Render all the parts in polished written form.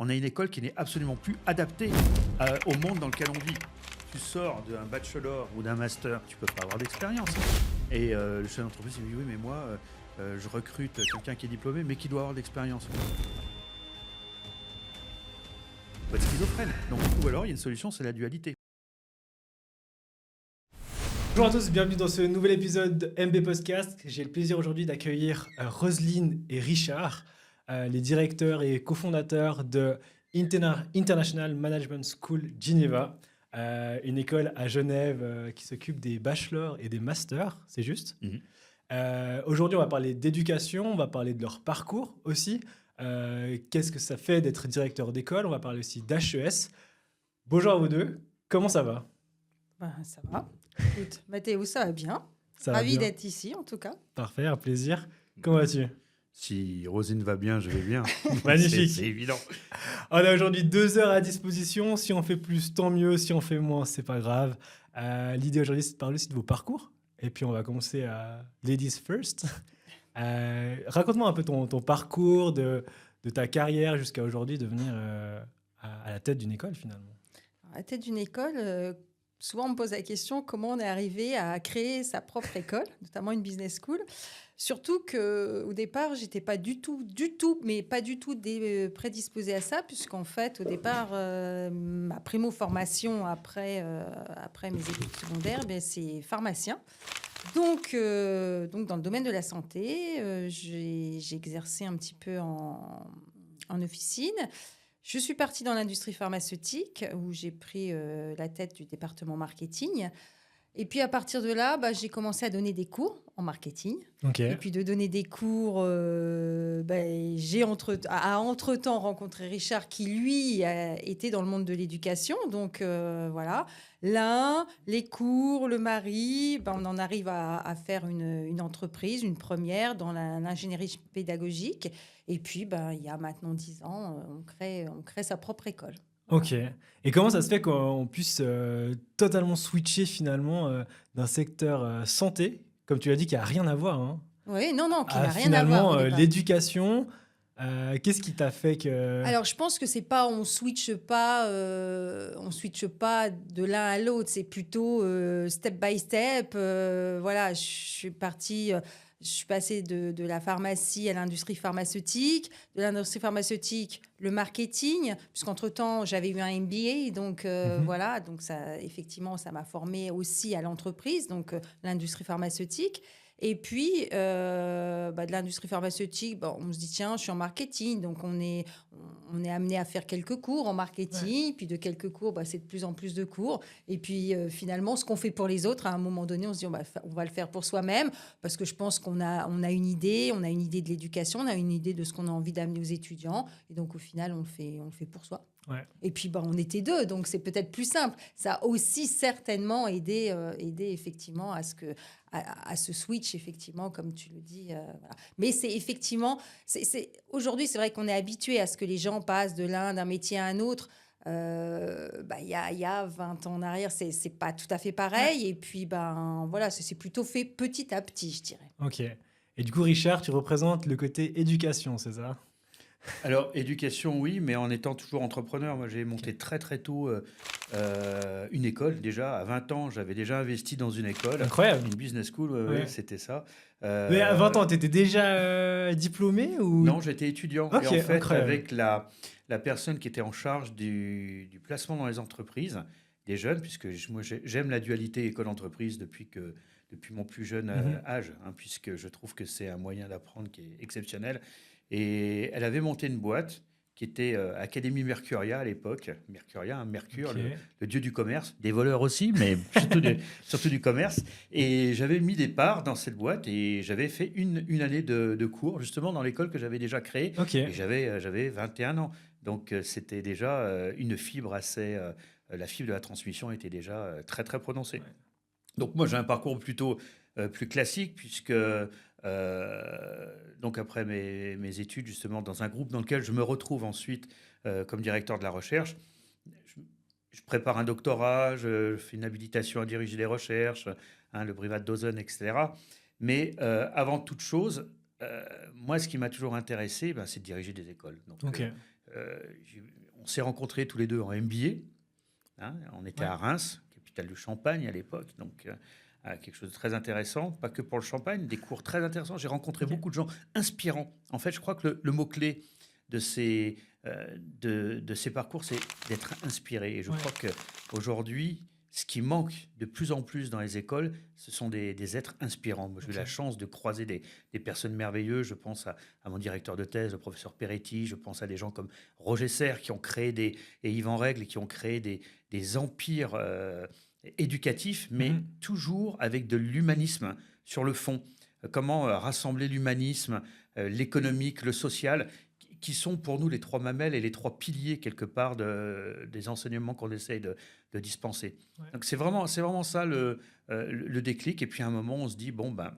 on a une école qui n'est absolument plus adaptée au monde dans lequel on vit. Tu sors d'un bachelor ou d'un master, tu peux pas avoir d'expérience. Et le chef d'entreprise il me dit oui mais moi je recrute quelqu'un qui est diplômé mais qui doit avoir de l'expérience. Faut être schizophrène. Donc, ou alors il y a une solution, c'est la dualité. Bonjour à tous, bienvenue dans ce nouvel épisode de MB Podcast. J'ai le plaisir aujourd'hui d'accueillir Roselyne et Richard, les directeurs et cofondateurs de International Management School Geneva, une école à Genève qui s'occupe des bachelors et des masters, c'est juste. Aujourd'hui, on va parler d'éducation, on va parler de leur parcours aussi. Qu'est-ce que ça fait d'être directeur d'école? On va parler aussi d'HES. Bonjour à vous deux, comment ça va? Ça va. Écoute, Mathéo, ça va bien. Ça va Ravi bien. d'être ici, en tout cas. Parfait, un plaisir. Comment vas-tu? Si Rosine va bien, je vais bien. Magnifique. C'est évident. On a aujourd'hui 2 heures à disposition. Si on fait plus, tant mieux. Si on fait moins, c'est pas grave. L'idée aujourd'hui, c'est de parler aussi de vos parcours. Et puis, on va commencer à Ladies First. Raconte-moi un peu ton parcours de ta carrière jusqu'à aujourd'hui, de venir à la tête d'une école, finalement. À la tête d'une école, souvent on me pose la question comment on est arrivé à créer sa propre école, notamment une business school. Surtout qu'au départ, j'étais pas du tout prédisposée à ça, puisqu'en fait, au départ, ma primo-formation après mes études secondaires, c'est pharmacien. Donc, dans le domaine de la santé, j'ai exercé un petit peu en officine. Je suis partie dans l'industrie pharmaceutique où j'ai pris la tête du département marketing. Et puis, à partir de là, j'ai commencé à donner des cours en marketing. Ok. Et puis, de donner des cours, j'ai entre-temps rencontré Richard qui, lui, était dans le monde de l'éducation. Donc, voilà. L'un, les cours, le mari, on en arrive à faire une entreprise, une première dans l'ingénierie pédagogique. Et puis, il y a maintenant 10 ans, on crée sa propre école. Ok. Et comment ça se fait qu'on puisse totalement switcher finalement d'un secteur santé, comme tu l'as dit, qui n'a rien à voir, hein, Oui, non, qui à n'a rien à voir. finalement au départ. l'éducation. Qu'est-ce qui t'a fait que... Alors, je pense que c'est pas, on switche pas de l'un à l'autre. C'est plutôt step by step. Voilà, je suis passée de la pharmacie à l'industrie pharmaceutique, de l'industrie pharmaceutique, le marketing, puisqu'entre-temps, j'avais eu un MBA, donc voilà, donc ça, effectivement, ça m'a formée aussi à l'entreprise, donc l'industrie pharmaceutique. Et puis, de l'industrie pharmaceutique, on se dit, tiens, je suis en marketing, donc on est amené à faire quelques cours en marketing, ouais. Puis de quelques cours, c'est de plus en plus de cours. Et puis, finalement, ce qu'on fait pour les autres, à un moment donné, on se dit, on va le faire pour soi-même, parce que je pense qu'on a une idée, de l'éducation, on a une idée de ce qu'on a envie d'amener aux étudiants, et donc, au final, on le fait pour soi. Ouais. Et puis, on était 2, donc c'est peut-être plus simple. Ça a aussi certainement aidé effectivement à ce switch, effectivement, comme tu le dis. Voilà. Mais c'est effectivement... Aujourd'hui, c'est vrai qu'on est habitué à ce que les gens passent d'un métier à un autre. Il y a 20 ans en arrière, c'est pas tout à fait pareil. Ouais. Et puis, voilà, c'est plutôt fait petit à petit, je dirais. Ok. Et du coup, Richard, tu représentes le côté éducation, c'est ça ? Alors, éducation, oui, mais en étant toujours entrepreneur. Moi, j'ai monté très, très tôt une école. Déjà, à 20 ans, j'avais déjà investi dans une école. Incroyable. Une business school, ouais. C'était ça. Mais à 20 ans, tu étais déjà diplômé ou... Non, j'étais étudiant. Okay, et en fait, incroyable. avec la personne qui était en charge du placement dans les entreprises, des jeunes, puisque moi, j'aime la dualité école-entreprise depuis mon plus jeune âge, puisque je trouve que c'est un moyen d'apprendre qui est exceptionnel. Et elle avait monté une boîte qui était Académie Mercuria à l'époque. Mercuria, Mercure, okay. le dieu du commerce. Des voleurs aussi, mais surtout du commerce. Et j'avais mis des parts dans cette boîte et j'avais fait une année de cours, justement, dans l'école que j'avais déjà créée. Okay. Et j'avais 21 ans. Donc, c'était déjà une fibre assez... la fibre de la transmission était déjà très, très prononcée. Ouais. Donc, moi, j'ai un parcours plutôt plus classique, puisque... donc après mes études, justement, dans un groupe dans lequel je me retrouve ensuite comme directeur de la recherche, je prépare un doctorat, je fais une habilitation à diriger les recherches, le brevet d'Ozen, etc. Mais avant toute chose, moi, ce qui m'a toujours intéressé, c'est de diriger des écoles. Donc, okay. on s'est rencontrés tous les deux en MBA. Hein, on était à Reims, capitale du Champagne à l'époque, donc quelque chose de très intéressant. Pas que pour le champagne, des cours très intéressants. J'ai rencontré beaucoup de gens inspirants. En fait, je crois que le mot-clé de ces parcours, c'est d'être inspiré. Et je crois qu'aujourd'hui, ce qui manque de plus en plus dans les écoles, ce sont des êtres inspirants. Moi, j'ai eu la chance de croiser des personnes merveilleuses. Je pense à mon directeur de thèse, le professeur Peretti. Je pense à des gens comme Roger Serre qui ont créé et Yvan Règle qui ont créé des empires éducatifs, mais toujours avec de l'humanisme sur le fond. Comment rassembler l'humanisme, l'économique, le social, qui sont pour nous les trois mamelles et les trois piliers quelque part des enseignements qu'on essaye de dispenser. Donc c'est vraiment ça le déclic. Et puis à un moment, on se dit, bon, ben,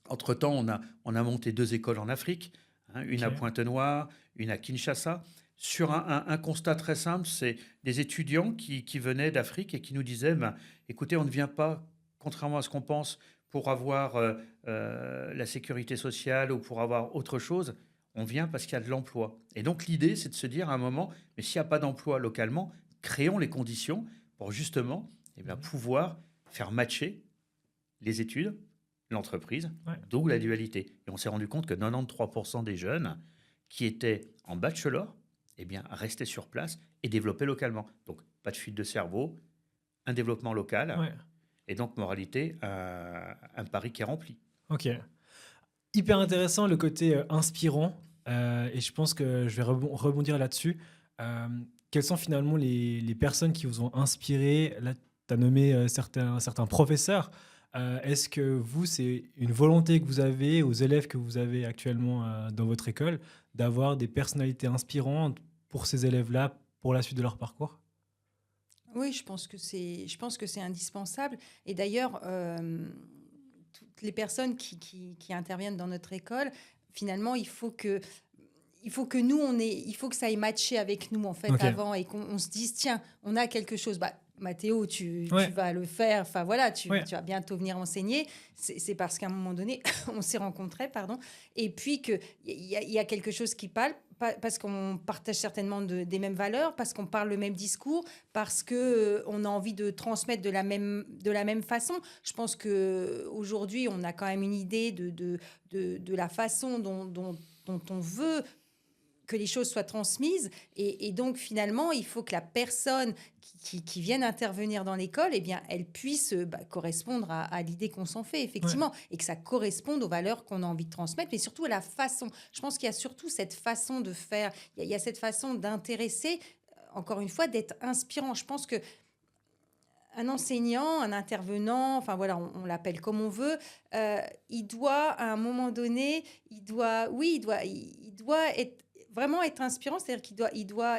entre-temps, on a monté 2 écoles en Afrique, hein, une à Pointe-Noire, une à Kinshasa, sur un constat très simple, c'est des étudiants qui venaient d'Afrique et qui nous disaient, ben, écoutez, on ne vient pas, contrairement à ce qu'on pense, pour avoir la sécurité sociale ou pour avoir autre chose. On vient parce qu'il y a de l'emploi. Et donc, l'idée, c'est de se dire à un moment, mais s'il n'y a pas d'emploi localement, créons les conditions pour justement pouvoir faire matcher les études, l'entreprise, d'où la dualité. Et on s'est rendu compte que 93% des jeunes qui étaient en bachelor restaient sur place et développaient localement. Donc, pas de fuite de cerveau, un développement local. Et donc, moralité, un pari qui est rempli. Ok. Hyper intéressant le côté inspirant et je pense que je vais rebondir là-dessus. Quelles sont finalement les personnes qui vous ont inspiré? Là, tu as nommé certains professeurs. Est-ce que vous, c'est une volonté que vous avez aux élèves que vous avez actuellement dans votre école d'avoir des personnalités inspirantes pour ces élèves-là pour la suite de leur parcours? Oui, je pense que c'est indispensable. Et d'ailleurs, toutes les personnes qui interviennent dans notre école, finalement, il faut que nous, il faut que ça ait matché avec nous, en fait, avant, et qu'on se dise, tiens, on a quelque chose. Bah, Mathéo, tu vas le faire. Enfin, voilà, tu vas bientôt venir enseigner. C'est parce qu'à un moment donné, on s'est rencontrés, pardon. Et puis, qu'il y a quelque chose qui parle, parce qu'on partage certainement des mêmes valeurs, parce qu'on parle le même discours, parce qu'on a envie de transmettre de la même façon. Je pense qu'aujourd'hui, on a quand même une idée de la façon dont on veut que les choses soient transmises. Et donc, finalement, il faut que la personne qui vienne intervenir dans l'école, elle puisse correspondre à l'idée qu'on s'en fait, effectivement, et que ça corresponde aux valeurs qu'on a envie de transmettre, mais surtout à la façon. Je pense qu'il y a surtout cette façon de faire, il y a cette façon d'intéresser, encore une fois, d'être inspirant. Je pense que un enseignant, un intervenant, enfin voilà, on l'appelle comme on veut, il doit, à un moment donné, il doit vraiment être inspirant, c'est-à-dire qu'il doit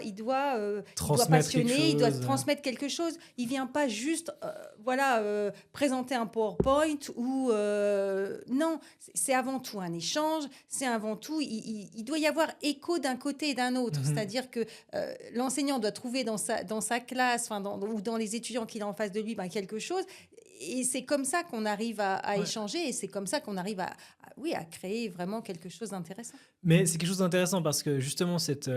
passionner, il doit transmettre quelque chose. Il vient pas juste, présenter un PowerPoint ou non. C'est avant tout un échange. C'est avant tout, il doit y avoir écho d'un côté et d'un autre. C'est-à-dire que l'enseignant doit trouver dans sa classe, ou dans les étudiants qu'il a en face de lui, quelque chose. Et c'est comme ça qu'on arrive à échanger, et c'est comme ça qu'on arrive à créer vraiment quelque chose d'intéressant. Mais c'est quelque chose d'intéressant parce que justement, cette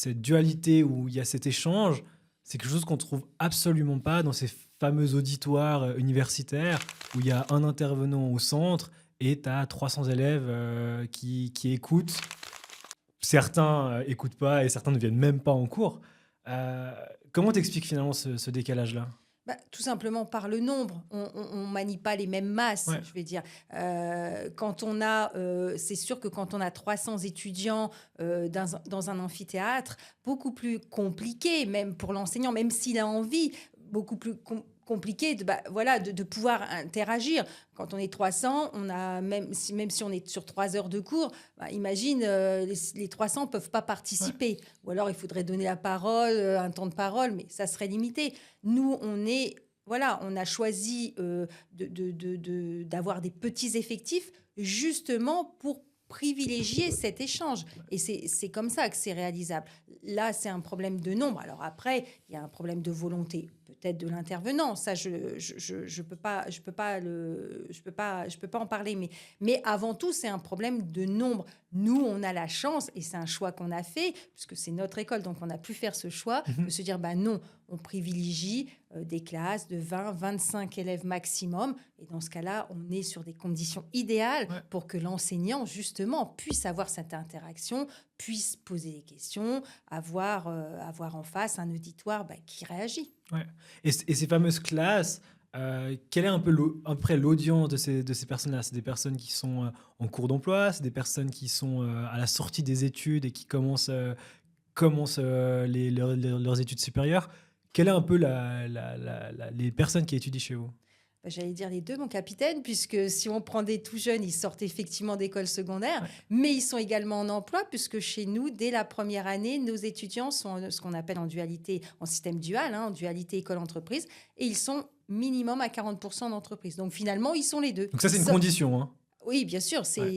dualité où il y a cet échange, c'est quelque chose qu'on ne trouve absolument pas dans ces fameux auditoires universitaires où il y a un intervenant au centre et tu as 300 élèves qui écoutent. Certains n'écoutent pas et certains ne viennent même pas en cours. Comment t'expliques finalement ce décalage-là ? Tout simplement par le nombre. On manie pas les mêmes masses, je vais dire. C'est sûr que quand on a 300 étudiants dans un amphithéâtre, beaucoup plus compliqué, même pour l'enseignant, même s'il a envie, beaucoup plus compliqué de pouvoir interagir. Quand on est 300, on a même si on est sur 3 heures de cours, imagine, les 300 ne peuvent pas participer. Ou alors, il faudrait donner la parole, un temps de parole, mais ça serait limité. Nous, on a choisi d'avoir des petits effectifs justement pour privilégier cet échange. Et c'est comme ça que c'est réalisable. Là, c'est un problème de nombre. Alors après, il y a un problème de volonté, peut-être de l'intervenant. Ça, je peux pas en parler. Mais avant tout, c'est un problème de nombre. Nous, on a la chance, et c'est un choix qu'on a fait, puisque c'est notre école, donc on a pu faire ce choix, de se dire, non, on privilégie des classes de 20, 25 élèves maximum. Et dans ce cas-là, on est sur des conditions idéales pour que l'enseignant, justement, puisse avoir cette interaction, puisse poser des questions, avoir en face un auditoire qui réagit. Ouais. Et ces fameuses classes, quelle est un peu à peu près l'audience de ces personnes-là? C'est des personnes qui sont en cours d'emploi, c'est des personnes qui sont à la sortie des études et qui commencent leurs études supérieures. Quelle est un peu les personnes qui étudient chez vous? J'allais dire les deux, mon capitaine, puisque si on prend des tout jeunes, ils sortent effectivement d'école secondaire, mais ils sont également en emploi, puisque chez nous, dès la première année, nos étudiants sont ce qu'on appelle en dualité, en système dual, en dualité école-entreprise, et ils sont minimum à 40% d'entreprise. Donc finalement, ils sont les deux. Donc ça, c'est une condition, hein. Oui, bien sûr, c'est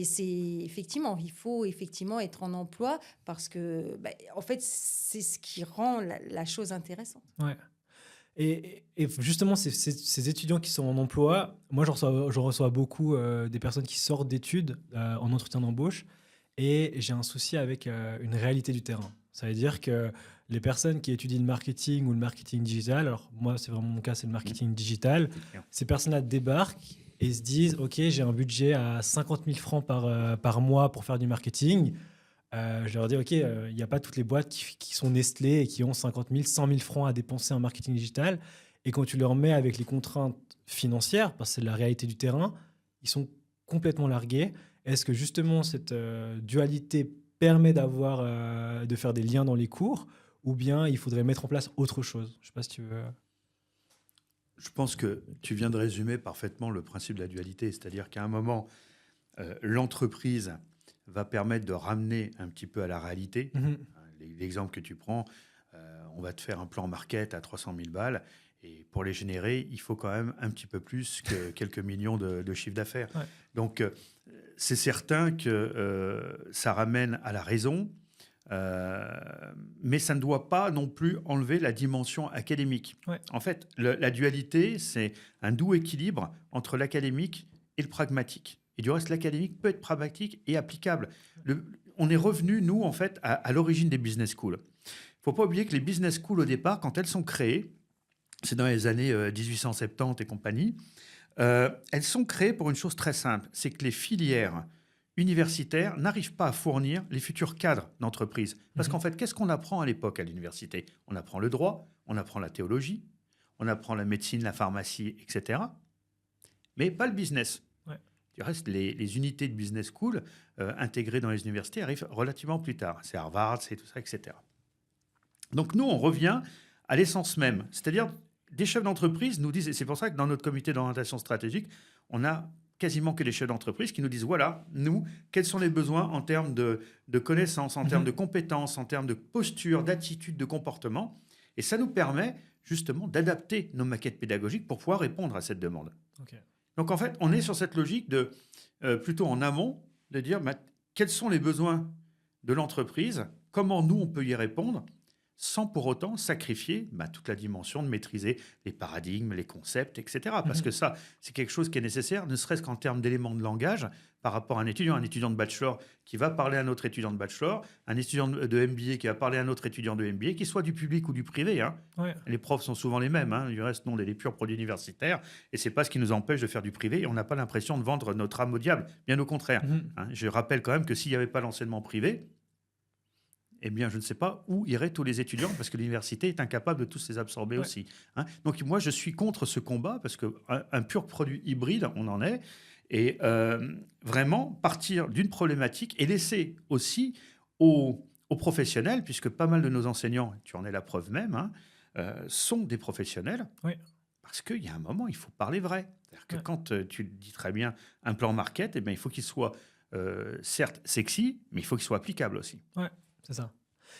effectivement, il faut effectivement être en emploi parce que, en fait, c'est ce qui rend la chose intéressante. Ouais. Et justement, ces étudiants qui sont en emploi, moi, j'en reçois beaucoup des personnes qui sortent d'études en entretien d'embauche, et j'ai un souci avec une réalité du terrain. Ça veut dire que les personnes qui étudient le marketing ou le marketing digital, alors moi, c'est vraiment mon cas, c'est le marketing digital, ces personnes-là débarquent et se disent, OK, j'ai un budget à 50 000 francs par mois pour faire du marketing. Je leur dis, OK, il n'y a pas toutes les boîtes qui sont Nestlé et qui ont 50 000, 100 000 francs à dépenser en marketing digital. Et quand tu leur mets avec les contraintes financières, parce que c'est la réalité du terrain, ils sont complètement largués. Est-ce que justement cette dualité permet de faire des liens dans les cours, ou bien il faudrait mettre en place autre chose? Je ne sais pas si tu veux... Je pense que tu viens de résumer parfaitement le principe de la dualité, c'est-à-dire qu'à un moment, l'entreprise va permettre de ramener un petit peu à la réalité. L'exemple que tu prends, on va te faire un plan market à 300 000 balles, et pour les générer, il faut quand même un petit peu plus que quelques millions de chiffre d'affaires. Ouais. Donc, c'est certain que ça ramène à la raison, mais ça ne doit pas non plus enlever la dimension académique. Ouais. En fait, la dualité, c'est un doux équilibre entre l'académique et le pragmatique. Et du reste, l'académique peut être pragmatique et applicable. On est revenu, nous, en fait, à l'origine des business schools. Il ne faut pas oublier que les business schools, au départ, quand elles sont créées, c'est dans les années 1870 et compagnie, elles sont créées pour une chose très simple, c'est que les filières universitaires n'arrivent pas à fournir les futurs cadres d'entreprise. Parce qu'en fait, qu'est-ce qu'on apprend à l'époque à l'université? On apprend le droit, on apprend la théologie, on apprend la médecine, la pharmacie, etc. Mais pas le business. Du reste, les unités de business school intégrées dans les universités arrivent relativement plus tard. C'est Harvard, c'est tout ça, etc. Donc nous, on revient à l'essence même. C'est-à-dire, des chefs d'entreprise nous disent, et c'est pour ça que dans notre comité d'orientation stratégique, on a quasiment que des chefs d'entreprise qui nous disent, voilà, nous, quels sont les besoins en termes de connaissances, en termes de compétences, en termes de posture, d'attitude, de comportement. Et ça nous permet justement d'adapter nos maquettes pédagogiques pour pouvoir répondre à cette demande. Okay. Donc, en fait, on est sur cette logique de, plutôt en amont, de dire quels sont les besoins de l'entreprise, comment nous, on peut y répondre, sans pour autant sacrifier toute la dimension de maîtriser les paradigmes, les concepts, etc. Parce que ça, c'est quelque chose qui est nécessaire, ne serait-ce qu'en termes d'éléments de langage, par rapport à un étudiant de bachelor qui va parler à un autre étudiant de bachelor, un étudiant de MBA qui va parler à un autre étudiant de MBA, qu'il soit du public ou du privé. Hein. Ouais. Les profs sont souvent les mêmes. Hein. Du reste, non, des purs produits universitaires. Et ce n'est pas ce qui nous empêche de faire du privé. Et on n'a pas l'impression de vendre notre âme au diable. Bien au contraire. Hein. Je rappelle quand même que s'il n'y avait pas l'enseignement privé, eh bien, je ne sais pas où iraient tous les étudiants, parce que l'université est incapable de tous les absorber aussi. Hein. Donc, moi, je suis contre ce combat, parce qu'un pur produit hybride, on en est. Et vraiment partir d'une problématique et laisser aussi aux professionnels, puisque pas mal de nos enseignants, tu en es la preuve même, sont des professionnels, parce qu'il y a un moment, il faut parler vrai. C'est-à-dire que quand tu le dis très bien, un plan market, eh bien, il faut qu'il soit certes sexy, mais il faut qu'il soit applicable aussi. Ouais, c'est ça.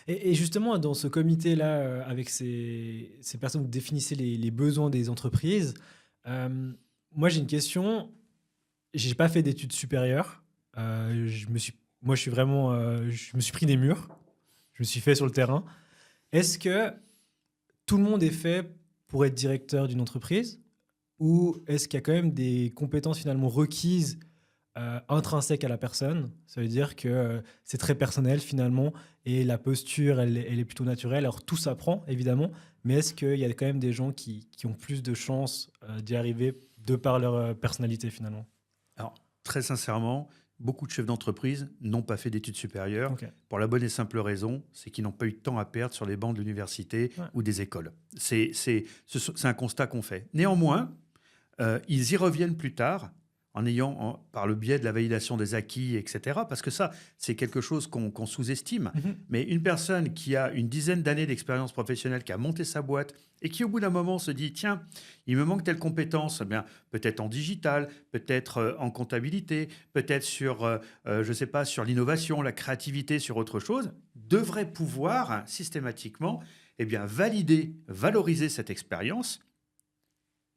Et justement, dans ce comité-là, avec ces personnes qui définissaient les besoins des entreprises, moi, j'ai une question. Je n'ai pas fait d'études supérieures. Je me suis pris des murs. Je me suis fait sur le terrain. Est-ce que tout le monde est fait pour être directeur d'une entreprise, ou est-ce qu'il y a quand même des compétences finalement requises intrinsèque à la personne. Ça veut dire que c'est très personnel finalement et la posture, elle est plutôt naturelle. Alors tout s'apprend évidemment, mais est-ce qu'il y a quand même des gens qui ont plus de chances d'y arriver de par leur personnalité finalement? Alors, très sincèrement, beaucoup de chefs d'entreprise n'ont pas fait d'études supérieures Ok. pour la bonne et simple raison, c'est qu'ils n'ont pas eu de temps à perdre sur les bancs de l'université ou des écoles. C'est un constat qu'on fait. Néanmoins, ils y reviennent plus tard par le biais de la validation des acquis, etc. Parce que ça, c'est quelque chose qu'on sous-estime. Mais une personne qui a une dizaine d'années d'expérience professionnelle, qui a monté sa boîte et qui, au bout d'un moment, se dit « Tiens, il me manque telle compétence, eh bien, peut-être en digital, peut-être en comptabilité, peut-être sur, je sais pas, sur l'innovation, la créativité, sur autre chose », devrait pouvoir systématiquement valider, valoriser cette expérience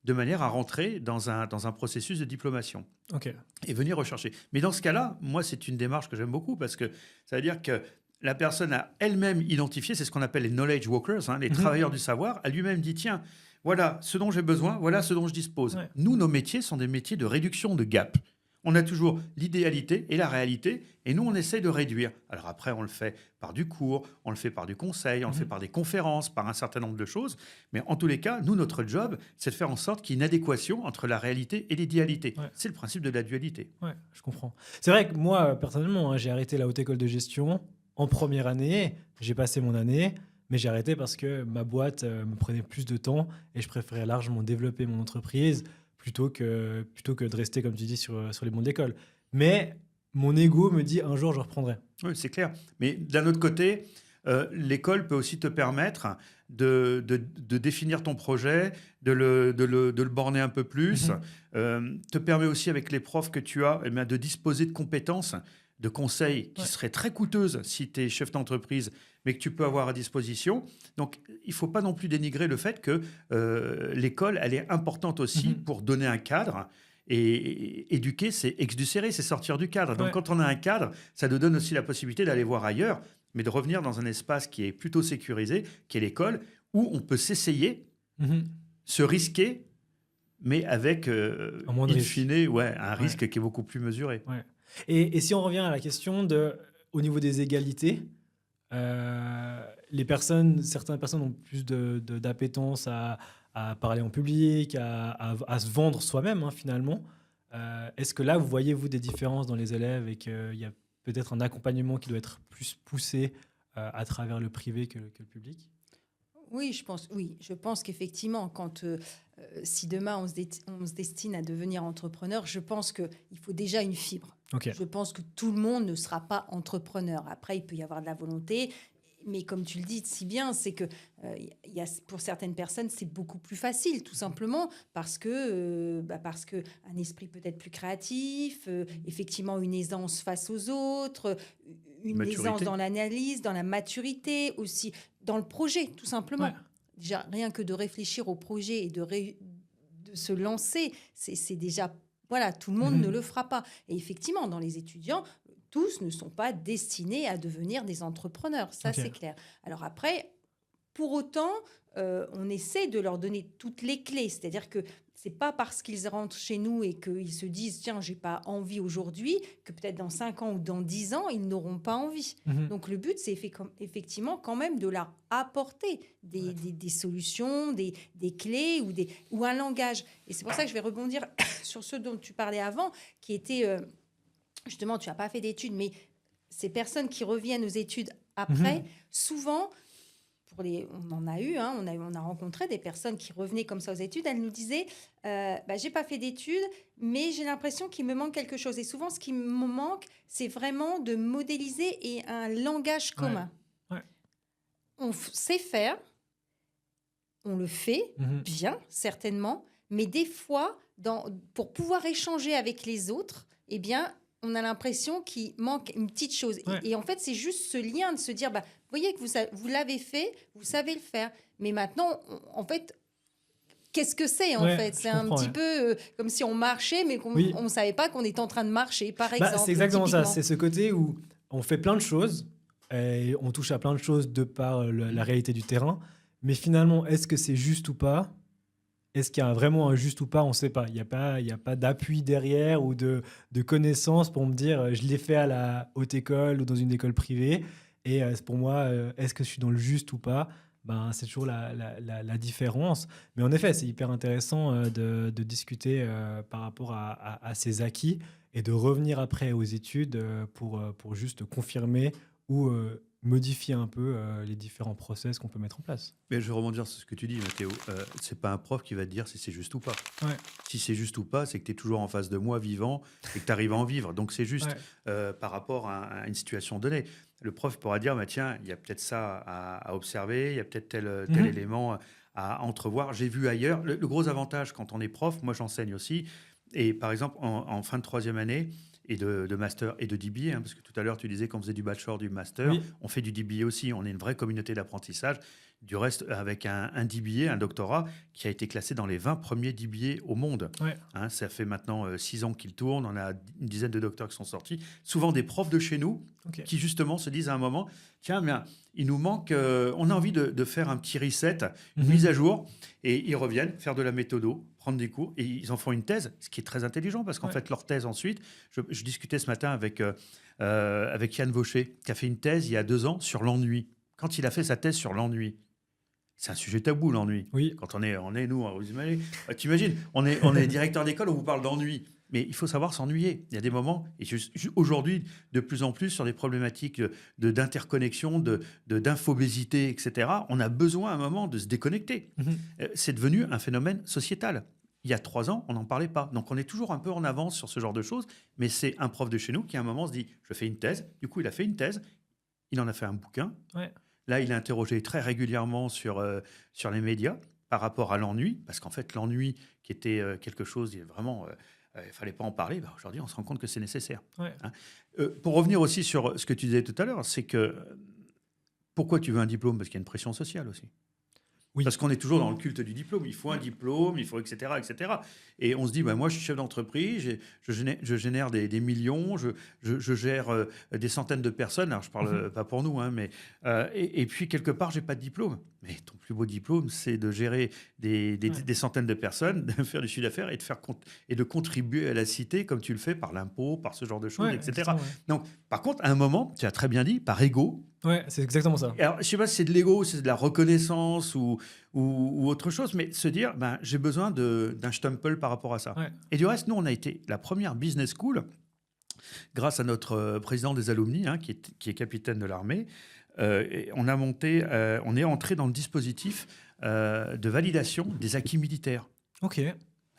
de manière à rentrer dans un processus de diplomation et venir rechercher. Mais dans ce cas-là, moi, c'est une démarche que j'aime beaucoup parce que ça veut dire que la personne a elle-même identifié, c'est ce qu'on appelle les knowledge workers, les travailleurs du savoir, a lui-même dit, tiens, voilà ce dont j'ai besoin, voilà ce dont je dispose. Ouais. Nous, nos métiers sont des métiers de réduction de gap. On a toujours l'idéalité et la réalité, et nous, on essaie de réduire. Alors après, on le fait par du cours, on le fait par du conseil, on le fait par des conférences, par un certain nombre de choses. Mais en tous les cas, nous, notre job, c'est de faire en sorte qu'il y ait une adéquation entre la réalité et l'idéalité. Ouais. C'est le principe de la dualité. Ouais, je comprends. C'est vrai que moi, personnellement, j'ai arrêté la Haute École de Gestion en première année. J'ai passé mon année, mais j'ai arrêté parce que ma boîte me prenait plus de temps et je préférais largement développer mon entreprise plutôt que de rester, comme tu dis, sur les bancs d'école. Mais mon ego me dit un jour, je reprendrai. Oui, c'est clair. Mais d'un autre côté, l'école peut aussi te permettre de définir ton projet, de le borner un peu plus. Te permet aussi, avec les profs que tu as, de disposer de compétences, de conseils qui seraient très coûteuses si tu es chef d'entreprise, mais que tu peux avoir à disposition. Donc, il ne faut pas non plus dénigrer le fait que l'école, elle est importante aussi pour donner un cadre. Et éduquer, c'est exducérer, c'est sortir du cadre. Donc, quand on a un cadre, ça nous donne aussi la possibilité d'aller voir ailleurs, mais de revenir dans un espace qui est plutôt sécurisé, qui est l'école, où on peut s'essayer, se risquer, mais avec, in fine, un risque qui est beaucoup plus mesuré. Ouais. Et si on revient à la question au niveau des égalités, certaines personnes ont plus d'appétence à parler en public, à se vendre soi-même, finalement. Est-ce que là, vous voyez, des différences dans les élèves et qu'il y a peut-être un accompagnement qui doit être plus poussé à travers le privé que le public ? Oui, je pense qu'effectivement, si demain on se destine à devenir entrepreneur, je pense qu'il faut déjà une fibre. Okay. Je pense que tout le monde ne sera pas entrepreneur. Après, il peut y avoir de la volonté, mais comme tu le dis si bien, c'est que pour certaines personnes, c'est beaucoup plus facile, tout simplement, parce que un esprit peut-être plus créatif, effectivement une aisance face aux autres, une aisance dans l'analyse, dans la maturité aussi, dans le projet, tout simplement. Ouais. Déjà, rien que de réfléchir au projet et de se lancer, c'est déjà... Voilà, tout le monde ne le fera pas. Et effectivement, dans les étudiants, tous ne sont pas destinés à devenir des entrepreneurs. Ça, c'est clair. Alors après, pour autant, on essaie de leur donner toutes les clés. C'est-à-dire que c'est pas parce qu'ils rentrent chez nous et qu'ils se disent « Tiens, j'ai pas envie aujourd'hui » que peut-être dans 5 ans ou dans 10 ans, ils n'auront pas envie. Donc, le but, c'est effectivement quand même de leur apporter des solutions, des clés ou un langage. Et c'est pour ça que je vais rebondir sur ce dont tu parlais avant, qui était... justement, tu n'as pas fait d'études, mais ces personnes qui reviennent aux études après, souvent... on en a eu, on a rencontré des personnes qui revenaient comme ça aux études. Elles nous disaient j'ai pas fait d'études, mais j'ai l'impression qu'il me manque quelque chose. Et souvent, ce qui me manque, c'est vraiment de modéliser et un langage commun. Ouais. On sait faire, on le fait bien, certainement, mais des fois, pour pouvoir échanger avec les autres, eh bien, on a l'impression qu'il manque une petite chose. Ouais. Et en fait, c'est juste ce lien de se dire, vous voyez que vous l'avez fait, vous savez le faire. Mais maintenant, en fait, qu'est-ce que c'est en fait ? C'est un petit peu comme si on marchait, mais qu'on ne savait pas qu'on était en train de marcher, par exemple. C'est exactement ça. C'est ce côté où on fait plein de choses, et on touche à plein de choses de par la réalité du terrain. Mais finalement, est-ce que c'est juste ou pas ? est-ce qu'il y a vraiment un juste ou pas? On ne sait pas. Il y a pas d'appui derrière ou de connaissances pour me dire je l'ai fait à la haute école ou dans une école privée. Et pour moi, est-ce que je suis dans le juste ou pas? Ben, c'est toujours la différence. Mais en effet, c'est hyper intéressant de discuter par rapport à ces acquis et de revenir après aux études pour juste confirmer ou modifier un peu les différents process qu'on peut mettre en place. Mais je vais rebondir sur ce que tu dis, Mathéo. C'est pas un prof qui va te dire si c'est juste ou pas. Ouais. Si c'est juste ou pas, c'est que tu es toujours en face de moi vivant et que tu arrives à en vivre. Donc c'est juste par rapport à une situation donnée. Le prof pourra dire, bah, tiens, il y a peut-être ça à observer, il y a peut-être tel élément à entrevoir. J'ai vu ailleurs. Le gros avantage quand on est prof, moi j'enseigne aussi, et par exemple en fin de troisième année, et de master et de DBA, parce que tout à l'heure tu disais qu'on faisait du bachelor, du master, Oui. on fait du DBA aussi, on est une vraie communauté d'apprentissage, du reste avec un DBA, un doctorat, qui a été classé dans les 20 premiers DBA au monde. Ouais. Ça fait maintenant 6 ans qu'il tourne, on a une dizaine de docteurs qui sont sortis, souvent des profs de chez nous, Ok. qui justement se disent à un moment, tiens, bien, il nous manque, on a envie de faire un petit reset, une mise à jour, et ils reviennent faire de la méthodo, prendre des cours, et ils en font une thèse, ce qui est très intelligent, parce qu'en fait, leur thèse ensuite, je discutais ce matin avec Yann Vaucher, qui a fait une thèse il y a 2 ans sur l'ennui. Quand il a fait sa thèse sur l'ennui, c'est un sujet tabou, l'ennui. Oui. Quand on est nous, vous imaginez, t'imagines, on est directeur d'école, on vous parle d'ennui. Mais il faut savoir s'ennuyer. Il y a des moments, et aujourd'hui, de plus en plus, sur des problématiques d'interconnexion, d'infobésité, etc., on a besoin à un moment de se déconnecter. C'est devenu un phénomène sociétal. Il y a 3 ans, on n'en parlait pas. Donc, on est toujours un peu en avance sur ce genre de choses. Mais c'est un prof de chez nous qui, à un moment, se dit, je fais une thèse. Du coup, il a fait une thèse. Il en a fait un bouquin. Ouais. Là, il est interrogé très régulièrement sur les médias par rapport à l'ennui. Parce qu'en fait, l'ennui, qui était quelque chose, vraiment... il ne fallait pas en parler. Ben, aujourd'hui, on se rend compte que c'est nécessaire. Ouais. Pour revenir aussi sur ce que tu disais tout à l'heure, c'est que pourquoi tu veux un diplôme? Parce qu'il y a une pression sociale aussi. Oui. Parce qu'on est toujours dans le culte du diplôme. Il faut un diplôme, il faut etc., etc. Et on se dit, moi, je suis chef d'entreprise, je génère des millions, je gère des centaines de personnes. Alors, je ne parle pas pour nous, mais et puis, quelque part, je n'ai pas de diplôme. Mais ton plus beau diplôme, c'est de gérer des centaines de personnes, de faire du chiffre d'affaires et de contribuer à la cité, comme tu le fais par l'impôt, par ce genre de choses, etc. Donc, par contre, à un moment, tu as très bien dit, par ego. Ouais, c'est exactement ça. Alors, je ne sais pas si c'est de l'ego, c'est de la reconnaissance ou autre chose, mais se dire, j'ai besoin d'un stumple par rapport à ça. Ouais. Et du reste, nous, on a été la première business school, grâce à notre président des alumni, qui est capitaine de l'armée. On est entré dans le dispositif de validation des acquis militaires. Ok.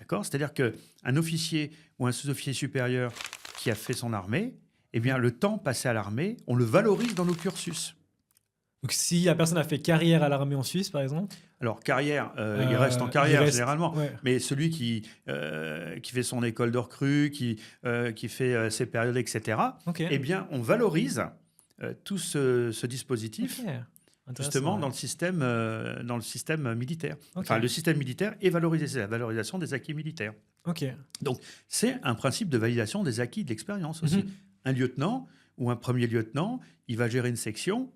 D'accord ? C'est-à-dire qu'un officier ou un sous-officier supérieur qui a fait son armée, eh bien, le temps passé à l'armée, on le valorise dans nos cursus. Donc, si la personne a fait carrière à l'armée en Suisse, par exemple. Alors, carrière, il reste en carrière généralement. Ouais. Mais celui qui fait son école de recrue, qui fait ses périodes, etc., eh bien, on valorise tout ce dispositif, justement, dans le système militaire. Okay. Enfin, le système militaire est valorisé, c'est la valorisation des acquis militaires. Okay. Donc, c'est un principe de validation des acquis de l'expérience aussi. Un lieutenant ou un premier lieutenant, il va gérer une section.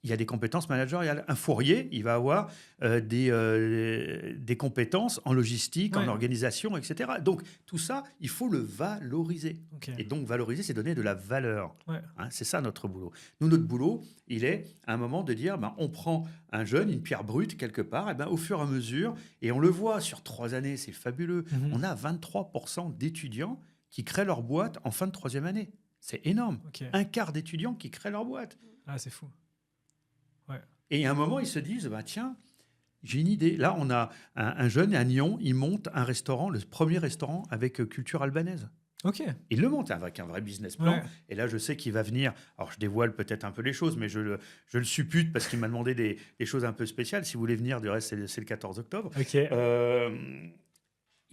Il y a des compétences managériales. Un fourrier, il va avoir des compétences en logistique, en organisation, etc. Donc, tout ça, il faut le valoriser. Okay. Et donc, valoriser, c'est donner de la valeur. Ouais. C'est ça notre boulot. Nous, notre boulot, il est à un moment de dire, on prend un jeune, une pierre brute quelque part, et au fur et à mesure, et on le voit sur 3 années, c'est fabuleux. On a 23% d'étudiants qui créent leur boîte en fin de 3e année. C'est énorme. Okay. Un quart d'étudiants qui créent leur boîte. Ah, c'est fou. Ouais. Et à un moment, ils se disent, tiens, j'ai une idée. Là, on a un jeune à Nyon, il monte un restaurant, le premier restaurant avec culture albanaise. Ok. Il le monte avec un vrai business plan. Ouais. Et là, je sais qu'il va venir. Alors, je dévoile peut-être un peu les choses, mais je le suppute parce qu'il m'a demandé des choses un peu spéciales. Si vous voulez venir, du reste, c'est le 14 octobre. Ok.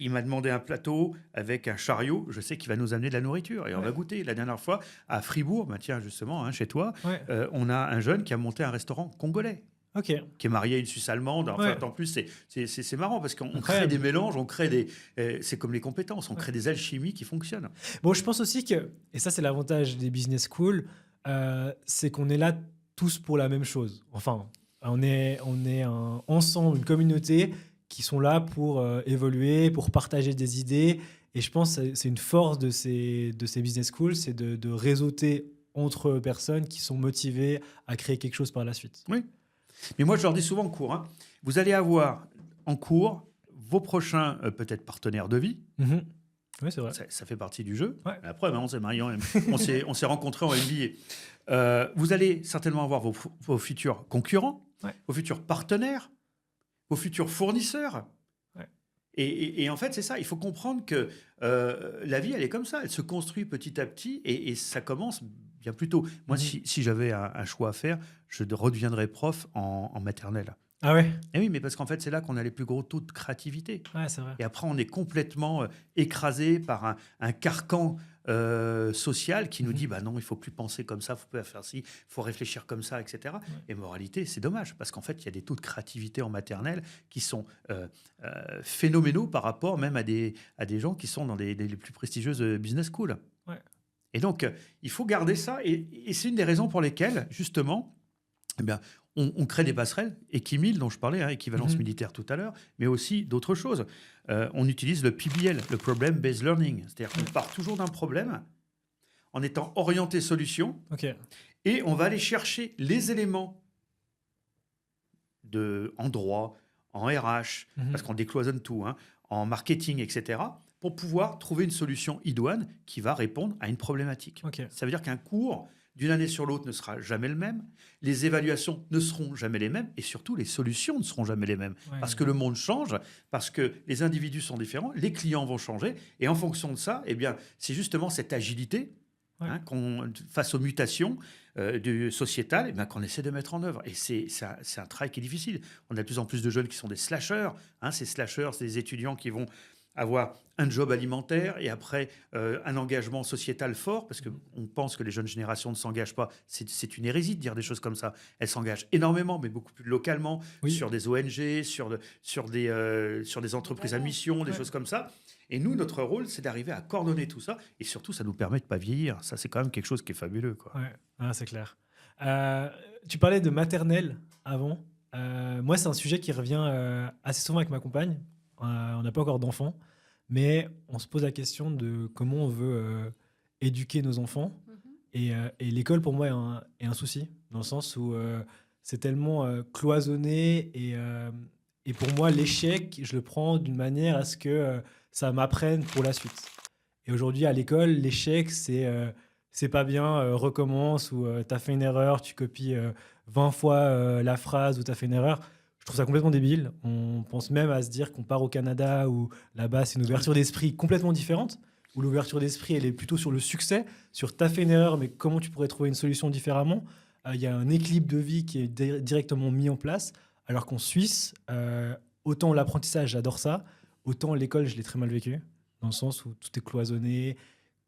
Il m'a demandé un plateau avec un chariot. Je sais qu'il va nous amener de la nourriture et on va goûter. La dernière fois, à Fribourg, tiens, justement, chez toi, on a un jeune qui a monté un restaurant congolais. Okay. Qui est marié à une Suisse allemande. Enfin, en plus, c'est marrant parce qu'on crée des mélanges, on crée c'est comme les compétences, on crée des alchimies qui fonctionnent. Bon, je pense aussi que, et ça c'est l'avantage des business schools, c'est qu'on est là tous pour la même chose. Enfin, on est ensemble, une communauté qui sont là pour évoluer, pour partager des idées. Et je pense que c'est une force de ces business schools, c'est de réseauter entre personnes qui sont motivées à créer quelque chose par la suite. Oui. Mais moi, je leur dis souvent en cours, hein, vous allez avoir en cours vos prochains peut-être partenaires de vie. Mhm. Oui, c'est vrai. Ça fait partie du jeu. Ouais. Après, on s'est mariés, on s'est rencontrés en MBA. Vous allez certainement avoir vos futurs concurrents, Ouais. vos futurs partenaires, vos futurs fournisseurs. Ouais. Et en fait, c'est ça. Il faut comprendre que la vie, elle est comme ça. Elle se construit petit à petit et ça commence bien plus tôt. Moi, si j'avais un choix à faire, je redeviendrais prof en maternelle. Ah ouais? Et oui, mais parce qu'en fait, c'est là qu'on a les plus gros taux de créativité. Ouais, c'est vrai. Et après, on est complètement écrasé par un carcan social qui nous dit bah non, il ne faut plus penser comme ça, il ne faut pas faire ci, il faut réfléchir comme ça, etc. Ouais. Et moralité, c'est dommage, parce qu'en fait, il y a des taux de créativité en maternelle qui sont phénoménaux par rapport même à des gens qui sont dans les plus prestigieuses business schools. Ouais. Et donc, il faut garder ça. Et c'est une des raisons pour lesquelles, justement, eh bien, on crée des passerelles, Equimil, dont je parlais, hein, équivalence militaire tout à l'heure, mais aussi d'autres choses. On utilise le PBL, le Problem Based Learning. C'est-à-dire qu'on part toujours d'un problème en étant orienté solution, et on va aller chercher les éléments en droit, en RH, parce qu'on décloisonne tout, hein, en marketing, etc., pour pouvoir trouver une solution idoine qui va répondre à une problématique. Ça veut dire qu'un cours d'une année sur l'autre ne sera jamais le même, les évaluations ne seront jamais les mêmes, et surtout les solutions ne seront jamais les mêmes. Parce que le monde change, parce que les individus sont différents, les clients vont changer, et en fonction de ça, eh bien, c'est justement cette agilité face aux mutations sociétales, eh bien, qu'on essaie de mettre en œuvre. Et c'est un travail qui est difficile. On a de plus en plus de jeunes qui sont des slashers. Ces slashers, c'est des étudiants qui vont avoir un job alimentaire et après un engagement sociétal fort, parce qu'on pense que les jeunes générations ne s'engagent pas. C'est une hérésie de dire des choses comme ça. Elles s'engagent énormément, mais beaucoup plus localement, sur des ONG, sur des entreprises à mission, des choses comme ça. Et nous, notre rôle, c'est d'arriver à coordonner tout ça. Et surtout, ça nous permet de ne pas vieillir. Ça, c'est quand même quelque chose qui est fabuleux, quoi. Ouais, c'est clair. Tu parlais de maternelle avant. Moi, c'est un sujet qui revient assez souvent avec ma compagne. On n'a pas encore d'enfants, mais on se pose la question de comment on veut éduquer nos enfants. Et l'école, pour moi, est un souci, dans le sens où c'est tellement cloisonné. Et pour moi, l'échec, je le prends d'une manière à ce que ça m'apprenne pour la suite. Et aujourd'hui, à l'école, l'échec, c'est pas bien, recommence, ou tu as fait une erreur, tu copies 20 fois la phrase, ou tu as fait une erreur. Je trouve ça complètement débile. On pense même à se dire qu'on part au Canada, où là-bas, c'est une ouverture d'esprit complètement différente, où l'ouverture d'esprit, elle est plutôt sur le succès, sur t'as fait une erreur, mais comment tu pourrais trouver une solution différemment. Il y a un équilibre de vie qui est directement mis en place, alors qu'en Suisse, autant l'apprentissage, j'adore ça, autant l'école, je l'ai très mal vécu, dans le sens où tout est cloisonné.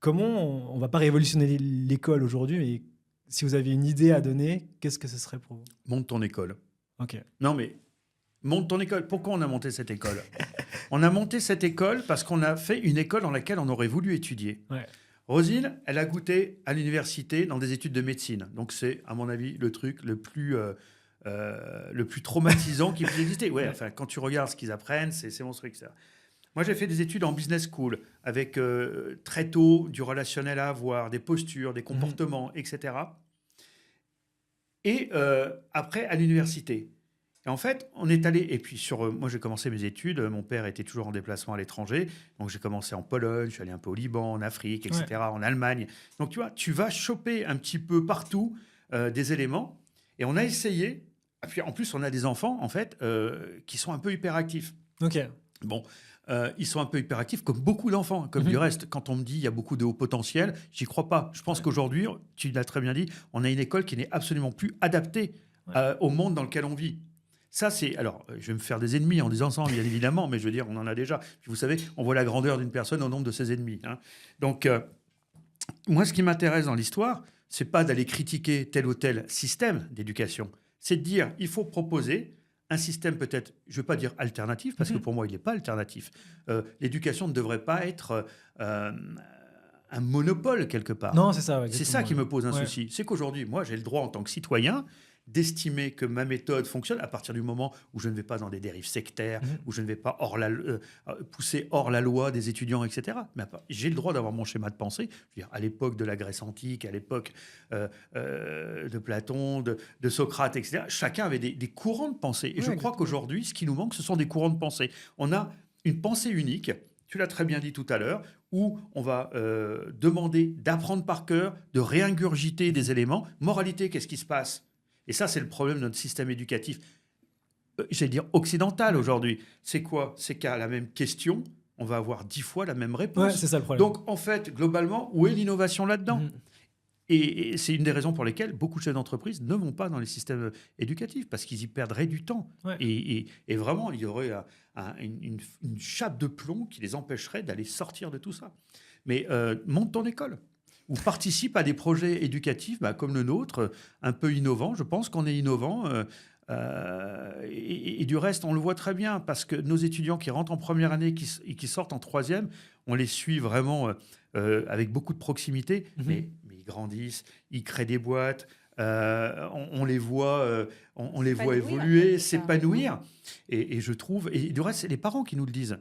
Comment on ne va pas révolutionner l'école aujourd'hui, mais si vous aviez une idée à donner, qu'est-ce que ce serait pour vous? Monte ton école. Ok. Non, mais monte ton école. Pourquoi on a monté cette école? On a monté cette école parce qu'on a fait une école dans laquelle on aurait voulu étudier. Rosine, elle a goûté à l'université dans des études de médecine. Donc c'est, à mon avis, le truc le plus traumatisant qui puisse exister. Enfin, quand tu regardes ce qu'ils apprennent, c'est monstrueux, ça. Moi, j'ai fait des études en business school avec très tôt du relationnel à avoir, des postures, des comportements, etc. Et après, à l'université. Et en fait, on est allé... Et puis, moi, j'ai commencé mes études. Mon père était toujours en déplacement à l'étranger. Donc, j'ai commencé en Pologne, je suis allé un peu au Liban, en Afrique, etc., en Allemagne. Donc, tu vois, tu vas choper un petit peu partout des éléments. Et on a essayé... Et puis, en plus, on a des enfants, en fait, qui sont un peu hyperactifs. Ok. Bon... ils sont un peu hyperactifs, comme beaucoup d'enfants, comme du reste. Quand on me dit qu'il y a beaucoup de haut potentiel, j'y crois pas. Je pense qu'aujourd'hui, tu l'as très bien dit, on a une école qui n'est absolument plus adaptée au monde dans lequel on vit. Ça, c'est... Alors, je vais me faire des ennemis en disant ça, bien évidemment, mais je veux dire, on en a déjà. Puis vous savez, on voit la grandeur d'une personne au nombre de ses ennemis. Hein. Donc, moi, ce qui m'intéresse dans l'histoire, c'est pas d'aller critiquer tel ou tel système d'éducation. C'est de dire, il faut proposer un système peut-être, je ne veux pas dire alternatif, parce que pour moi, il n'est pas alternatif. L'éducation ne devrait pas être un monopole quelque part. Non, c'est ça. C'est ça qui me pose un souci. C'est qu'aujourd'hui, moi, j'ai le droit en tant que citoyen d'estimer que ma méthode fonctionne à partir du moment où je ne vais pas dans des dérives sectaires, où je ne vais pas pousser hors la loi des étudiants, etc. Mais j'ai le droit d'avoir mon schéma de pensée. Je veux dire, à l'époque de la Grèce antique, à l'époque de Platon, de Socrate, etc., chacun avait des courants de pensée. Et je crois qu'aujourd'hui, ce qui nous manque, ce sont des courants de pensée. On a une pensée unique, tu l'as très bien dit tout à l'heure, où on va demander d'apprendre par cœur, de réingurgiter des éléments. Moralité, qu'est-ce qui se passe ? Et ça, c'est le problème de notre système éducatif, j'allais dire occidental aujourd'hui. C'est quoi ? C'est qu'à la même question, on va avoir 10 fois la même réponse. Ouais, c'est ça le problème. Donc, en fait, globalement, où est l'innovation là-dedans ? Et c'est une des raisons pour lesquelles beaucoup de chefs d'entreprise ne vont pas dans les systèmes éducatifs, parce qu'ils y perdraient du temps. Ouais. Et vraiment, il y aurait une chape de plomb qui les empêcherait d'aller sortir de tout ça. Mais monte ton école, ou participe à des projets éducatifs comme le nôtre, un peu innovants. Je pense qu'on est innovant. Et du reste, on le voit très bien, parce que nos étudiants qui rentrent en première année et qui sortent en troisième, on les suit vraiment avec beaucoup de proximité, mais ils grandissent, ils créent des boîtes, on les voit, on les voit évoluer, s'épanouir. Et je trouve, et du reste, c'est les parents qui nous le disent,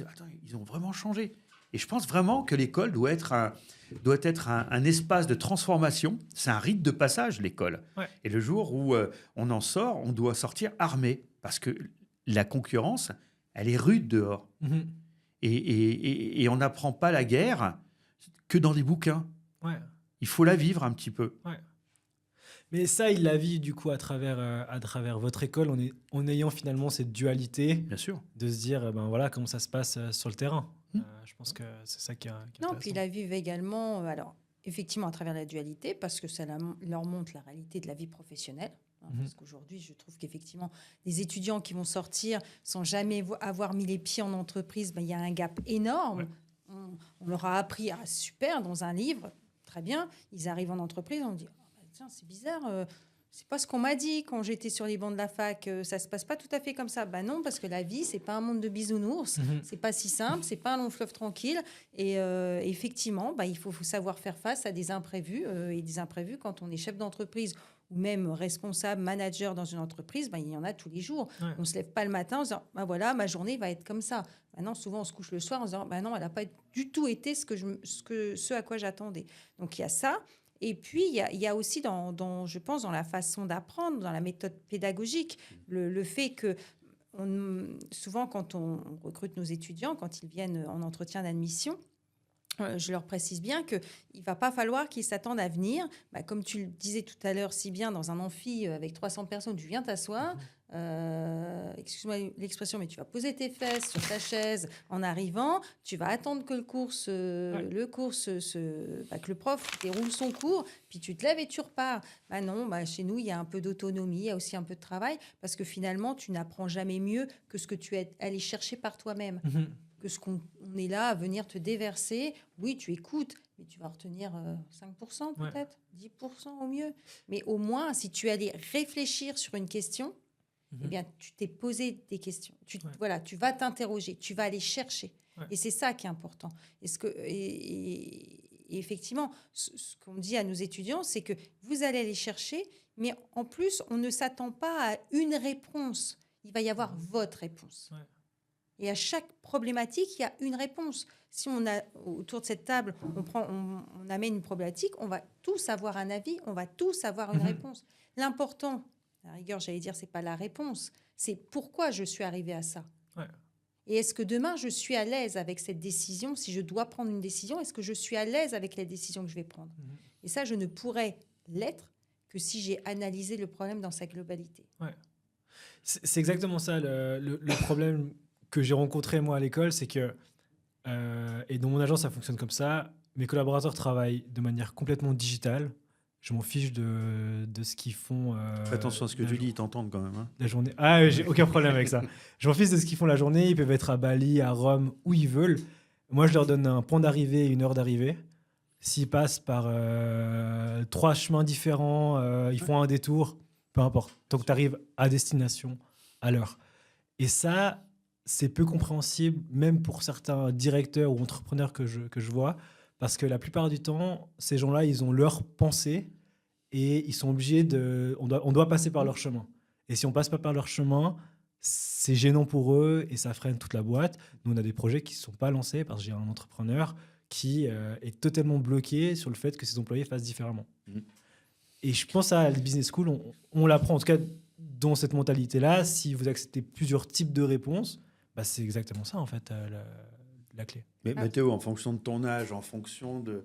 attends, ils ont vraiment changé. Et je pense vraiment que l'école doit être un espace de transformation. C'est un rite de passage, l'école. Ouais. Et le jour où on en sort, on doit sortir armé, parce que la concurrence, elle est rude dehors. Et on n'apprend pas la guerre que dans des bouquins. Ouais. Il faut la vivre un petit peu. Ouais. Mais ça, il la vit du coup à travers votre école, en ayant finalement cette dualité. Bien sûr. De se dire, voilà comment ça se passe sur le terrain. Je pense que c'est ça qui est intéressant. Non, puis ils la vivent également, alors effectivement à travers la dualité, parce que ça leur montre la réalité de la vie professionnelle. Parce qu'aujourd'hui, je trouve qu'effectivement, les étudiants qui vont sortir sans jamais avoir mis les pieds en entreprise, il y a un gap énorme. Ouais. On leur a appris, super, dans un livre, très bien. Ils arrivent en entreprise, on dit, tiens, c'est bizarre, c'est pas ce qu'on m'a dit quand j'étais sur les bancs de la fac, ça se passe pas tout à fait comme ça. Non, parce que la vie, c'est pas un monde de bisounours, c'est pas si simple, c'est pas un long fleuve tranquille. Et effectivement, il faut savoir faire face à des imprévus. Et des imprévus, quand on est chef d'entreprise ou même responsable, manager dans une entreprise, il y en a tous les jours. Ouais. On ne se lève pas le matin en se disant voilà, ma journée va être comme ça. Non, souvent, on se couche le soir en se disant non, elle n'a pas du tout été ce à quoi j'attendais. Donc, il y a ça. Et puis, il y a aussi, je pense, dans la façon d'apprendre, dans la méthode pédagogique, le fait que souvent, quand on recrute nos étudiants, quand ils viennent en entretien d'admission, je leur précise bien qu'il ne va pas falloir qu'ils s'attendent à venir. Comme tu le disais tout à l'heure si bien, dans un amphi avec 300 personnes, tu viens t'asseoir. Excuse-moi l'expression, mais tu vas poser tes fesses sur ta chaise en arrivant. Tu vas attendre que que le prof déroule son cours, puis tu te lèves et tu repars. Non, chez nous, il y a un peu d'autonomie, il y a aussi un peu de travail, parce que finalement, tu n'apprends jamais mieux que ce que tu es allé chercher par toi-même. Que ce qu'on est là à venir te déverser. Oui, tu écoutes, mais tu vas retenir 5% peut-être, 10% au mieux. Mais au moins, si tu allais réfléchir sur une question, eh bien, tu t'es posé des questions. Voilà, tu vas t'interroger, tu vas aller chercher. Ouais. Et c'est ça qui est important. Et effectivement, ce qu'on dit à nos étudiants, c'est que vous allez aller chercher, mais en plus, on ne s'attend pas à une réponse. Il va y avoir votre réponse. Ouais. Et à chaque problématique, il y a une réponse. Si on a autour de cette table, on amène une problématique, on va tous avoir un avis, on va tous avoir une réponse. L'important, à la rigueur, j'allais dire, c'est pas la réponse, c'est pourquoi je suis arrivée à ça. Ouais. Et est-ce que demain, je suis à l'aise avec cette décision? Si je dois prendre une décision, est-ce que je suis à l'aise avec la décision que je vais prendre? Et ça, je ne pourrais l'être que si j'ai analysé le problème dans sa globalité. Ouais. C'est exactement ça, le problème que j'ai rencontré moi à l'école, c'est que, et dans mon agence ça fonctionne comme ça, mes collaborateurs travaillent de manière complètement digitale. Je m'en fiche de ce qu'ils font. Fais attention à ce que tu dis, ils t'entendent quand même. Hein. La journée. Ah, j'ai aucun problème avec ça. Je m'en fiche de ce qu'ils font la journée. Ils peuvent être à Bali, à Rome, où ils veulent. Moi, je leur donne un point d'arrivée et une heure d'arrivée. S'ils passent par 3 chemins différents, ils font un détour, peu importe. Tant que tu arrives à destination à l'heure. Et ça, c'est peu compréhensible, même pour certains directeurs ou entrepreneurs que je vois, parce que la plupart du temps, ces gens-là, ils ont leur pensée et ils sont obligés on doit passer par leur chemin. Et si on passe pas par leur chemin, c'est gênant pour eux et ça freine toute la boîte. Nous, on a des projets qui ne sont pas lancés parce que j'ai un entrepreneur qui est totalement bloqué sur le fait que ses employés fassent différemment. Et je pense à la business school, on l'apprend en tout cas dans cette mentalité-là. Si vous acceptez plusieurs types de réponses, bah, c'est exactement ça en fait la clé. Mais Mathéo, en fonction de ton âge, en fonction de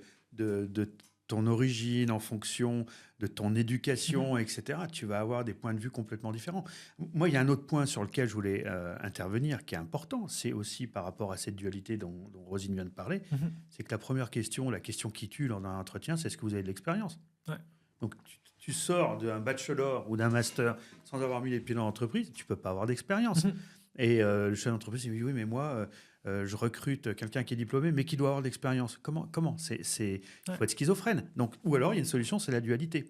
ton origine, en fonction de ton éducation, etc., tu vas avoir des points de vue complètement différents. Moi, il y a un autre point sur lequel je voulais intervenir qui est important. C'est aussi par rapport à cette dualité dont Roselyne vient de parler. C'est que la première question, la question qui tue dans un entretien, c'est est-ce que vous avez de l'expérience ? Ouais. Donc, tu sors d'un bachelor ou d'un master sans avoir mis les pieds dans l'entreprise, tu ne peux pas avoir d'expérience. Et le chef d'entreprise, il dit oui, mais moi, je recrute quelqu'un qui est diplômé, mais qui doit avoir de l'expérience. Comment Il faut être schizophrène. Donc, ou alors, il y a une solution, c'est la dualité.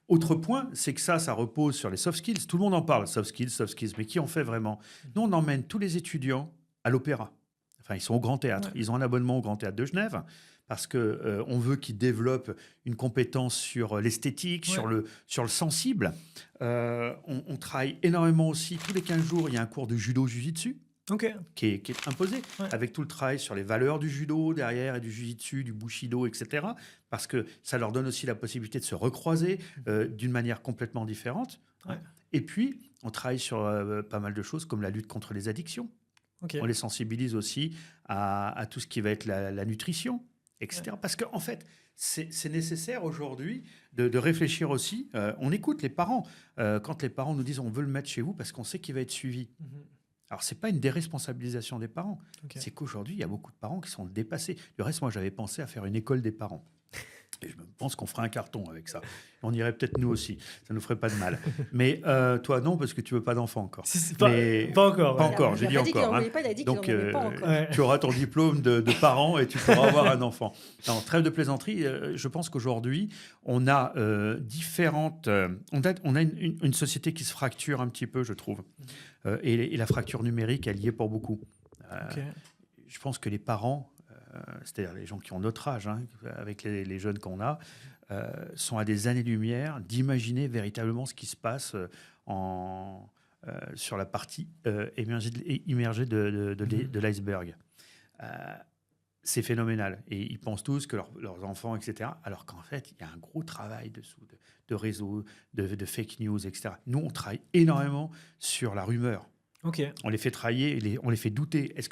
Autre point, c'est que ça repose sur les soft skills. Tout le monde en parle, soft skills, mais qui en fait vraiment ? Nous, on emmène tous les étudiants à l'opéra. Enfin, ils sont au Grand Théâtre. Ils ont un abonnement au Grand Théâtre de Genève parce qu'on veut qu'ils développent une compétence sur l'esthétique, sur le sensible. On travaille énormément aussi. Tous les 15 jours, il y a un cours de judo jiu-jitsu qui est imposé, avec tout le travail sur les valeurs du judo derrière et du jiu-jitsu, du bushido, etc. Parce que ça leur donne aussi la possibilité de se recroiser d'une manière complètement différente. Et puis, on travaille sur pas mal de choses comme la lutte contre les addictions. On les sensibilise aussi à tout ce qui va être la nutrition, etc. Parce qu'en fait, c'est nécessaire aujourd'hui de réfléchir aussi. On écoute les parents. Quand les parents nous disent on veut le mettre chez vous parce qu'on sait qu'il va être suivi. Alors, ce n'est pas une déresponsabilisation des parents. C'est qu'aujourd'hui, il y a beaucoup de parents qui sont dépassés. Du reste, moi, j'avais pensé à faire une école des parents. Et je pense qu'on ferait un carton avec ça. On irait peut-être nous aussi. Ça ne nous ferait pas de mal. Mais toi, non, parce que tu ne veux pas d'enfant encore. Pas encore. Pas encore, j'ai dit encore. Donc, tu auras ton diplôme de parent et tu pourras avoir un enfant. Non, trêve de plaisanterie. Je pense qu'aujourd'hui, on a différentes... on a une société qui se fracture un petit peu, je trouve. Et la fracture numérique, elle y est pour beaucoup. Je pense que les parents... c'est-à-dire les gens qui ont notre âge, avec les jeunes qu'on a, sont à des années-lumière d'imaginer véritablement ce qui se passe sur la partie immergée de l'iceberg. C'est phénoménal. Et ils pensent tous que leurs enfants, etc., alors qu'en fait, il y a un gros travail dessous de réseaux, de fake news, etc. Nous, on travaille énormément sur la rumeur. On les fait travailler, on les fait douter. Est-ce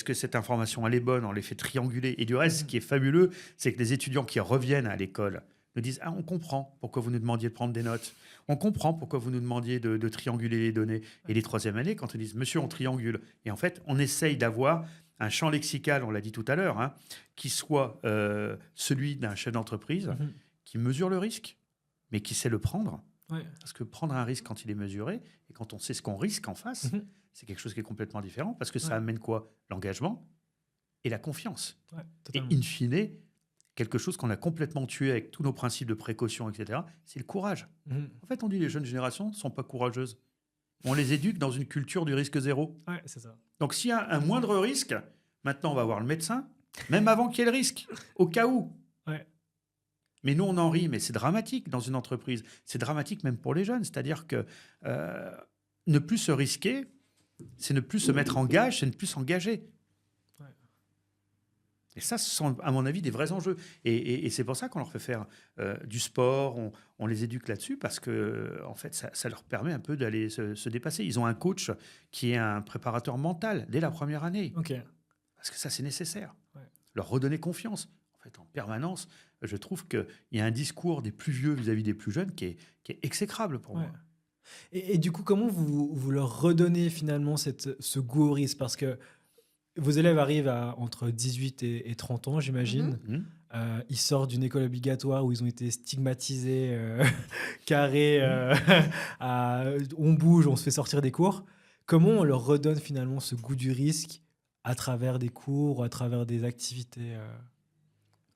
que cette information elle est bonne ? On les fait trianguler. Et du reste, ce qui est fabuleux, c'est que les étudiants qui reviennent à l'école nous disent « Ah, on comprend pourquoi vous nous demandiez de prendre des notes. On comprend pourquoi vous nous demandiez de trianguler les données. » Et les troisième années, quand ils disent « Monsieur, on triangule. » Et en fait, on essaye d'avoir un champ lexical, on l'a dit tout à l'heure, qui soit celui d'un chef d'entreprise qui mesure le risque, mais qui sait le prendre. Parce que prendre un risque quand il est mesuré et quand on sait ce qu'on risque en face, c'est quelque chose qui est complètement différent parce que ça amène quoi ? L'engagement et la confiance. Et in fine, quelque chose qu'on a complètement tué avec tous nos principes de précaution, etc., c'est le courage. En fait, on dit que les jeunes générations ne sont pas courageuses. On les éduque dans une culture du risque zéro. C'est ça. Donc, s'il y a un moindre risque, maintenant, on va voir le médecin, même avant qu'il y ait le risque, au cas où. Mais nous, on en rit, mais c'est dramatique dans une entreprise. C'est dramatique même pour les jeunes. C'est-à-dire que ne plus se risquer, c'est ne plus se mettre en gage, c'est ne plus s'engager. Et ça, ce sont, à mon avis, des vrais enjeux. Et c'est pour ça qu'on leur fait faire du sport, on les éduque là-dessus, parce que en fait, ça leur permet un peu d'aller se dépasser. Ils ont un coach qui est un préparateur mental dès la première année. Parce que ça, c'est nécessaire. Leur redonner confiance. En fait, en permanence, je trouve qu'il y a un discours des plus vieux vis-à-vis des plus jeunes qui est exécrable pour moi. Et du coup, comment vous leur redonnez finalement ce goût au risque ? Parce que vos élèves arrivent entre 18 et 30 ans, j'imagine. Ils sortent d'une école obligatoire où ils ont été stigmatisés, carrés, on bouge, on se fait sortir des cours. Comment on leur redonne finalement ce goût du risque à travers des cours ou à travers des activités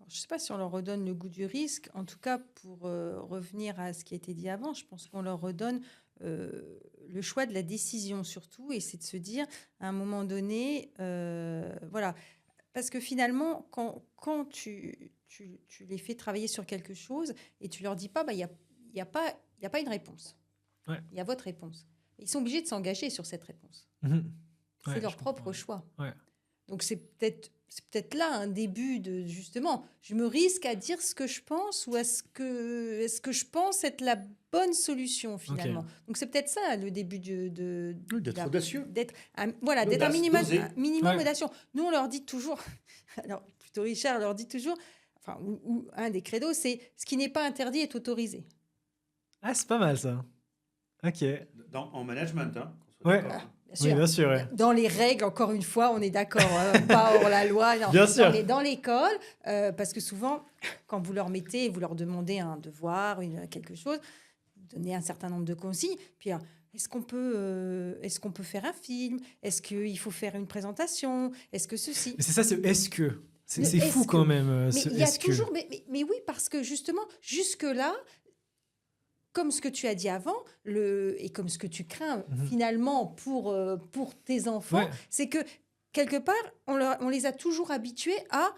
Je ne sais pas si on leur redonne le goût du risque. En tout cas, pour revenir à ce qui a été dit avant, je pense qu'on leur redonne le choix de la décision surtout. Et c'est de se dire, à un moment donné, voilà. Parce que finalement, quand tu tu les fais travailler sur quelque chose et tu leur dis pas, il y a pas une réponse. Ouais. Il y a votre réponse. Ils sont obligés de s'engager sur cette réponse. C'est Ouais, leur je propre comprends. choix. Ouais. Donc c'est peut-être là un début de justement, je me risque à dire ce que je pense ou est-ce que je pense être la bonne solution finalement. Donc c'est peut-être ça le début Oui, d'être audacieux. d'être L'audace, un minimum, d'oser. Ouais. audacieux. Nous on leur dit toujours, alors plutôt Richard leur dit toujours, enfin ou un des credos, c'est ce qui n'est pas interdit est autorisé. Ah, c'est pas mal ça. Ok. En management, hein, qu'on soit Ouais. d'accord, hein. Bien sûr. Oui, bien sûr. Ouais. Dans les règles, encore une fois, on est d'accord, pas hors la loi. Non. Bien sûr. Non, mais dans l'école, parce que souvent, quand vous leur mettez, vous leur demandez un devoir, quelque chose, vous donnez un certain nombre de consignes. Puis, est-ce qu'on peut faire un film? Est-ce qu'il faut faire une présentation? Est-ce que ceci? Mais c'est ça, c'est est-ce que. C'est Le fou est-ce quand que. même. Mais Ce il y a est-ce que. toujours. Mais oui, parce que justement, jusque-là, comme ce que tu as dit avant, et comme ce que tu crains finalement pour tes enfants, Ouais. c'est que quelque part, on les a toujours habitués à...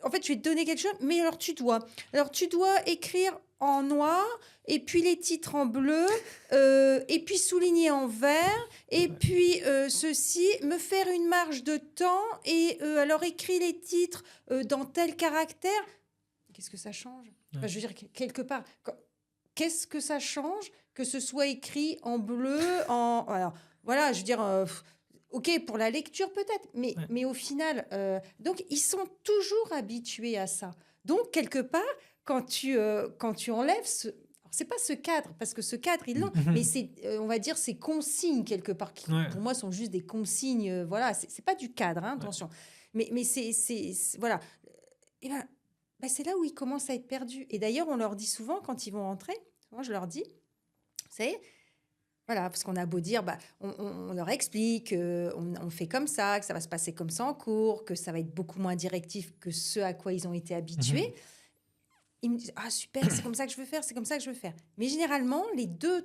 En fait, tu vais te donner quelque chose, mais alors tu dois écrire en noir, et puis les titres en bleu, et puis souligner en vert, et puis ceci, me faire une marge de temps, et alors écris les titres dans tel caractère. Qu'est-ce que ça change? Enfin, je veux dire, quelque part... Qu'est-ce que ça change que ce soit écrit en bleu, alors, voilà, je veux dire, ok, pour la lecture peut-être, mais au final, donc ils sont toujours habitués à ça. Donc, quelque part, quand tu enlèves c'est pas ce cadre, parce que ce cadre, ils l'ont, mais c'est, on va dire, ces consignes, quelque part, qui, pour moi, sont juste des consignes, voilà, c'est pas du cadre, hein, attention. Mais c'est voilà. Et ben, c'est là où ils commencent à être perdus. Et d'ailleurs, on leur dit souvent, quand ils vont rentrer, moi je leur dis, vous savez, voilà, parce qu'on a beau dire, on leur explique, on fait comme ça, que ça va se passer comme ça en cours, que ça va être beaucoup moins directif que ce à quoi ils ont été habitués. Ils me disent, ah super, c'est comme ça que je veux faire, c'est comme ça que je veux faire. Mais généralement, les 2-3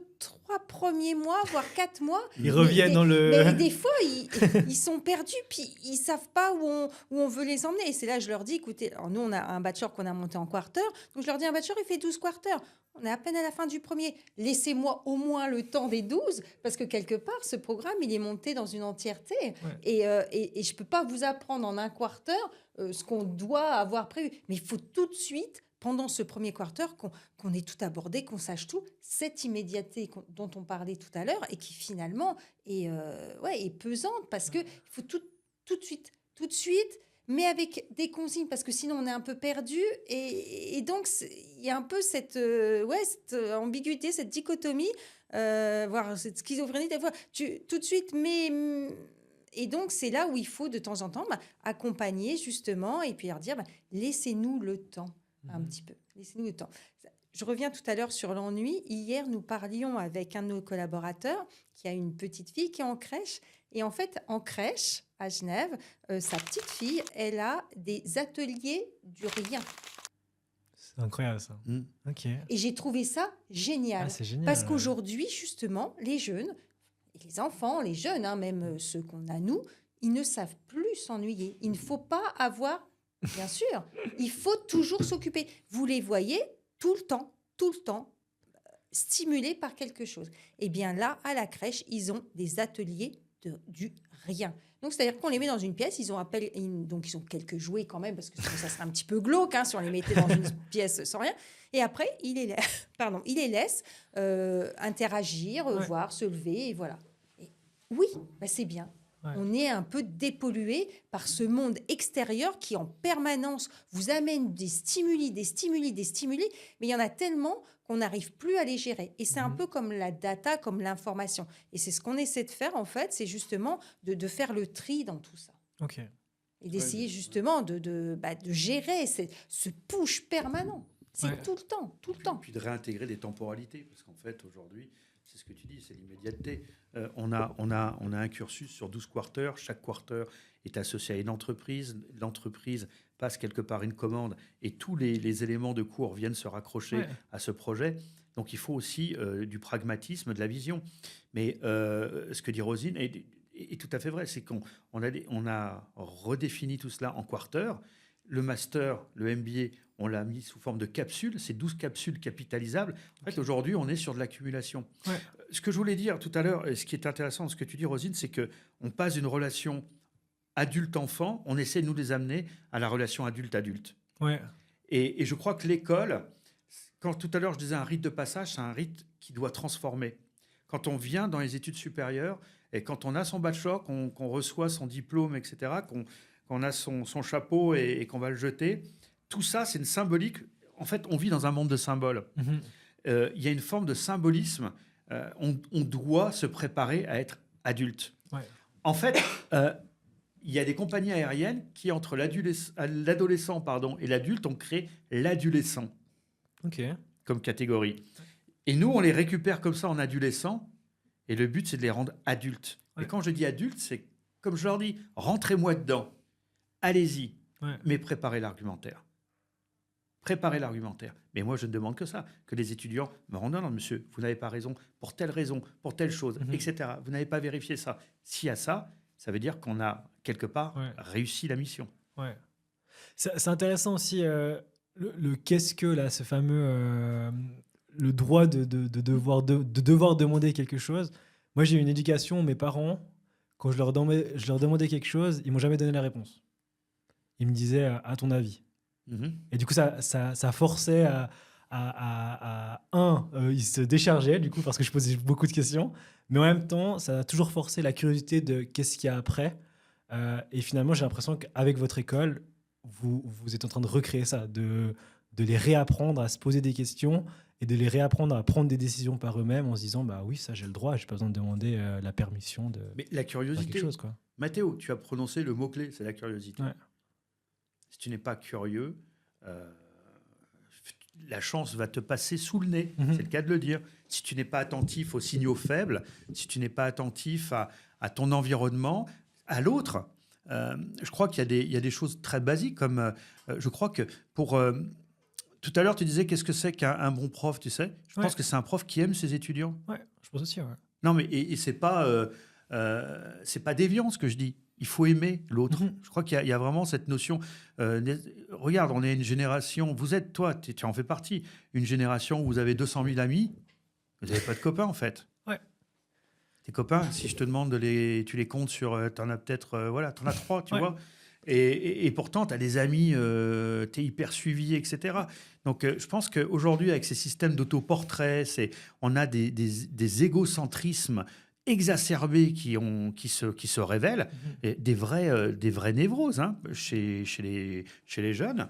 premiers mois, voire 4 mois... Ils reviennent dans le... Mais des fois, ils sont perdus, puis ils ne savent pas où on veut les emmener. Et c'est là que je leur dis, écoutez, alors nous, on a un bachelor qu'on a monté en quarter, donc je leur dis, un bachelor, il fait 12 quarters. On est à peine à la fin du premier. Laissez-moi au moins le temps des 12, parce que quelque part, ce programme, il est monté dans une entièreté. Et je ne peux pas vous apprendre en un quarter ce qu'on doit avoir prévu. Mais il faut tout de suite, pendant ce premier quarter, qu'on ait tout abordé, qu'on sache tout, cette immédiateté dont on parlait tout à l'heure, et qui finalement est pesante, parce qu'il faut tout de suite, mais avec des consignes, parce que sinon on est un peu perdu, et donc il y a un peu cette ambiguïté, cette dichotomie, voire cette schizophrénie, des fois, tout de suite, mais... Et donc, c'est là où il faut, de temps en temps, accompagner, justement, et puis leur dire, laissez-nous le temps, un petit peu. Laissez-nous le temps. Je reviens tout à l'heure sur l'ennui. Hier, nous parlions avec un de nos collaborateurs qui a une petite fille qui est en crèche. Et en fait, en crèche, à Genève, sa petite fille, elle a des ateliers du rien. C'est incroyable, ça. Ok. Et j'ai trouvé ça génial. Ah, c'est génial. Parce qu'aujourd'hui, justement, les jeunes, les enfants, les jeunes, même ceux qu'on a nous, ils ne savent plus s'ennuyer. Il ne faut pas avoir, bien sûr, il faut toujours s'occuper. Vous les voyez tout le temps, stimulés par quelque chose. Et bien là, à la crèche, ils ont des ateliers du rien. Donc, c'est-à-dire qu'on les met dans une pièce, ils ont quelques jouets quand même, parce que ça serait un petit peu glauque si on les mettait dans une pièce sans rien. Et après, ils les laissent interagir, voir, se lever, et voilà. Et oui, c'est bien. Ouais. On est un peu dépollué par ce monde extérieur qui, en permanence, vous amène des stimuli, mais il y en a tellement qu'on n'arrive plus à les gérer. Et c'est un peu comme la data, comme l'information. Et c'est ce qu'on essaie de faire, en fait, c'est justement de faire le tri dans tout ça. Ok. Et d'essayer justement de gérer ce push permanent. C'est tout le temps. Puis de réintégrer des temporalités, parce qu'en fait, aujourd'hui, c'est ce que tu dis, c'est l'immédiateté. On a un cursus sur 12 quarters. Chaque quarter est associé à une entreprise. L'entreprise passe quelque part une commande et tous les éléments de cours viennent se raccrocher à ce projet. Donc, il faut aussi du pragmatisme, de la vision. Mais ce que dit Roselyne est tout à fait vrai. C'est qu'on a redéfini tout cela en quarter. le master, le MBA, on l'a mis sous forme de capsules. C'est 12 capsules capitalisables. En fait, aujourd'hui, on est sur de l'accumulation. Ouais. Ce que je voulais dire tout à l'heure, et ce qui est intéressant dans ce que tu dis, Rosine, c'est qu'on passe d'une relation adulte-enfant, on essaie de nous les amener à la relation adulte-adulte. Ouais. Et je crois que l'école, quand tout à l'heure je disais un rite de passage, c'est un rite qui doit transformer. Quand on vient dans les études supérieures et quand on a son bachelor, qu'on reçoit son diplôme, etc., qu'on a son chapeau et qu'on va le jeter, tout ça, c'est une symbolique. En fait, on vit dans un monde de symboles. Il y a une forme de symbolisme. On doit se préparer à être adulte. Ouais. En fait, il y a des compagnies aériennes qui, entre l'adolescent et l'adulte, ont créé l'adolescent comme catégorie. Et nous, on les récupère comme ça en adolescents. Et le but, c'est de les rendre adultes. Ouais. Et quand je dis adultes, c'est comme je leur dis, rentrez-moi dedans. Allez-y. Ouais. Mais préparez l'argumentaire. Préparez l'argumentaire. Mais moi, je ne demande que ça, que les étudiants me rendent non, monsieur, vous n'avez pas raison, pour telle chose, etc. Vous n'avez pas vérifié ça. S'il y a ça, ça veut dire qu'on a, quelque part, réussi la mission. Ouais. C'est intéressant aussi, le qu'est-ce que, là, ce fameux... le droit de devoir demander quelque chose. Moi, j'ai eu une éducation, mes parents, quand je leur demandais quelque chose, ils m'ont jamais donné la réponse. Ils me disaient, à ton avis. Et du coup, ça forçait ils se déchargeaient, du coup, parce que je posais beaucoup de questions. Mais en même temps, ça a toujours forcé la curiosité de qu'est-ce qu'il y a après. Et finalement, j'ai l'impression qu'avec votre école, vous êtes en train de recréer ça, de les réapprendre à se poser des questions et de les réapprendre à prendre des décisions par eux-mêmes en se disant, bah oui, ça j'ai le droit, j'ai pas besoin de demander la permission de Mais la curiosité, quelque chose, quoi. Mathéo, tu as prononcé le mot-clé, c'est la curiosité. Ouais. Si tu n'es pas curieux, la chance va te passer sous le nez, c'est le cas de le dire. Si tu n'es pas attentif aux signaux faibles, si tu n'es pas attentif à ton environnement, à l'autre, je crois qu'il y a des choses très basiques, comme je crois que pour... tout à l'heure, tu disais qu'est-ce que c'est qu'un bon prof, tu sais. Je pense que c'est un prof qui aime ses étudiants. Ouais, je pense aussi, ouais. Non, mais et c'est pas déviant ce que je dis. Il faut aimer l'autre. Je crois qu'il y a vraiment cette notion. Regarde, on est une génération. Vous êtes, toi, tu en fais partie. Une génération où vous avez 200 000 amis. Vous n'avez pas de copains, en fait. Ouais. Tes copains, si je te demande tu les comptes sur. Tu en as peut-être. T'en as 3, tu vois. Et pourtant, tu as des amis, tu es hyper suivi, etc. Donc, je pense qu'aujourd'hui, avec ces systèmes d'autoportraits, on a des égocentrismes exacerbés qui se révèlent, et des vraies névroses chez les jeunes.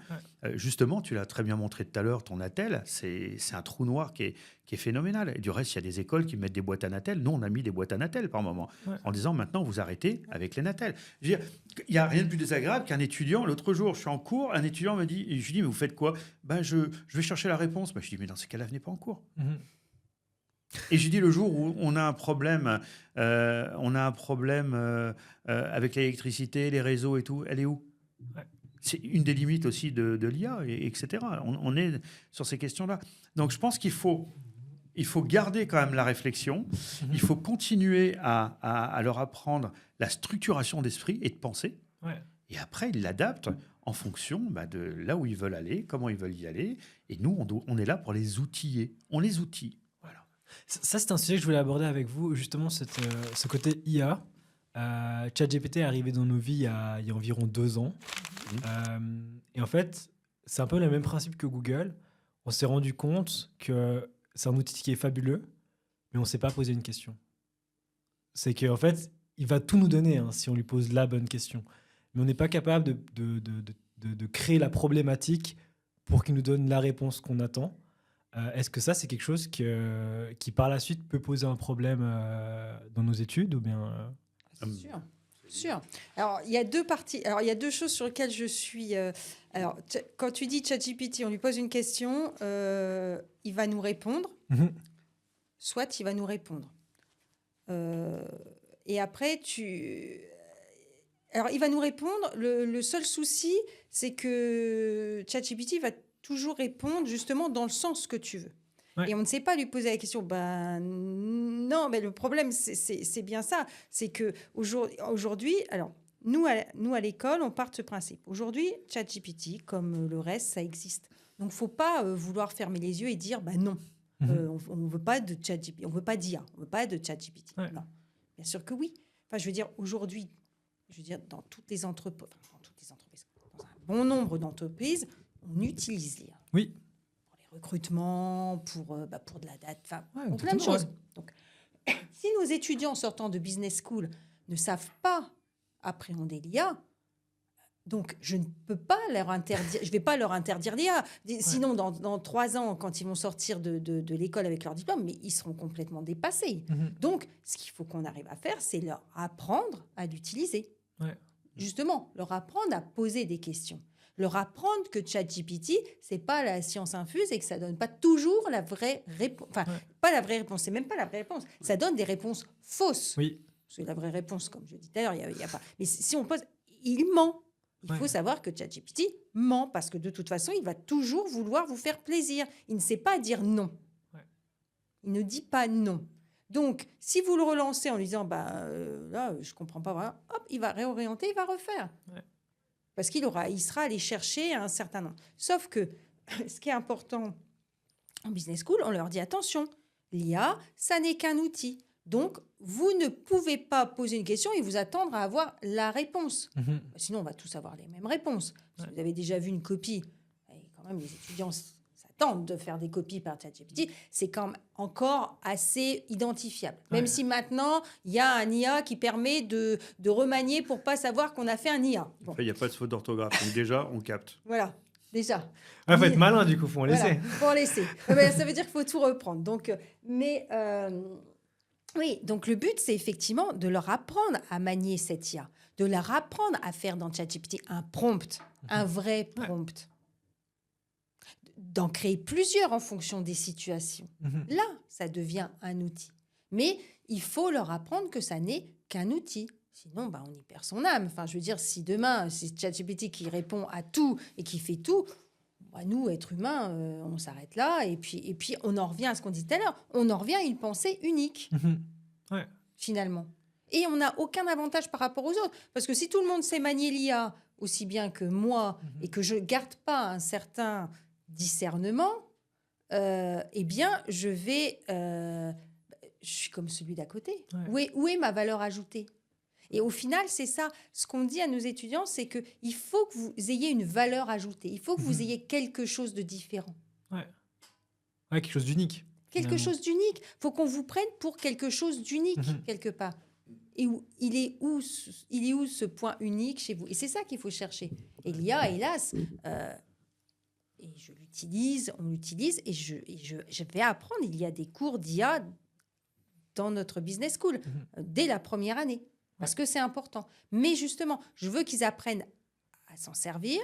Justement, tu l'as très bien montré tout à l'heure, ton Natel, c'est un trou noir qui est phénoménal. Et du reste, il y a des écoles qui mettent des boîtes à Natel. Nous, on a mis des boîtes à Natel par moment, en disant maintenant, vous arrêtez avec les Natel. Je veux dire, il n'y a rien de plus désagréable qu'un étudiant. L'autre jour, je suis en cours, un étudiant me dit, je lui dis, mais vous faites quoi? Je vais chercher la réponse. Je dis, mais dans ces cas-là, venez pas en cours. Et je dis, le jour où on a un problème, avec l'électricité, les réseaux et tout, elle est où? C'est une des limites aussi de l'IA, etc. On est sur ces questions-là. Donc, je pense qu'il faut garder quand même la réflexion. Il faut continuer à leur apprendre la structuration d'esprit et de pensée. Et après, ils l'adaptent en fonction de là où ils veulent aller, comment ils veulent y aller. Et nous, on est là pour les outiller. On les outille. Voilà. Ça, c'est un sujet que je voulais aborder avec vous, justement, ce côté IA. ChatGPT est arrivé dans nos vies il y a environ 2 ans. Et en fait, c'est un peu le même principe que Google. On s'est rendu compte que c'est un outil qui est fabuleux, mais on ne s'est pas posé une question. C'est qu'en fait, il va tout nous donner si on lui pose la bonne question. Mais on n'est pas capable de créer la problématique pour qu'il nous donne la réponse qu'on attend. Est-ce que ça, c'est quelque chose qui, par la suite, peut poser un problème dans nos études ou bien C'est sûr. Alors, il y a 2 parties. Alors, il y a 2 choses sur lesquelles je suis... alors, quand tu dis ChatGPT, on lui pose une question, il va nous répondre. Soit il va nous répondre. Et après, alors, il va nous répondre. Le seul souci, c'est que ChatGPT va toujours répondre justement dans le sens que tu veux. Et on ne sait pas lui poser la question. Non, mais le problème, c'est bien ça. C'est qu'aujourd'hui, alors, nous, à l'école, on part de ce principe. Aujourd'hui, ChatGPT, comme le reste, ça existe. Donc, il ne faut pas vouloir fermer les yeux et dire bah non, on ne veut pas de ChatGPT, on ne veut pas d'IA, on ne veut pas de ChatGPT. Ouais. Non, bien sûr que oui. Enfin, je veux dire, aujourd'hui, dans toutes les entreprises, dans un bon nombre d'entreprises, on utilise l'IA. Oui. Pour les recrutements, pour de la date, pour plein de exactement, choses. Donc, si nos étudiants sortant de business school ne savent pas appréhender l'IA, donc je ne peux pas leur interdire, je vais pas leur interdire l'IA. Sinon, dans 3 ans, quand ils vont sortir de l'école avec leur diplôme, mais ils seront complètement dépassés. Donc, ce qu'il faut qu'on arrive à faire, c'est leur apprendre à l'utiliser. Ouais. Justement, leur apprendre à poser des questions. Leur apprendre que ChatGPT, c'est pas la science infuse et que ça donne pas toujours la vraie réponse. Enfin, pas la vraie réponse, c'est même pas la vraie réponse. Ça donne des réponses fausses. Oui. Parce que la vraie réponse, comme je dis tout à l'heure, il y a pas. Mais si on pose, il ment. Il faut savoir que ChatGPT ment parce que de toute façon, il va toujours vouloir vous faire plaisir. Il ne sait pas dire non. Ouais. Il ne dit pas non. Donc, si vous le relancez en lui disant là, je comprends pas vraiment, hop, il va réorienter, il va refaire. Ouais. Parce il sera allé chercher un certain nombre. Sauf que ce qui est important en business school, on leur dit attention, l'IA, ça n'est qu'un outil. Donc, vous ne pouvez pas poser une question et vous attendre à avoir la réponse. Sinon, on va tous avoir les mêmes réponses. Si vous avez déjà vu une copie, et quand même, les étudiants s'attendent de faire des copies par ChatGPT, c'est quand même encore assez identifiable. Même si maintenant, il y a un IA qui permet de remanier pour ne pas savoir qu'on a fait un IA. Bon. Après, il n'y a pas de faute d'orthographe. Donc déjà, on capte. Voilà. Déjà. Il faut être malin, du coup, il faut en laisser. Il faut en laisser. Ça veut dire qu'il faut tout reprendre. Donc, oui, donc le but, c'est effectivement de leur apprendre à manier cette IA, de leur apprendre à faire dans ChatGPT un prompt, un vrai prompt, d'en créer plusieurs en fonction des situations. Là, ça devient un outil. Mais il faut leur apprendre que ça n'est qu'un outil. Sinon, on y perd son âme. Enfin, je veux dire, si demain, c'est ChatGPT qui répond à tout et qui fait tout, nous, êtres humains, on s'arrête là. Et puis, on en revient à ce qu'on disait tout à l'heure. On en revient à une pensée unique, finalement. Et on n'a aucun avantage par rapport aux autres. Parce que si tout le monde sait manier l'IA aussi bien que moi et que je ne garde pas un certain discernement, eh bien, je suis comme celui d'à côté. Où est ma valeur ajoutée ? Et au final, c'est ça. Ce qu'on dit à nos étudiants, c'est qu'il faut que vous ayez une valeur ajoutée. Il faut que vous ayez quelque chose de différent. Quelque chose d'unique. Quelque chose d'unique. Il faut qu'on vous prenne pour quelque chose d'unique, quelque part. Et il est où ce point unique chez vous ? Et c'est ça qu'il faut chercher. Et l'IA, hélas, et je l'utilise, on l'utilise, et je vais apprendre. Il y a des cours d'IA dans notre business school, dès la première année. Parce que c'est important. Mais justement, je veux qu'ils apprennent à s'en servir.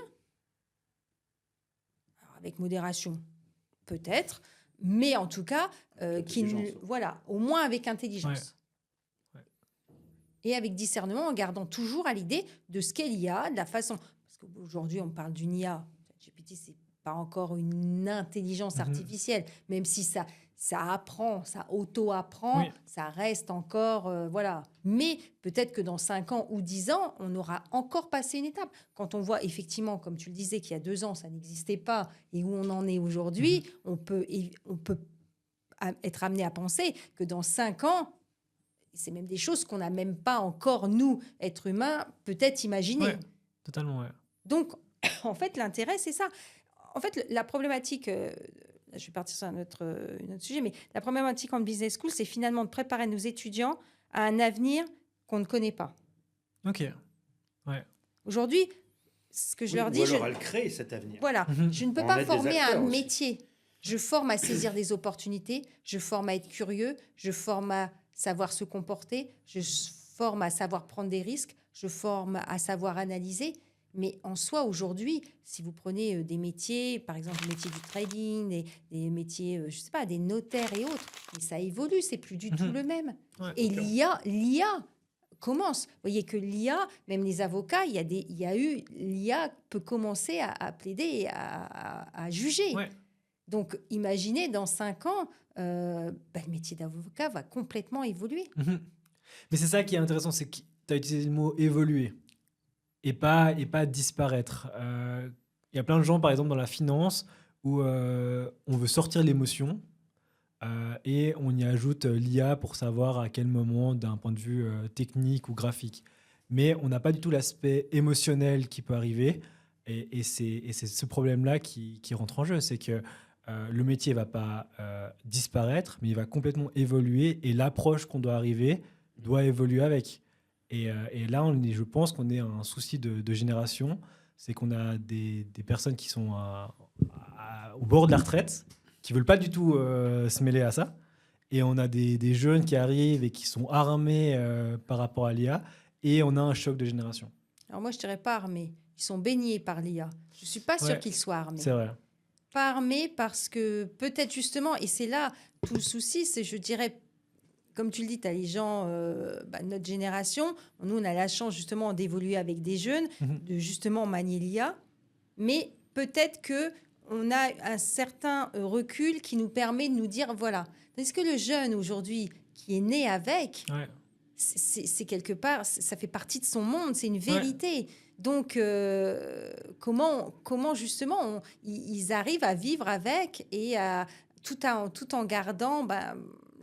Alors, avec modération, peut-être. Mais en tout cas, au moins avec intelligence. Et avec discernement, en gardant toujours à l'idée de ce qu'est l'IA, de la façon... Parce qu'aujourd'hui, on parle d'une IA. GPT, ce n'est pas encore une intelligence artificielle, même si ça apprend, ça auto-apprend, ça reste encore... Mais peut-être que dans 5 ans ou 10 ans, on aura encore passé une étape. Quand on voit effectivement, comme tu le disais, qu'il y a 2 ans, ça n'existait pas, et où on en est aujourd'hui, on peut être amené à penser que dans 5 ans, c'est même des choses qu'on n'a même pas encore, nous, êtres humains, peut-être imaginées. Totalement, Donc, en fait, l'intérêt, c'est ça. En fait, la problématique... je vais partir sur un autre sujet, mais la problématique en business school, c'est finalement de préparer nos étudiants à un avenir qu'on ne connaît pas. Ok. Aujourd'hui, ce que je leur dis... Ou alors elle crée cet avenir. Voilà. Je ne peux pas former à un métier. Je forme à saisir des opportunités, je forme à être curieux, je forme à savoir se comporter, je forme à savoir prendre des risques, je forme à savoir analyser. Mais en soi, aujourd'hui, si vous prenez des métiers, par exemple le métier du trading, des métiers, je sais pas, des notaires et autres, mais ça évolue, c'est plus du tout le même. Et l'IA commence. Vous voyez que l'IA, même les avocats, l'IA peut commencer à plaider et à juger. Donc, imaginez, dans 5 ans, le métier d'avocat va complètement évoluer. Mais c'est ça qui est intéressant, c'est que tu as utilisé le mot « évoluer ». et pas disparaître. Il y a plein de gens, par exemple, dans la finance, où on veut sortir l'émotion et on y ajoute l'IA pour savoir à quel moment, d'un point de vue technique ou graphique. Mais on n'a pas du tout l'aspect émotionnel qui peut arriver. Et c'est ce problème-là qui rentre en jeu. C'est que le métier ne va pas disparaître, mais il va complètement évoluer. Et l'approche qu'on doit arriver doit évoluer avec. Et là, je pense qu'on est un souci de génération. C'est qu'on a des personnes qui sont au bord de la retraite, qui ne veulent pas du tout se mêler à ça. Et on a des jeunes qui arrivent et qui sont armés par rapport à l'IA. Et on a un choc de génération. Alors moi, je ne dirais pas armés. Ils sont baignés par l'IA. Je ne suis pas sûre qu'ils soient armés. C'est vrai. Pas armés parce que peut-être justement, et c'est là tout le souci, c'est, je dirais, comme tu le dis, tu as les gens de notre génération. Nous, on a la chance justement d'évoluer avec des jeunes, de justement manier l'IA. Mais peut-être qu'on a un certain recul qui nous permet de nous dire, voilà. Est-ce que le jeune aujourd'hui qui est né avec, c'est quelque part, ça fait partie de son monde, c'est une vérité. Donc, comment justement ils arrivent à vivre avec et tout en gardant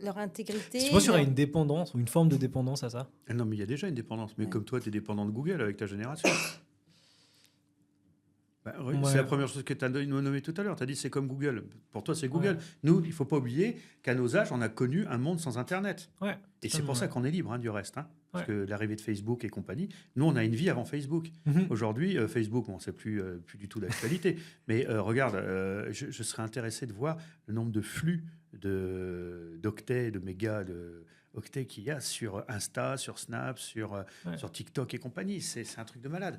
leur intégrité. Tu penses qu'il y aura une dépendance ou une forme de dépendance à ça? Non, mais il y a déjà une dépendance. Mais comme toi, tu es dépendant de Google avec ta génération. C'est la première chose que tu as nommé tout à l'heure. Tu as dit c'est comme Google. Pour toi, c'est Google. Nous, il ne faut pas oublier qu'à nos âges, on a connu un monde sans Internet. Et c'est pour ça qu'on est libre du reste. Parce que l'arrivée de Facebook et compagnie, nous, on a une vie avant Facebook. Aujourd'hui, Facebook, bon, c'est plus du tout d'actualité. Mais regarde, je serais intéressé de voir le nombre de flux d'octets, de mégas, octets qu'il y a sur Insta, sur Snap, sur TikTok et compagnie. C'est un truc de malade.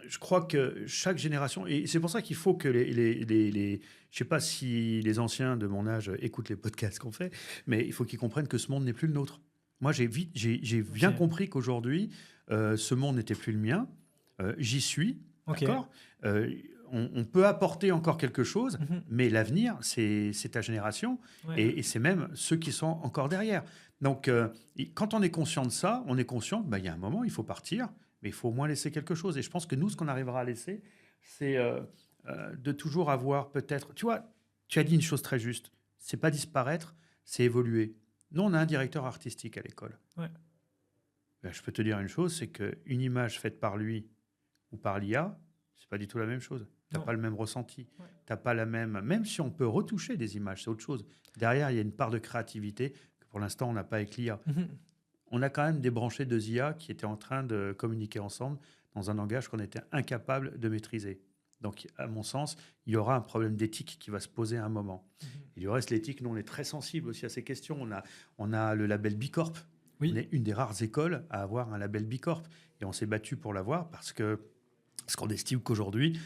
Je crois que chaque génération, et c'est pour ça qu'il faut que je ne sais pas si les anciens de mon âge écoutent les podcasts qu'on fait, mais il faut qu'ils comprennent que ce monde n'est plus le nôtre. Moi, j'ai bien compris qu'aujourd'hui, ce monde n'était plus le mien. J'y suis, d'accord. On peut apporter encore quelque chose, mais l'avenir, c'est ta génération, et c'est même ceux qui sont encore derrière. Donc, quand on est conscient de ça, on est conscient qu'il y a un moment, il faut partir, mais il faut au moins laisser quelque chose. Et je pense que nous, ce qu'on arrivera à laisser, c'est de toujours avoir peut-être... Tu vois, tu as dit une chose très juste. C'est pas disparaître, c'est évoluer. Nous, on a un directeur artistique à l'école. Je peux te dire une chose, c'est qu'une image faite par lui ou par l'IA, c'est pas du tout la même chose. Tu n'as pas le même ressenti. T'as pas la même... Même si on peut retoucher des images, c'est autre chose. Derrière, il y a une part de créativité que pour l'instant, on n'a pas avec l'IA. On a quand même débranché deux IA qui étaient en train de communiquer ensemble dans un langage qu'on était incapable de maîtriser. Donc, à mon sens, il y aura un problème d'éthique qui va se poser à un moment. Et du reste, l'éthique, nous, on est très sensible aussi à ces questions. On a le label Bicorp. On est une des rares écoles à avoir un label Bicorp. Et on s'est battu pour l'avoir parce qu'on estime qu'aujourd'hui,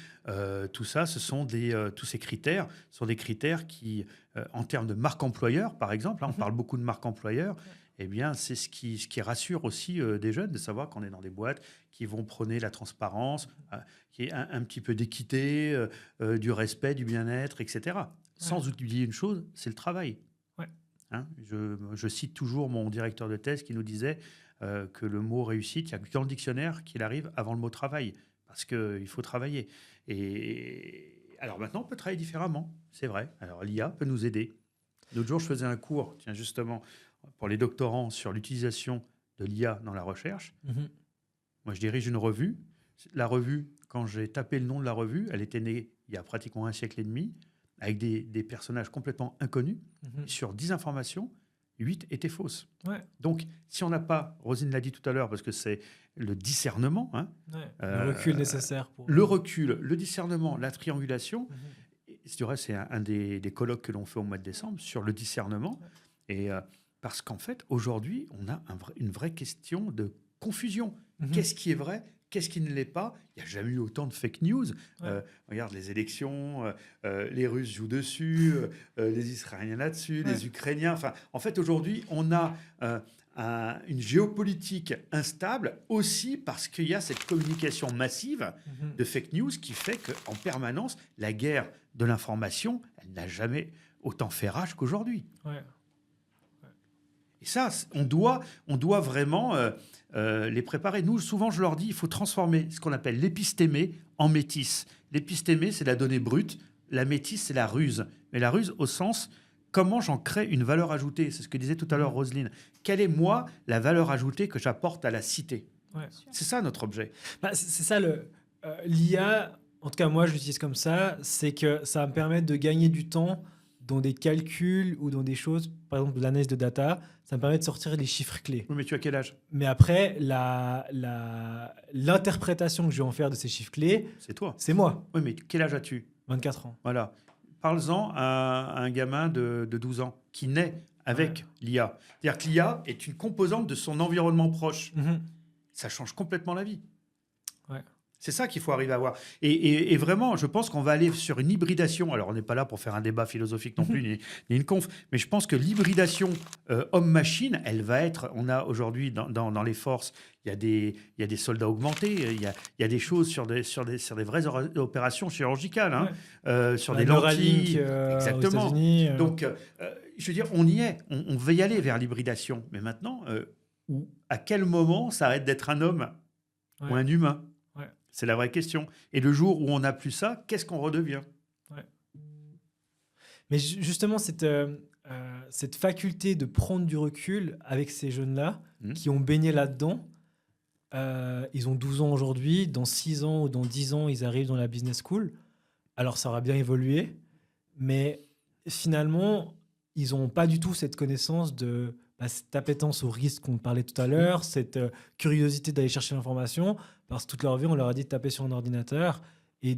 tout ça, tous ces critères sont des critères qui, en termes de marque employeur, par exemple, on parle beaucoup de marque employeur, eh bien, c'est ce qui rassure aussi des jeunes, de savoir qu'on est dans des boîtes qui vont prôner la transparence, qui est un petit peu d'équité, du respect, du bien-être, etc. Sans oublier une chose, c'est le travail. Je cite toujours mon directeur de thèse qui nous disait que le mot réussite, il n'y a que dans le dictionnaire qu'il arrive avant le mot travail, parce qu'il faut travailler. Et alors maintenant, on peut travailler différemment, c'est vrai. Alors l'IA peut nous aider. L'autre jour, je faisais un cours, tiens, justement, pour les doctorants sur l'utilisation de l'IA dans la recherche. Moi, je dirige une revue. La revue, quand j'ai tapé le nom de la revue, elle était née il y a pratiquement 1 siècle et demi, avec des personnages complètement inconnus. Sur 10 informations, 8 étaient fausses. Donc, si on n'a pas, Rosine l'a dit tout à l'heure, parce que c'est le discernement. Le recul nécessaire. Le recul, le discernement, la triangulation. C'est vrai, c'est un des colloques que l'on fait au mois de décembre sur le discernement. Et parce qu'en fait, aujourd'hui, on a une vraie question de confusion. Qu'est-ce qui est vrai ? Qu'est-ce qui ne l'est pas ? Il n'y a jamais eu autant de fake news. Regarde les élections, les Russes jouent dessus, les Israéliens là-dessus, les Ukrainiens. Enfin, en fait, aujourd'hui, on a une géopolitique instable aussi parce qu'il y a cette communication massive de fake news qui fait qu'en permanence, la guerre de l'information, elle n'a jamais autant fait rage qu'aujourd'hui. Et ça, on doit vraiment les préparer. Nous, souvent, je leur dis, il faut transformer ce qu'on appelle l'épistémé en métis. L'épistémé, c'est la donnée brute. La métis, c'est la ruse. Mais la ruse au sens, comment j'en crée une valeur ajoutée. C'est ce que disait tout à l'heure Roselyne. Quelle est, moi, la valeur ajoutée que j'apporte à la cité? Ouais. C'est ça notre objet. C'est ça, l'IA, en tout cas moi je l'utilise comme ça, c'est que ça va me permettre de gagner du temps dans des calculs ou dans des choses, par exemple de l'analyse de data, ça me permet de sortir les chiffres clés. Oui, mais tu as quel âge? Mais après, l'interprétation que je vais en faire de ces chiffres clés, C'est toi. c'est moi, Oui, mais quel âge as-tu? 24 ans. Voilà. Parle-en à un gamin de 12 ans qui naît avec l'IA. C'est-à-dire que l'IA est une composante de son environnement proche. Ça change complètement la vie. Ouais. C'est ça qu'il faut arriver à voir. Et vraiment, je pense qu'on va aller sur une hybridation. Alors, on n'est pas là pour faire un débat philosophique non plus, ni une conf, mais je pense que l'hybridation homme-machine, elle va être... On a aujourd'hui, dans les forces, il y a des soldats augmentés, il y a des choses sur des vraies opérations chirurgicales, sur des lentilles. Exactement. Aux États-Unis, Donc, je veux dire, on y est. On va y aller vers l'hybridation. Mais maintenant, à quel moment ça arrête d'être un homme ou un humain? C'est la vraie question. Et le jour où on n'a plus ça, qu'est-ce qu'on redevient? Mais justement, cette faculté de prendre du recul avec ces jeunes-là qui ont baigné là-dedans, ils ont 12 ans aujourd'hui, dans 6 ans ou dans 10 ans, ils arrivent dans la business school. Alors, ça aura bien évolué, mais finalement, ils n'ont pas du tout cette connaissance de cette appétence au risque qu'on parlait tout à l'heure, cette curiosité d'aller chercher l'information, parce que toute leur vie, on leur a dit de taper sur un ordinateur et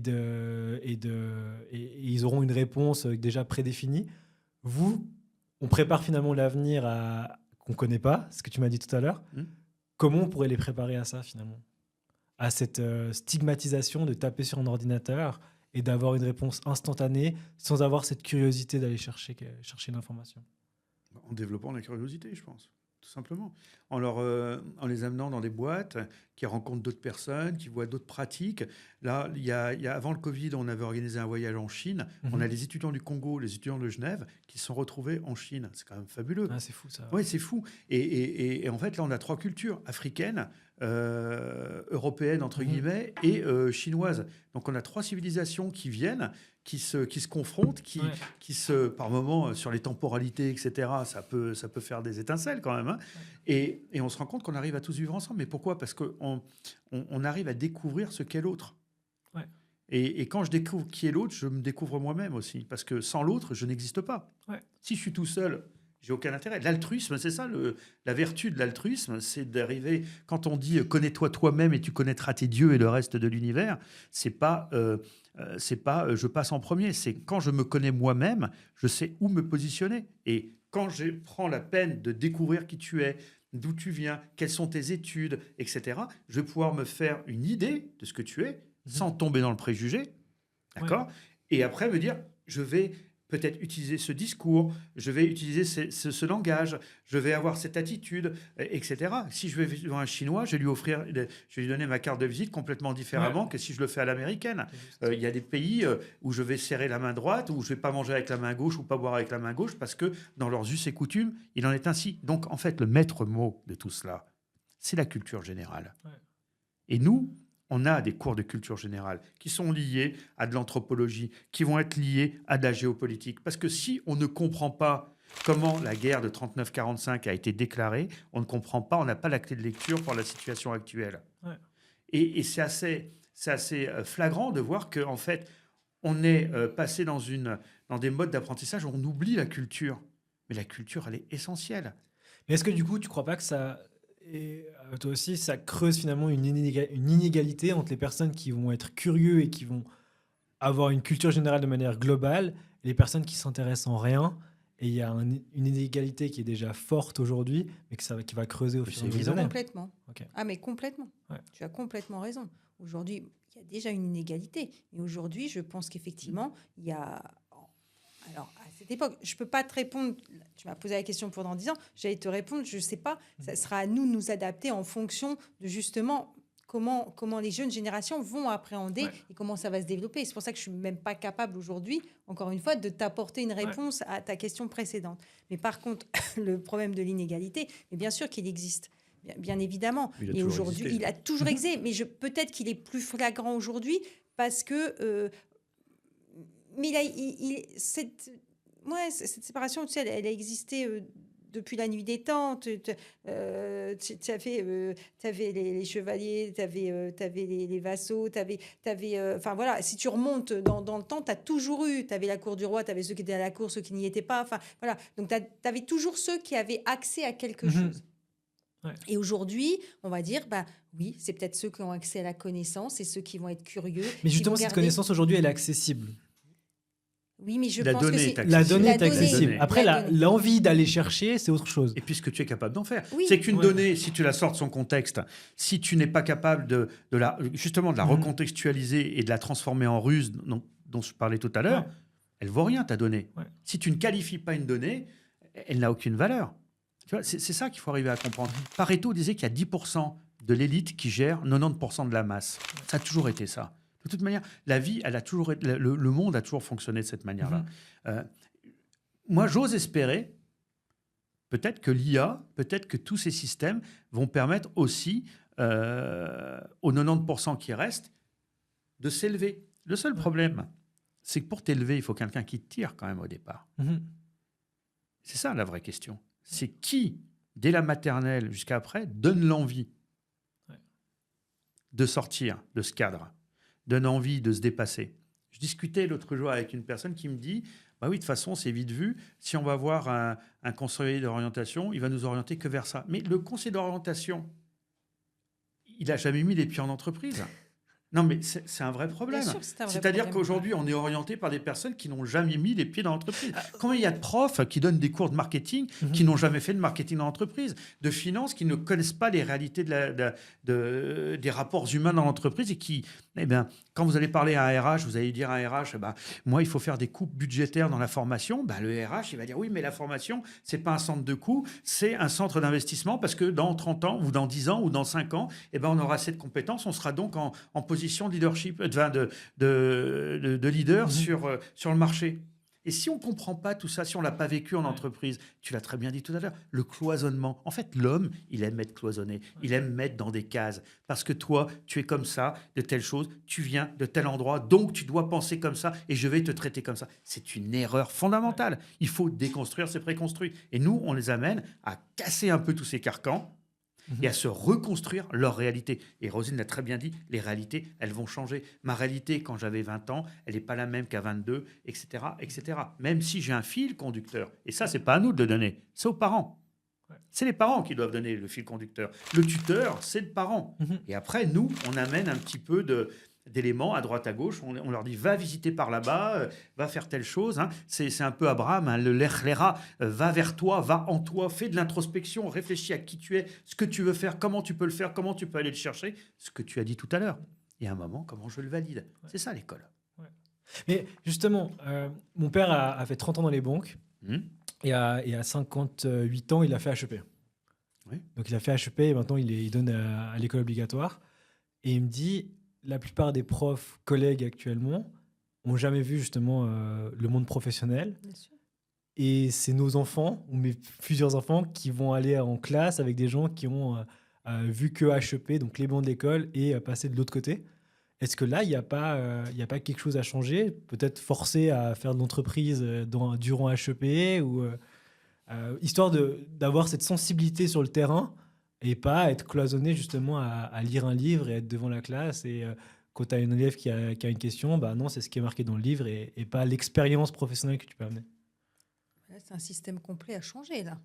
ils auront une réponse déjà prédéfinie. Vous, on prépare finalement l'avenir qu'on ne connaît pas, ce que tu m'as dit tout à l'heure. Comment on pourrait les préparer à ça finalement? À cette stigmatisation de taper sur un ordinateur et d'avoir une réponse instantanée sans avoir cette curiosité d'aller chercher l'information. En développant la curiosité, je pense, tout simplement. En les amenant dans des boîtes qui rencontrent d'autres personnes, qui voient d'autres pratiques. Là, avant le Covid, on avait organisé un voyage en Chine. On a les étudiants du Congo, les étudiants de Genève qui se sont retrouvés en Chine. C'est quand même fabuleux. Ah, c'est fou ça. Oui, c'est fou. Et en fait, là, on a 3 cultures, africaines, européennes, entre guillemets, et chinoises. Donc, on a 3 civilisations qui viennent, qui se confrontent, qui par moments, sur les temporalités, etc., ça peut faire des étincelles quand même. Et on se rend compte qu'on arrive à tous vivre ensemble. Mais pourquoi? Parce qu'on arrive à découvrir ce qu'est l'autre. Et quand je découvre qui est l'autre, je me découvre moi-même aussi. Parce que sans l'autre, je n'existe pas. Si je suis tout seul, j'ai aucun intérêt. L'altruisme, c'est ça, la vertu de l'altruisme, c'est d'arriver... Quand on dit « connais-toi toi-même et tu connaîtras tes dieux et le reste de l'univers », c'est pas je passe en premier. C'est quand je me connais moi-même, je sais où me positionner. Et quand je prends la peine de découvrir qui tu es, d'où tu viens, quelles sont tes études, etc., je vais pouvoir me faire une idée de ce que tu es, sans tomber dans le préjugé, d'accord? Et après me dire, je vais peut-être utiliser ce discours, je vais utiliser ce langage, je vais avoir cette attitude, etc. Si je vais voir un Chinois, je vais lui donner ma carte de visite complètement différemment que si je le fais à l'américaine. Il y a des pays où je vais serrer la main droite, où je vais pas manger avec la main gauche ou pas boire avec la main gauche, parce que dans leurs us et coutumes, il en est ainsi. Donc, en fait, le maître mot de tout cela, c'est la culture générale. Et nous, on a des cours de culture générale qui sont liés à de l'anthropologie, qui vont être liés à de la géopolitique. Parce que si on ne comprend pas comment la guerre de 39-45 a été déclarée, on ne comprend pas, on n'a pas la clé de lecture pour la situation actuelle. Et c'est assez flagrant de voir qu'en fait, on est passé dans des modes d'apprentissage où on oublie la culture. Mais la culture, elle est essentielle. Mais est-ce que du coup, tu ne crois pas que ça... Et toi aussi, ça creuse finalement une inégalité entre les personnes qui vont être curieux et qui vont avoir une culture générale de manière globale et les personnes qui s'intéressent en rien. Et il y a une inégalité qui est déjà forte aujourd'hui, mais qui va creuser au fil des années. Complètement. Ah, mais complètement. Tu as complètement raison. Aujourd'hui, il y a déjà une inégalité. Et aujourd'hui, je pense qu'effectivement, il y a... Alors, à cette époque, je ne peux pas te répondre. Tu m'as posé la question pour dans 10 ans. J'allais te répondre, je ne sais pas. Ça sera à nous de nous adapter en fonction de justement comment les jeunes générations vont appréhender et comment ça va se développer. C'est pour ça que je suis même pas capable aujourd'hui, encore une fois, de t'apporter une réponse à ta question précédente. Mais par contre, le problème de l'inégalité, mais bien sûr qu'il existe. Bien évidemment. Et aujourd'hui, il a toujours existé. Mais peut-être qu'il est plus flagrant aujourd'hui parce que... mais cette séparation, tu sais, elle a existé depuis la nuit des temps. Tu avais les chevaliers, tu avais les vassaux, enfin voilà, si tu remontes dans le temps, tu as toujours tu avais la cour du roi, tu avais ceux qui étaient à la cour, ceux qui n'y étaient pas. Enfin voilà, donc tu avais toujours ceux qui avaient accès à quelque chose. Ouais. Et aujourd'hui, on va dire, oui, c'est peut-être ceux qui ont accès à la connaissance et ceux qui vont être curieux. Mais justement, cette connaissance aujourd'hui, elle est accessible. Oui, mais je pense que la donnée est accessible. Après, l'envie d'aller chercher, c'est autre chose. Et puis ce que tu es capable d'en faire. Oui. C'est qu'une donnée, si tu la sors de son contexte, si tu n'es pas capable de la recontextualiser et de la transformer en ruse dont je parlais tout à l'heure, elle ne vaut rien, ta donnée. Ouais. Si tu ne qualifies pas une donnée, elle n'a aucune valeur. Tu vois, c'est ça qu'il faut arriver à comprendre. Pareto disait qu'il y a 10% de l'élite qui gère 90% de la masse. Ça a toujours été ça. De toute manière, la vie, le monde a toujours fonctionné de cette manière-là. Moi, j'ose espérer, peut-être que l'IA, peut-être que tous ces systèmes vont permettre aussi aux 90% qui restent de s'élever. Le seul problème, c'est que pour t'élever, il faut quelqu'un qui te tire quand même au départ. C'est ça la vraie question. C'est qui, dès la maternelle jusqu'à après, donne l'envie de sortir de ce cadre, donne envie de se dépasser. Je discutais l'autre jour avec une personne qui me dit « Bah oui, de toute façon, c'est vite vu. Si on va voir un conseiller d'orientation, il va nous orienter que vers ça. » Mais le conseiller d'orientation, il n'a jamais mis les pieds en entreprise. Non, mais c'est un vrai problème. C'est-à-dire qu'aujourd'hui, on est orienté par des personnes qui n'ont jamais mis les pieds dans l'entreprise. Combien il y a de profs qui donnent des cours de marketing qui n'ont jamais fait de marketing dans l'entreprise, de finance qui ne connaissent pas les réalités des rapports humains dans l'entreprise et qui, quand vous allez parler à un RH, vous allez dire à un RH, moi, il faut faire des coupes budgétaires dans la formation. Le RH, il va dire, oui, mais la formation, c'est pas un centre de coûts, c'est un centre d'investissement parce que dans 30 ans ou dans 10 ans ou dans 5 ans, on aura cette compétence, on sera donc en position de leadership, de leader sur le marché. Et si on ne comprend pas tout ça, si on ne l'a pas vécu en entreprise, tu l'as très bien dit tout à l'heure, le cloisonnement. En fait, l'homme, il aime être cloisonné, il aime mettre dans des cases. Parce que toi, tu es comme ça, de telle chose, tu viens de tel endroit, donc tu dois penser comme ça et je vais te traiter comme ça. C'est une erreur fondamentale. Il faut déconstruire ces préconstruits. Et nous, on les amène à casser un peu tous ces carcans et à se reconstruire leur réalité. Et Roselyne l'a très bien dit, les réalités, elles vont changer. Ma réalité, quand j'avais 20 ans, elle n'est pas la même qu'à 22, etc., etc. Même si j'ai un fil conducteur. Et ça, ce n'est pas à nous de le donner, c'est aux parents. C'est les parents qui doivent donner le fil conducteur. Le tuteur, c'est le parent. Et après, nous, on amène un petit peu d'éléments à droite à gauche, on leur dit va visiter par là-bas, va faire telle chose, c'est un peu Abraham, le l'Era, va vers toi, va en toi, fais de l'introspection, réfléchis à qui tu es, ce que tu veux faire, comment tu peux le faire, comment tu peux aller le chercher, ce que tu as dit tout à l'heure. Et à un moment, comment je le valide. C'est ça l'école. Mais justement, mon père a fait 30 ans dans les banques et à 58 ans, il a fait HEP. Donc il a fait HEP et maintenant il donne à l'école obligatoire. Et il me dit, la plupart des profs, collègues actuellement, n'ont jamais vu justement le monde professionnel. Bien sûr. Et c'est nos enfants, ou mes plusieurs enfants, qui vont aller en classe avec des gens qui ont vu que HEP, donc les bancs de l'école, et passer de l'autre côté. Est-ce que là, il n'y a pas quelque chose à changer? Peut-être forcer à faire de l'entreprise durant HEP, ou histoire d'avoir cette sensibilité sur le terrain et pas être cloisonné justement à lire un livre et être devant la classe et quand tu as une élève qui a une question, non, c'est ce qui est marqué dans le livre et pas l'expérience professionnelle que tu peux amener. Là, c'est un système complet à changer, là.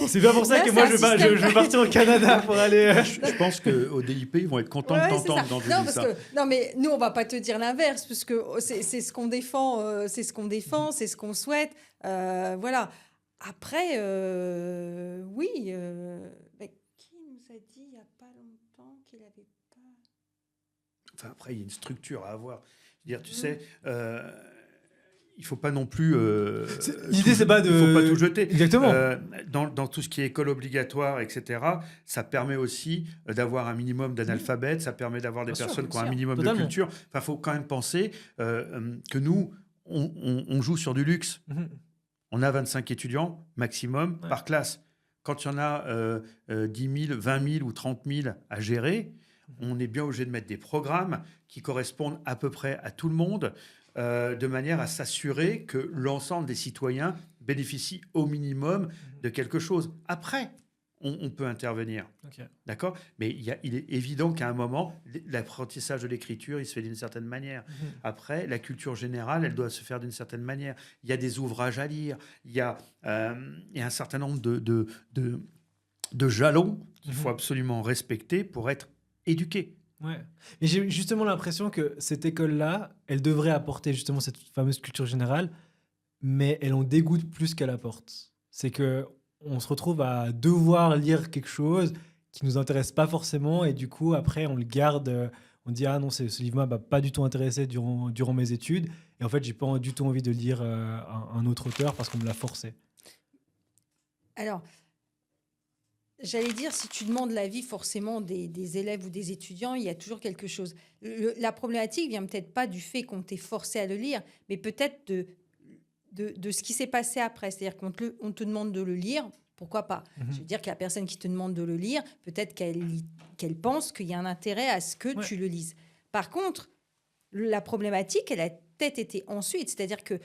C'est pas pour ça que moi, je veux partir au Canada pour aller... Je pense qu'au DIP, ils vont être contents de t'entendre dans ça. Non, mais nous, on va pas te dire l'inverse, parce que c'est ce qu'on défend, c'est ce qu'on souhaite. Voilà. Après, oui, mais qui nous a dit il n'y a pas longtemps qu'il avait pas... Enfin, après, il y a une structure à avoir. Je veux dire, tu sais, il faut pas non plus. L'idée, c'est pas de. Il faut pas tout jeter. Exactement. Dans tout ce qui est école obligatoire, etc., ça permet aussi d'avoir un minimum d'analphabètes, ça permet d'avoir des Bien sûr, personnes qui ont un bien sûr, minimum totalement. de culture. Enfin, il faut quand même penser que nous, on joue sur du luxe. Mhm. On a 25 étudiants maximum Ouais. par classe. Quand il y en a 10 000, 20 000 ou 30 000 à gérer, on est bien obligé de mettre des programmes qui correspondent à peu près à tout le monde, de manière à s'assurer que l'ensemble des citoyens bénéficient au minimum de quelque chose. Après, on peut intervenir. Ok. D'accord ? Mais il est évident qu'à un moment, l'apprentissage de l'écriture, il se fait d'une certaine manière. Mhm. Après, la culture générale, elle doit se faire d'une certaine manière. Il y a des ouvrages à lire, il y a un certain nombre de jalons qu'il faut absolument respecter pour être éduqué. Ouais. Et j'ai justement l'impression que cette école-là, elle devrait apporter justement cette fameuse culture générale, mais elle en dégoûte plus qu'elle apporte. C'est que on se retrouve à devoir lire quelque chose qui nous intéresse pas forcément, et du coup, après, on le garde. On dit, ah non, ce livre m'a pas du tout intéressé durant mes études. Et en fait, j'ai pas du tout envie de lire un autre auteur parce qu'on me l'a forcé. Alors, j'allais dire, si tu demandes l'avis forcément des élèves ou des étudiants, il y a toujours quelque chose. La problématique vient peut-être pas du fait qu'on t'ait forcé à le lire, mais peut-être de ce qui s'est passé après. C'est-à-dire on te demande de le lire, pourquoi pas ? Je veux dire que la personne qui te demande de le lire, peut-être qu'elle pense qu'il y a un intérêt à ce que tu le lises. Par contre, la problématique, elle a peut-être été ensuite. C'est-à-dire que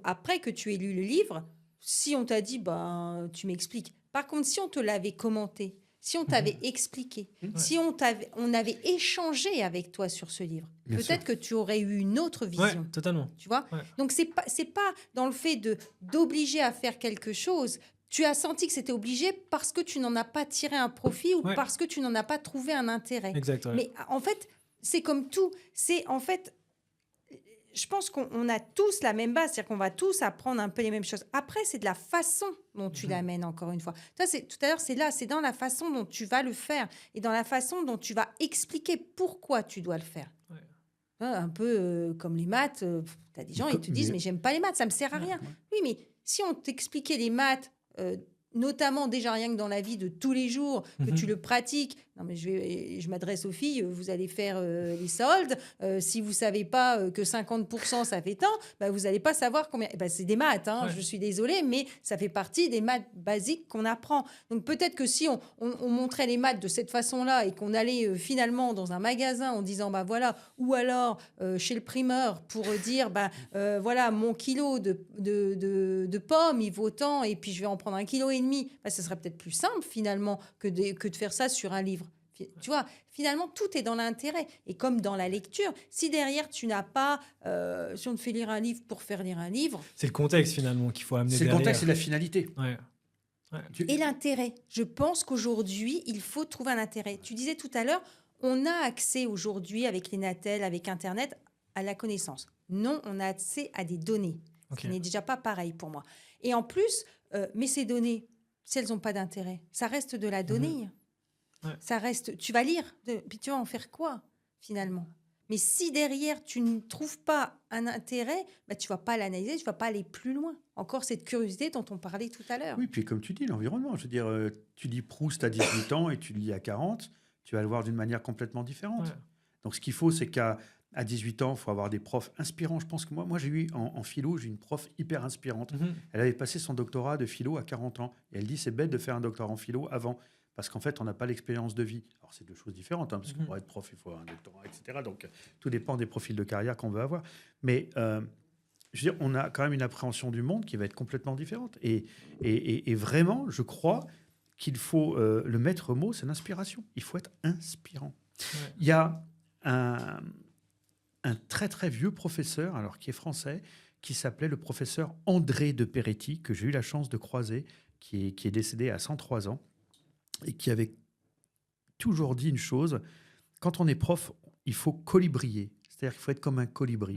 après que tu aies lu le livre, si on t'a dit, ben, tu m'expliques. Par contre, si on te l'avait commenté, si on t'avait expliqué, si on avait échangé avec toi sur ce livre, Bien peut-être que tu aurais eu une autre vision. Ouais, totalement. Tu vois ? Ouais. Donc, c'est pas dans le fait d'obliger à faire quelque chose. Tu as senti que c'était obligé parce que tu n'en as pas tiré un profit ou parce que tu n'en as pas trouvé un intérêt. Exact, ouais. Mais en fait, c'est comme tout. C'est en fait, je pense qu'on a tous la même base, c'est-à-dire qu'on va tous apprendre un peu les mêmes choses. Après, c'est de la façon dont tu l'amènes, encore une fois. Tout à l'heure, c'est dans la façon dont tu vas le faire et dans la façon dont tu vas expliquer pourquoi tu dois le faire. Ouais. Un peu comme les maths, tu as des gens, ils te disent, mais j'aime pas les maths, ça me sert à rien. Oui, mais si on t'expliquait les maths, notamment déjà rien que dans la vie de tous les jours, que tu le pratiques. Non, mais je m'adresse aux filles, vous allez faire les soldes. Si vous ne savez pas que 50% ça fait tant, bah, vous n'allez pas savoir combien. Bah, c'est des maths, hein, je suis désolée, mais ça fait partie des maths basiques qu'on apprend. Donc peut-être que si on montrait les maths de cette façon-là et qu'on allait finalement dans un magasin en disant, bah voilà, ou alors chez le primeur pour dire, bah voilà, mon kilo de pommes, il vaut tant, et puis je vais en prendre 1,5 kg, bah, ce serait peut-être plus simple finalement que de faire ça sur un livre. Tu vois, finalement, tout est dans l'intérêt. Et comme dans la lecture, si derrière, tu n'as pas... si on te fait lire un livre pour faire lire un livre... C'est le contexte, finalement, qu'il faut amener C'est le derrière. contexte et la finalité. Ouais. Et l'intérêt. Je pense qu'aujourd'hui, il faut trouver un intérêt. Tu disais tout à l'heure, on a accès aujourd'hui, avec les Natel, avec Internet, à la connaissance. Non, on a accès à des données. Ce qui n'est déjà pas pareil pour moi. Et en plus, mais ces données, si elles n'ont pas d'intérêt, ça reste de la donnée. Ça reste, tu vas lire, puis tu vas en faire quoi finalement ? Mais si derrière tu ne trouves pas un intérêt, bah, tu vas pas l'analyser, tu vas pas aller plus loin. Encore cette curiosité dont on parlait tout à l'heure. Oui, puis comme tu dis, l'environnement. Je veux dire, tu lis Proust à 18 ans et tu lis à 40, tu vas le voir d'une manière complètement différente. Donc ce qu'il faut, c'est qu'à 18 ans, il faut avoir des profs inspirants. Je pense que moi j'ai eu en philo, j'ai une prof hyper inspirante. Elle avait passé son doctorat de philo à 40 ans. Et elle dit, c'est bête de faire un doctorat en philo avant. Parce qu'en fait, on n'a pas l'expérience de vie. Alors, c'est deux choses différentes, hein, parce que pour être prof, il faut avoir un doctorat, etc. Donc, tout dépend des profils de carrière qu'on veut avoir. Mais, je veux dire, on a quand même une appréhension du monde qui va être complètement différente. Et vraiment, je crois qu'il faut... le maître mot, c'est l'inspiration. Il faut être inspirant. Il y a un très, très vieux professeur, alors qui est français, qui s'appelait le professeur André de Peretti, que j'ai eu la chance de croiser, qui est décédé à 103 ans. Et qui avait toujours dit une chose, quand on est prof, il faut colibrier, c'est-à-dire qu'il faut être comme un colibri.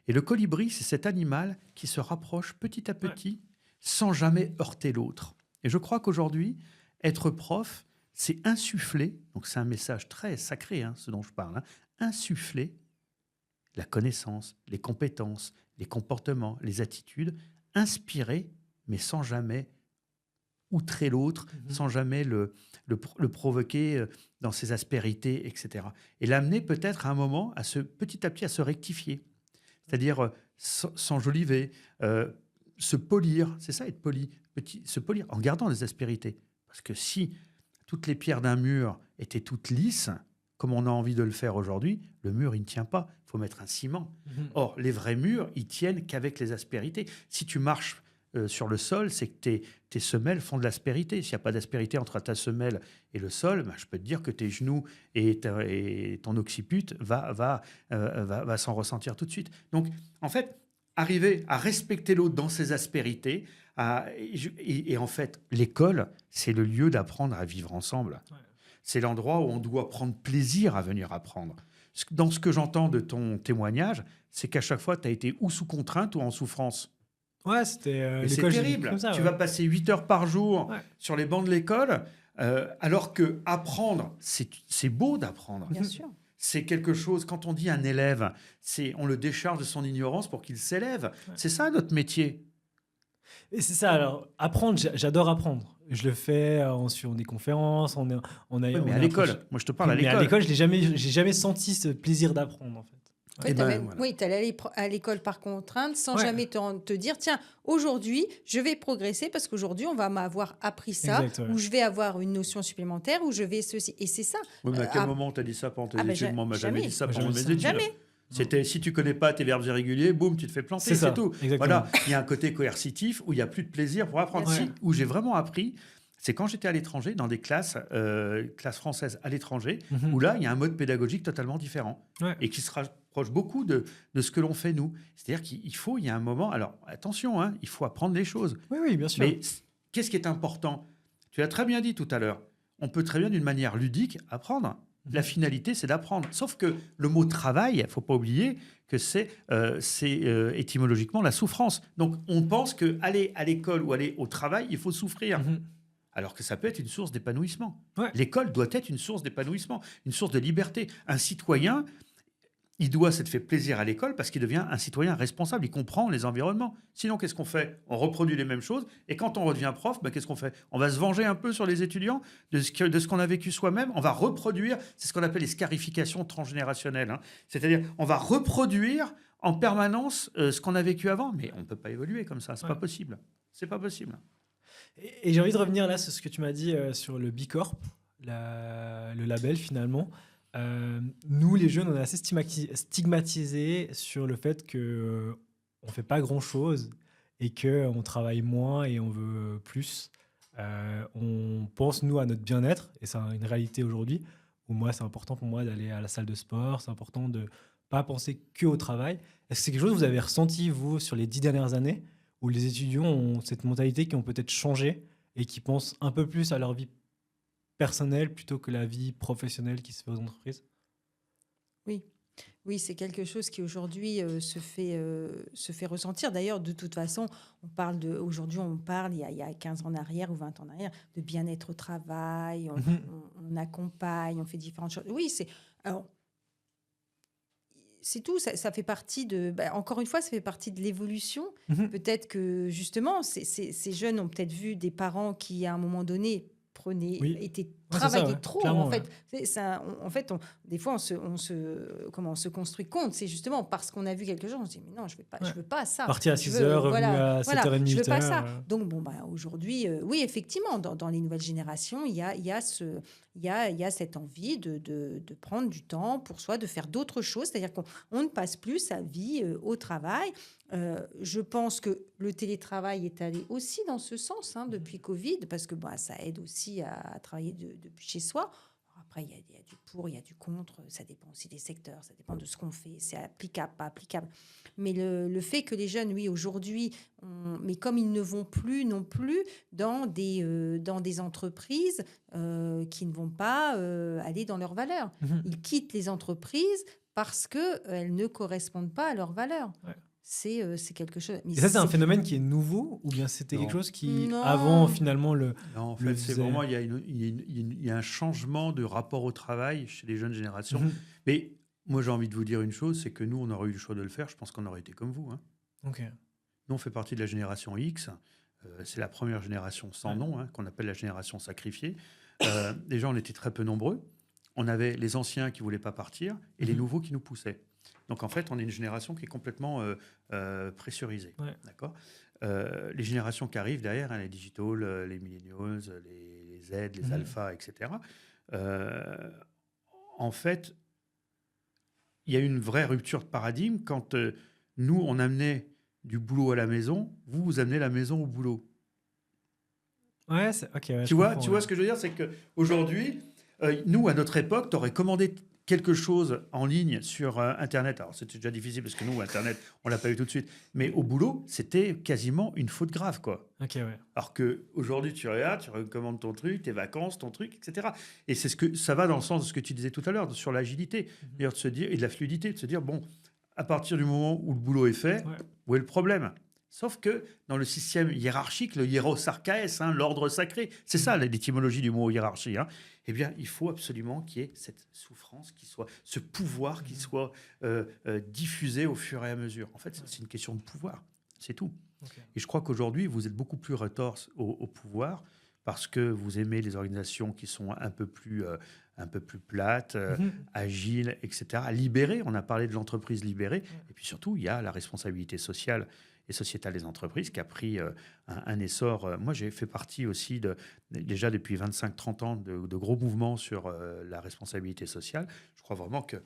Et le colibri, c'est cet animal qui se rapproche petit à petit, sans jamais heurter l'autre. Et je crois qu'aujourd'hui, être prof, c'est insuffler, donc c'est un message très sacré, hein, ce dont je parle, hein, insuffler la connaissance, les compétences, les comportements, les attitudes, inspirer, mais sans jamais outrer l'autre, sans jamais le provoquer dans ses aspérités, etc. Et l'amener peut-être à un moment, petit à petit, à se rectifier. C'est-à-dire s'enjoliver, se polir, c'est ça être poli, se polir en gardant les aspérités. Parce que si toutes les pierres d'un mur étaient toutes lisses, comme on a envie de le faire aujourd'hui, le mur, il ne tient pas. Il faut mettre un ciment. Or, les vrais murs, ils tiennent qu'avec les aspérités. Si tu marches sur le sol, c'est que tes semelles font de l'aspérité. S'il n'y a pas d'aspérité entre ta semelle et le sol, ben, je peux te dire que tes genoux et ton occiput va s'en ressentir tout de suite. Donc, en fait, arriver à respecter l'autre dans ses aspérités, et en fait, l'école, c'est le lieu d'apprendre à vivre ensemble. Ouais. C'est l'endroit où on doit prendre plaisir à venir apprendre. Dans ce que j'entends de ton témoignage, c'est qu'à chaque fois, tu as été ou sous contrainte ou en souffrance. Ouais, c'était l'école. C'est terrible. Comme ça, tu vas passer 8 heures par jour sur les bancs de l'école, alors que apprendre, c'est beau d'apprendre. Bien sûr. C'est quelque chose, quand on dit un élève, on le décharge de son ignorance pour qu'il s'élève. Ouais. C'est ça notre métier. Et c'est ça, alors apprendre, j'adore apprendre. Je le fais sur des conférences, mais à l'école, moi je te parle à l'école. Mais à l'école, j'ai jamais senti ce plaisir d'apprendre en fait. Ouais, oui, tu allais à l'école par contrainte sans jamais te dire, tiens, aujourd'hui, je vais progresser parce qu'aujourd'hui, on va m'avoir appris ça, ou je vais avoir une notion supplémentaire, ou je vais ceci. Et c'est ça. Oui, mais à quel moment tu as dit ça pendant tes études? Moi, on m'a jamais dit ça pendant mes études. Jamais. C'était si tu connais pas tes verbes irréguliers, boum, tu te fais planter, c'est tout. Exactement. Voilà, il y a un côté coercitif où il y a plus de plaisir pour apprendre. Où j'ai vraiment appris, c'est quand j'étais à l'étranger, dans des classes françaises à l'étranger, où là, il y a un mode pédagogique totalement différent et qui se rapproche beaucoup de ce que l'on fait nous. C'est-à-dire il y a un moment. Alors attention, hein, il faut apprendre les choses. Oui, bien sûr. Mais qu'est-ce qui est important? Tu l'as très bien dit tout à l'heure. On peut très bien, d'une manière ludique, apprendre. La finalité, c'est d'apprendre. Sauf que le mot travail, il ne faut pas oublier que c'est étymologiquement la souffrance. Donc, on pense qu'aller à l'école ou aller au travail, il faut souffrir. Alors que ça peut être une source d'épanouissement. Ouais. L'école doit être une source d'épanouissement, une source de liberté. Un citoyen, il doit s'être fait plaisir à l'école parce qu'il devient un citoyen responsable. Il comprend les environnements. Sinon, qu'est-ce qu'on fait? On reproduit les mêmes choses. Et quand on redevient prof, qu'est-ce qu'on fait? On va se venger un peu sur les étudiants de ce qu'on a vécu soi-même. On va reproduire, c'est ce qu'on appelle les scarifications transgénérationnelles. Hein. C'est-à-dire, on va reproduire en permanence ce qu'on a vécu avant. Mais on ne peut pas évoluer comme ça. C'est pas possible. C'est pas possible. Et j'ai envie de revenir là sur ce que tu m'as dit sur le Bicorp, le label finalement. Nous, les jeunes, on est assez stigmatisés sur le fait qu'on ne fait pas grand-chose et qu'on travaille moins et on veut plus. On pense, nous, à notre bien-être, et c'est une réalité aujourd'hui, où moi, c'est important pour moi d'aller à la salle de sport, c'est important de ne pas penser qu'au travail. Est-ce que c'est quelque chose que vous avez ressenti, vous, sur les 10 dernières années, où les étudiants ont cette mentalité qui ont peut-être changé et qui pensent un peu plus à leur vie personnelle plutôt que la vie professionnelle qui se fait aux entreprises? Oui, c'est quelque chose qui aujourd'hui se fait ressentir. D'ailleurs, de toute façon, aujourd'hui, on parle, il y a 15 ans en arrière ou 20 ans en arrière, de bien-être au travail, on accompagne, on fait différentes choses. Oui, c'est tout, ça fait partie encore une fois, ça fait partie de l'évolution. Peut-être que justement, ces jeunes ont peut-être vu des parents qui, à un moment donné, travaillaient trop. En fait, des fois, on se construit compte. C'est justement parce qu'on a vu quelque chose, on se dit, mais non, je veux pas ça. Partir à 6 heures, revenu à 7h30, je veux pas ça. Donc, aujourd'hui, oui, effectivement, dans les nouvelles générations, il y a cette envie de prendre du temps pour soi, de faire d'autres choses. C'est-à-dire qu'on ne passe plus sa vie au travail. Je pense que le télétravail est allé aussi dans ce sens depuis Covid, parce que ça aide aussi à travailler depuis chez soi. Alors après, il y a du pour, il y a du contre, ça dépend aussi des secteurs, ça dépend de ce qu'on fait, c'est applicable, pas applicable. Mais le fait que les jeunes, oui, aujourd'hui, mais comme ils ne vont plus non plus dans des entreprises qui ne vont pas aller dans leurs valeurs. Ils quittent les entreprises parce qu'elles ne correspondent pas à leurs valeurs. Ouais. C'est quelque chose. Mais et ça, c'est un phénomène qui est nouveau ou bien c'était quelque chose qui, avant, finalement, Non, en fait, c'est vraiment, il y a un changement de rapport au travail chez les jeunes générations. Mais Moi, j'ai envie de vous dire une chose, c'est que nous, on aurait eu le choix de le faire. Je pense qu'on aurait été comme vous. Hein. Ok. Nous, on fait partie de la génération X. C'est la première génération sans nom, hein, qu'on appelle la génération sacrifiée. Déjà, on était très peu nombreux. On avait les anciens qui ne voulaient pas partir et les nouveaux qui nous poussaient. Donc, en fait, on est une génération qui est complètement pressurisée. Ouais. D'accord. Les générations qui arrivent derrière, hein, les digital, les millennials, les Z, les alpha, etc. En fait, il y a une vraie rupture de paradigme quand nous, on amenait du boulot à la maison, vous amenez la maison au boulot. Ouais, ok. Ouais, Tu vois ce que je veux dire, c'est qu'aujourd'hui, nous, à notre époque, tu aurais commandé quelque chose en ligne sur Internet. Alors, c'était déjà difficile parce que nous, Internet, on ne l'a pas eu tout de suite. Mais au boulot, c'était quasiment une faute grave, quoi. Ok, ouais. Alors qu'aujourd'hui, tu regardes, tu recommandes ton truc, tes vacances, ton truc, etc. Et ça va dans le sens de ce que tu disais tout à l'heure, sur l'agilité, d'ailleurs, de se dire, et de la fluidité, de se dire, bon, à partir du moment où le boulot est fait, où est le problème ? Sauf que dans le système hiérarchique, le hiérosarchaès, hein, l'ordre sacré, c'est ça l'étymologie du mot hiérarchie, hein, eh bien, il faut absolument qu'il y ait cette souffrance, ce pouvoir qui soit diffusé au fur et à mesure. En fait, c'est une question de pouvoir, c'est tout. Okay. Et je crois qu'aujourd'hui, vous êtes beaucoup plus retors au pouvoir parce que vous aimez les organisations qui sont un peu plus plates, agiles, etc. Libérées, on a parlé de l'entreprise libérée. Et puis surtout, il y a la responsabilité sociale et sociétale des entreprises qui a pris un essor. Moi, j'ai fait partie aussi, déjà depuis 25-30 ans, de gros mouvements sur la responsabilité sociale. Je crois vraiment que,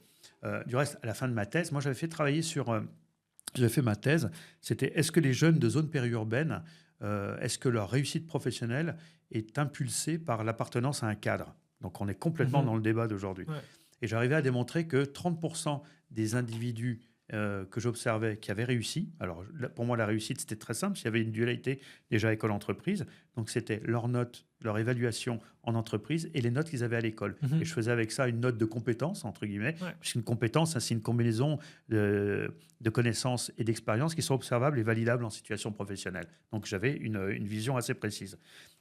du reste, à la fin de ma thèse, moi, j'avais fait ma thèse, c'était est-ce que les jeunes de zones périurbaines, est-ce que leur réussite professionnelle est impulsée par l'appartenance à un cadre ? Donc, on est complètement dans le débat d'aujourd'hui. Ouais. Et j'arrivais à démontrer que 30% des individus que j'observais qui avaient réussi. Alors, pour moi, la réussite, c'était très simple. Il y avait une dualité déjà école-entreprise. Donc, c'était leurs notes, leur évaluation en entreprise et les notes qu'ils avaient à l'école. Et je faisais avec ça une note de compétence, entre guillemets. Puisqu'une compétence, c'est une combinaison de connaissances et d'expériences qui sont observables et validables en situation professionnelle. Donc, j'avais une vision assez précise.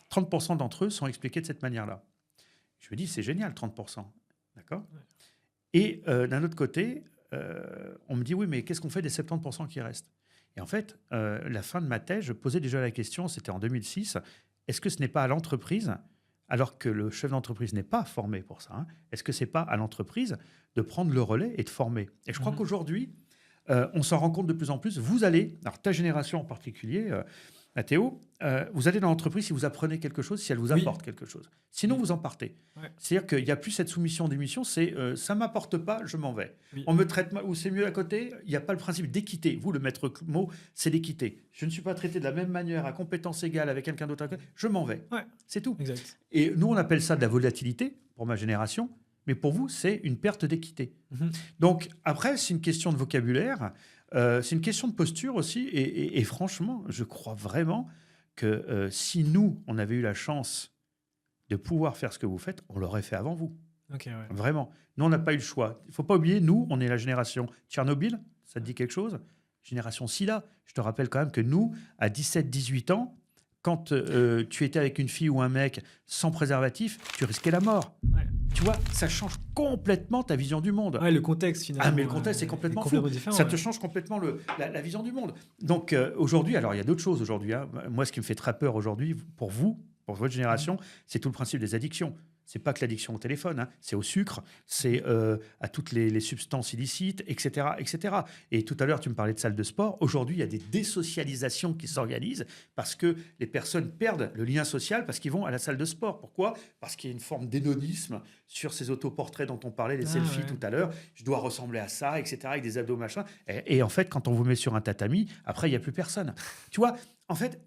30% d'entre eux sont expliqués de cette manière-là. Je me dis, c'est génial, 30%. D'accord ? Et d'un autre côté, on me dit, oui, mais qu'est-ce qu'on fait des 70% qui restent ? Et en fait, la fin de ma thèse, je posais déjà la question, c'était en 2006, est-ce que ce n'est pas à l'entreprise, alors que le chef d'entreprise n'est pas formé pour ça, hein, est-ce que ce n'est pas à l'entreprise de prendre le relais et de former ? Et je crois qu'aujourd'hui, on s'en rend compte de plus en plus. Vous allez, alors ta génération en particulier, Théo, vous allez dans l'entreprise si vous apprenez quelque chose, si elle vous apporte quelque chose. Sinon, vous en partez. Ouais. C'est-à-dire qu'il n'y a plus cette soumission-démission, c'est ça ne m'apporte pas, je m'en vais. Oui. On me traite mal, ou c'est mieux à côté, il n'y a pas le principe d'équité. Vous, le maître mot, c'est l'équité. Je ne suis pas traité de la même manière, à compétence égale avec quelqu'un d'autre à côté, je m'en vais. Ouais. C'est tout. Exact. Et nous, on appelle ça de la volatilité, pour ma génération, mais pour vous, c'est une perte d'équité. Donc, après, c'est une question de vocabulaire. C'est une question de posture aussi. Et franchement, je crois vraiment que si nous, on avait eu la chance de pouvoir faire ce que vous faites, on l'aurait fait avant vous. Okay, ouais. Vraiment. Nous, on n'a pas eu le choix. Il ne faut pas oublier, nous, on est la génération Tchernobyl. Ça te dit quelque chose ? Génération SIDA. Je te rappelle quand même que nous, à 17-18 ans, quand tu étais avec une fille ou un mec sans préservatif, tu risquais la mort. Ouais. Tu vois, ça change complètement ta vision du monde. Ouais, le contexte, finalement. Ah, mais le contexte, c'est complètement fou. Ça te change complètement la vision du monde. Donc, aujourd'hui, alors, il y a d'autres choses aujourd'hui. Hein. Moi, ce qui me fait très peur aujourd'hui, pour vous, pour votre génération, c'est tout le principe des addictions. C'est pas que l'addiction au téléphone, hein. C'est au sucre, c'est à toutes les substances illicites, etc., etc. Et tout à l'heure, tu me parlais de salles de sport. Aujourd'hui, il y a des désocialisations qui s'organisent parce que les personnes perdent le lien social parce qu'ils vont à la salle de sport. Pourquoi ? Parce qu'il y a une forme d'hédonisme sur ces autoportraits dont on parlait, les selfies tout à l'heure. Je dois ressembler à ça, etc., avec des abdos, machin. Et en fait, quand on vous met sur un tatami, après, il n'y a plus personne. Tu vois, en fait,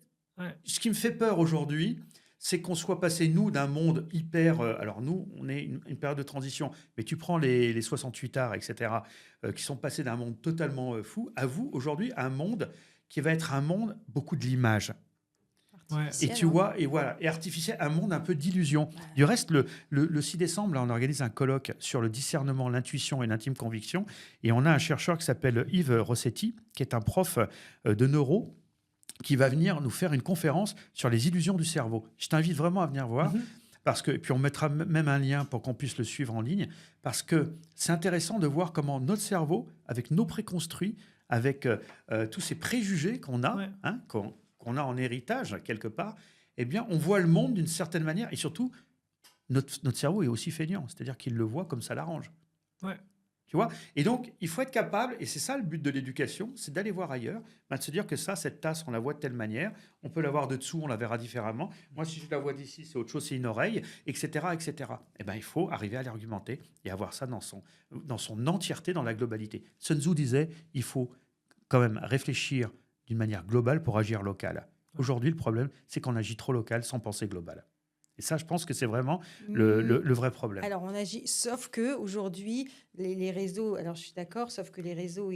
ce qui me fait peur aujourd'hui, c'est qu'on soit passé, nous, d'un monde hyper... alors, nous, on est une période de transition, mais tu prends les 68 arts, etc., qui sont passés d'un monde totalement fou, à vous, aujourd'hui, à un monde qui va être un monde beaucoup de l'image. Et tu vois, et voilà, et artificiel, un monde un peu d'illusion. Ouais. Du reste, le 6 décembre, là, on organise un colloque sur le discernement, l'intuition et l'intime conviction, et on a un chercheur qui s'appelle Yves Rossetti, qui est un prof de neuro, qui va venir nous faire une conférence sur les illusions du cerveau. Je t'invite vraiment à venir voir. et puis on mettra même un lien pour qu'on puisse le suivre en ligne, parce que c'est intéressant de voir comment notre cerveau, avec nos préconstruits, avec tous ces préjugés qu'on a, qu'on a en héritage quelque part, eh bien, on voit le monde d'une certaine manière, et surtout, notre cerveau est aussi feignant, c'est-à-dire qu'il le voit comme ça l'arrange. Ouais. Tu vois ? Et donc, il faut être capable, et c'est ça le but de l'éducation, c'est d'aller voir ailleurs, de se dire que cette tasse, on la voit de telle manière, on peut la voir de dessous, on la verra différemment. Moi, si je la vois d'ici, c'est autre chose, c'est une oreille, etc., etc. Eh bien, il faut arriver à l'argumenter et avoir ça dans son entièreté, dans la globalité. Sun Tzu disait, il faut quand même réfléchir d'une manière globale pour agir local. Aujourd'hui, le problème, c'est qu'on agit trop local sans penser global. Et ça, je pense que c'est vraiment le vrai problème. Alors, on agit, sauf qu'aujourd'hui, les réseaux, alors je suis d'accord, sauf que les réseaux,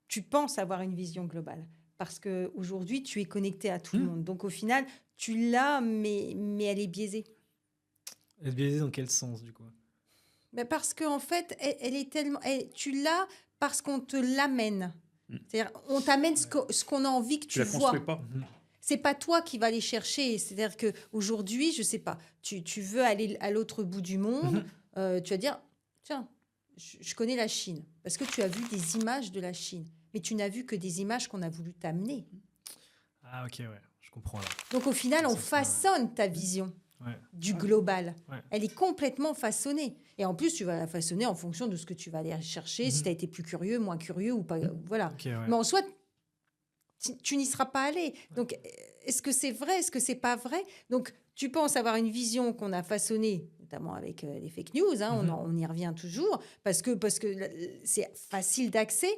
tu penses avoir une vision globale. Parce qu'aujourd'hui, tu es connecté à tout le monde. Donc, au final, tu l'as, mais elle est biaisée. Elle est biaisée dans quel sens, du coup ? Parce qu'en fait, elle est tellement... tu l'as parce qu'on te l'amène. C'est-à-dire, on t'amène ce qu'on a envie que tu vois. Tu la construis pas. C'est pas toi qui vas aller chercher. C'est-à-dire qu'aujourd'hui, je sais pas, tu veux aller à l'autre bout du monde, tu vas dire, tiens, je connais la Chine. Parce que tu as vu des images de la Chine. Mais tu n'as vu que des images qu'on a voulu t'amener. Ah, ok, ouais, je comprends là. Donc au final, on façonne ta vision du global. Ouais. Elle est complètement façonnée. Et en plus, tu vas la façonner en fonction de ce que tu vas aller chercher, si tu as été plus curieux, moins curieux ou pas. Voilà. Okay, ouais. Mais en soi, tu n'y seras pas allé. Donc, est-ce que c'est vrai? Est-ce que c'est pas vrai? Donc, tu penses avoir une vision qu'on a façonnée, notamment avec les fake news, on y revient toujours, parce que c'est facile d'accès.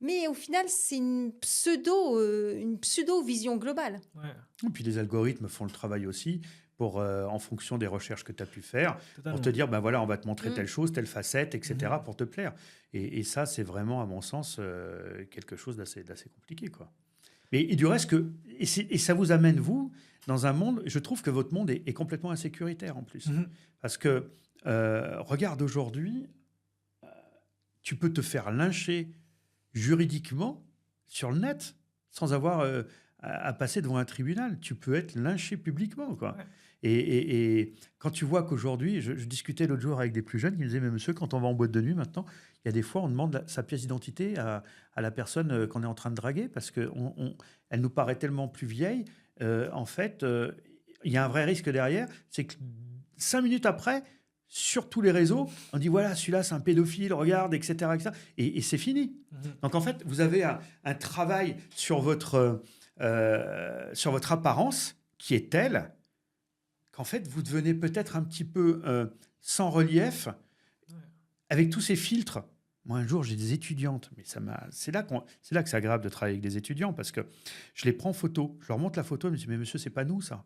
Mais au final, c'est une pseudo-vision globale. Ouais. Et puis les algorithmes font le travail aussi en fonction des recherches que tu as pu faire, pour te dire, ben voilà, on va te montrer telle chose, telle facette, etc., pour te plaire. Et ça, c'est vraiment, à mon sens, quelque chose d'assez compliqué, quoi. Et du reste, et ça vous amène, vous, dans un monde, je trouve que votre monde est complètement insécuritaire, en plus. Parce que, regarde, aujourd'hui, tu peux te faire lyncher juridiquement sur le net, sans avoir à passer devant un tribunal. Tu peux être lynché publiquement, quoi. Ouais. Et quand tu vois qu'aujourd'hui, je discutais l'autre jour avec des plus jeunes qui me disaient, mais monsieur, quand on va en boîte de nuit maintenant, il y a des fois, on demande sa pièce d'identité à la personne qu'on est en train de draguer, parce qu'elle nous paraît tellement plus vieille. En fait, il y a un vrai risque derrière, c'est que 5 minutes après, sur tous les réseaux, on dit voilà, celui-là, c'est un pédophile, regarde, etc. etc. Et c'est fini. Donc, en fait, vous avez un travail sur votre apparence qui est tel qu'en fait, vous devenez peut-être un petit peu sans relief avec tous ces filtres. Moi, un jour, j'ai des étudiantes, mais c'est là que c'est agréable de travailler avec des étudiants, parce que je les prends en photo, je leur montre la photo, ils me disent, mais monsieur, c'est pas nous, ça.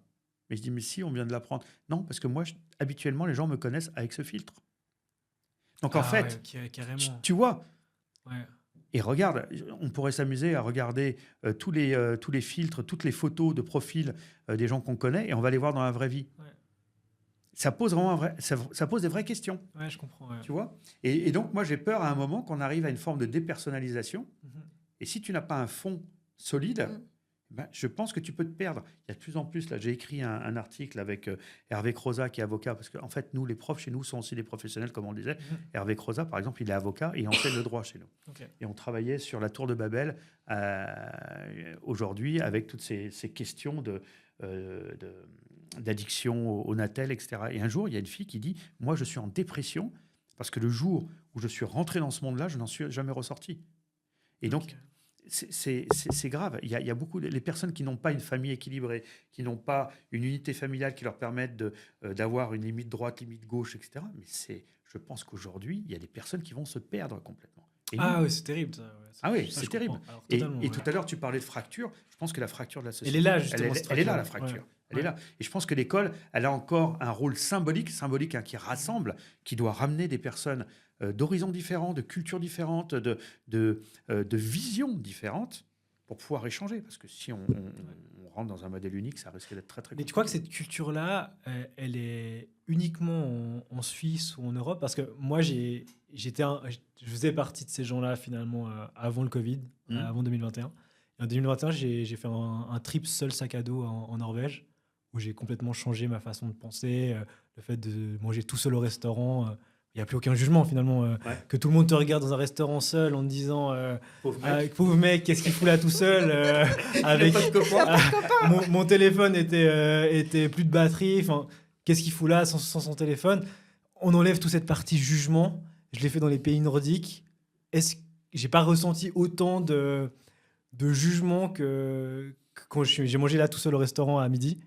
Mais je dis, mais si, on vient de l'apprendre. Non, parce que moi, habituellement, les gens me connaissent avec ce filtre. Donc, en fait, tu vois. Ouais. Et regarde, on pourrait s'amuser à regarder tous les filtres, toutes les photos de profil des gens qu'on connaît, et on va les voir dans la vraie vie. Ouais. Ça pose vraiment ça pose des vraies questions. Ouais, je comprends. Ouais. Tu vois ? Et donc, moi, j'ai peur à un moment qu'on arrive à une forme de dépersonnalisation. Et si tu n'as pas un fond solide, ben, je pense que tu peux te perdre. Il y a de plus en plus, là, j'ai écrit un article avec Hervé Croza, qui est avocat, parce qu'en fait, nous, les profs chez nous sont aussi des professionnels, comme on le disait. Hervé Croza, par exemple, il est avocat et il enseigne le droit chez nous. Okay. Et on travaillait sur la tour de Babel aujourd'hui avec toutes ces questions d'addiction au Natel, etc. Et un jour, il y a une fille qui dit « Moi, je suis en dépression parce que le jour où je suis rentré dans ce monde-là, je n'en suis jamais ressorti. » Et donc, c'est grave. Il y a beaucoup les personnes qui n'ont pas une famille équilibrée, qui n'ont pas une unité familiale qui leur permette d'avoir une limite droite, limite gauche, etc. Mais je pense qu'aujourd'hui, il y a des personnes qui vont se perdre complètement. Oui, c'est terrible. Ça, oui, c'est terrible. Et tout à l'heure, tu parlais de fracture. Je pense que la fracture de la société... Elle est là, justement. Elle est là, la fracture. Ouais. Elle est là. Et je pense que l'école, elle a encore un rôle symbolique qui rassemble, qui doit ramener des personnes d'horizons différents, de cultures différentes, de visions différentes, pour pouvoir échanger. Parce que si on rentre dans un modèle unique, ça risque d'être très, très compliqué. Mais tu crois que cette culture-là, elle est uniquement en Suisse ou en Europe? Parce que moi, je faisais partie de ces gens-là, finalement, avant le Covid, avant 2021. Et en 2021, j'ai fait un trip seul sac à dos en Norvège, où j'ai complètement changé ma façon de penser. Le fait de manger tout seul au restaurant, il n'y a plus aucun jugement finalement. Que tout le monde te regarde dans un restaurant seul en te disant pauvre mec, qu'est-ce qu'il fout là tout seul avec mon téléphone était plus de batterie. Enfin, qu'est-ce qu'il fout là sans son téléphone? On enlève toute cette partie jugement. Je l'ai fait dans les pays nordiques. J'ai pas ressenti autant de jugement que quand j'ai mangé là tout seul au restaurant à midi.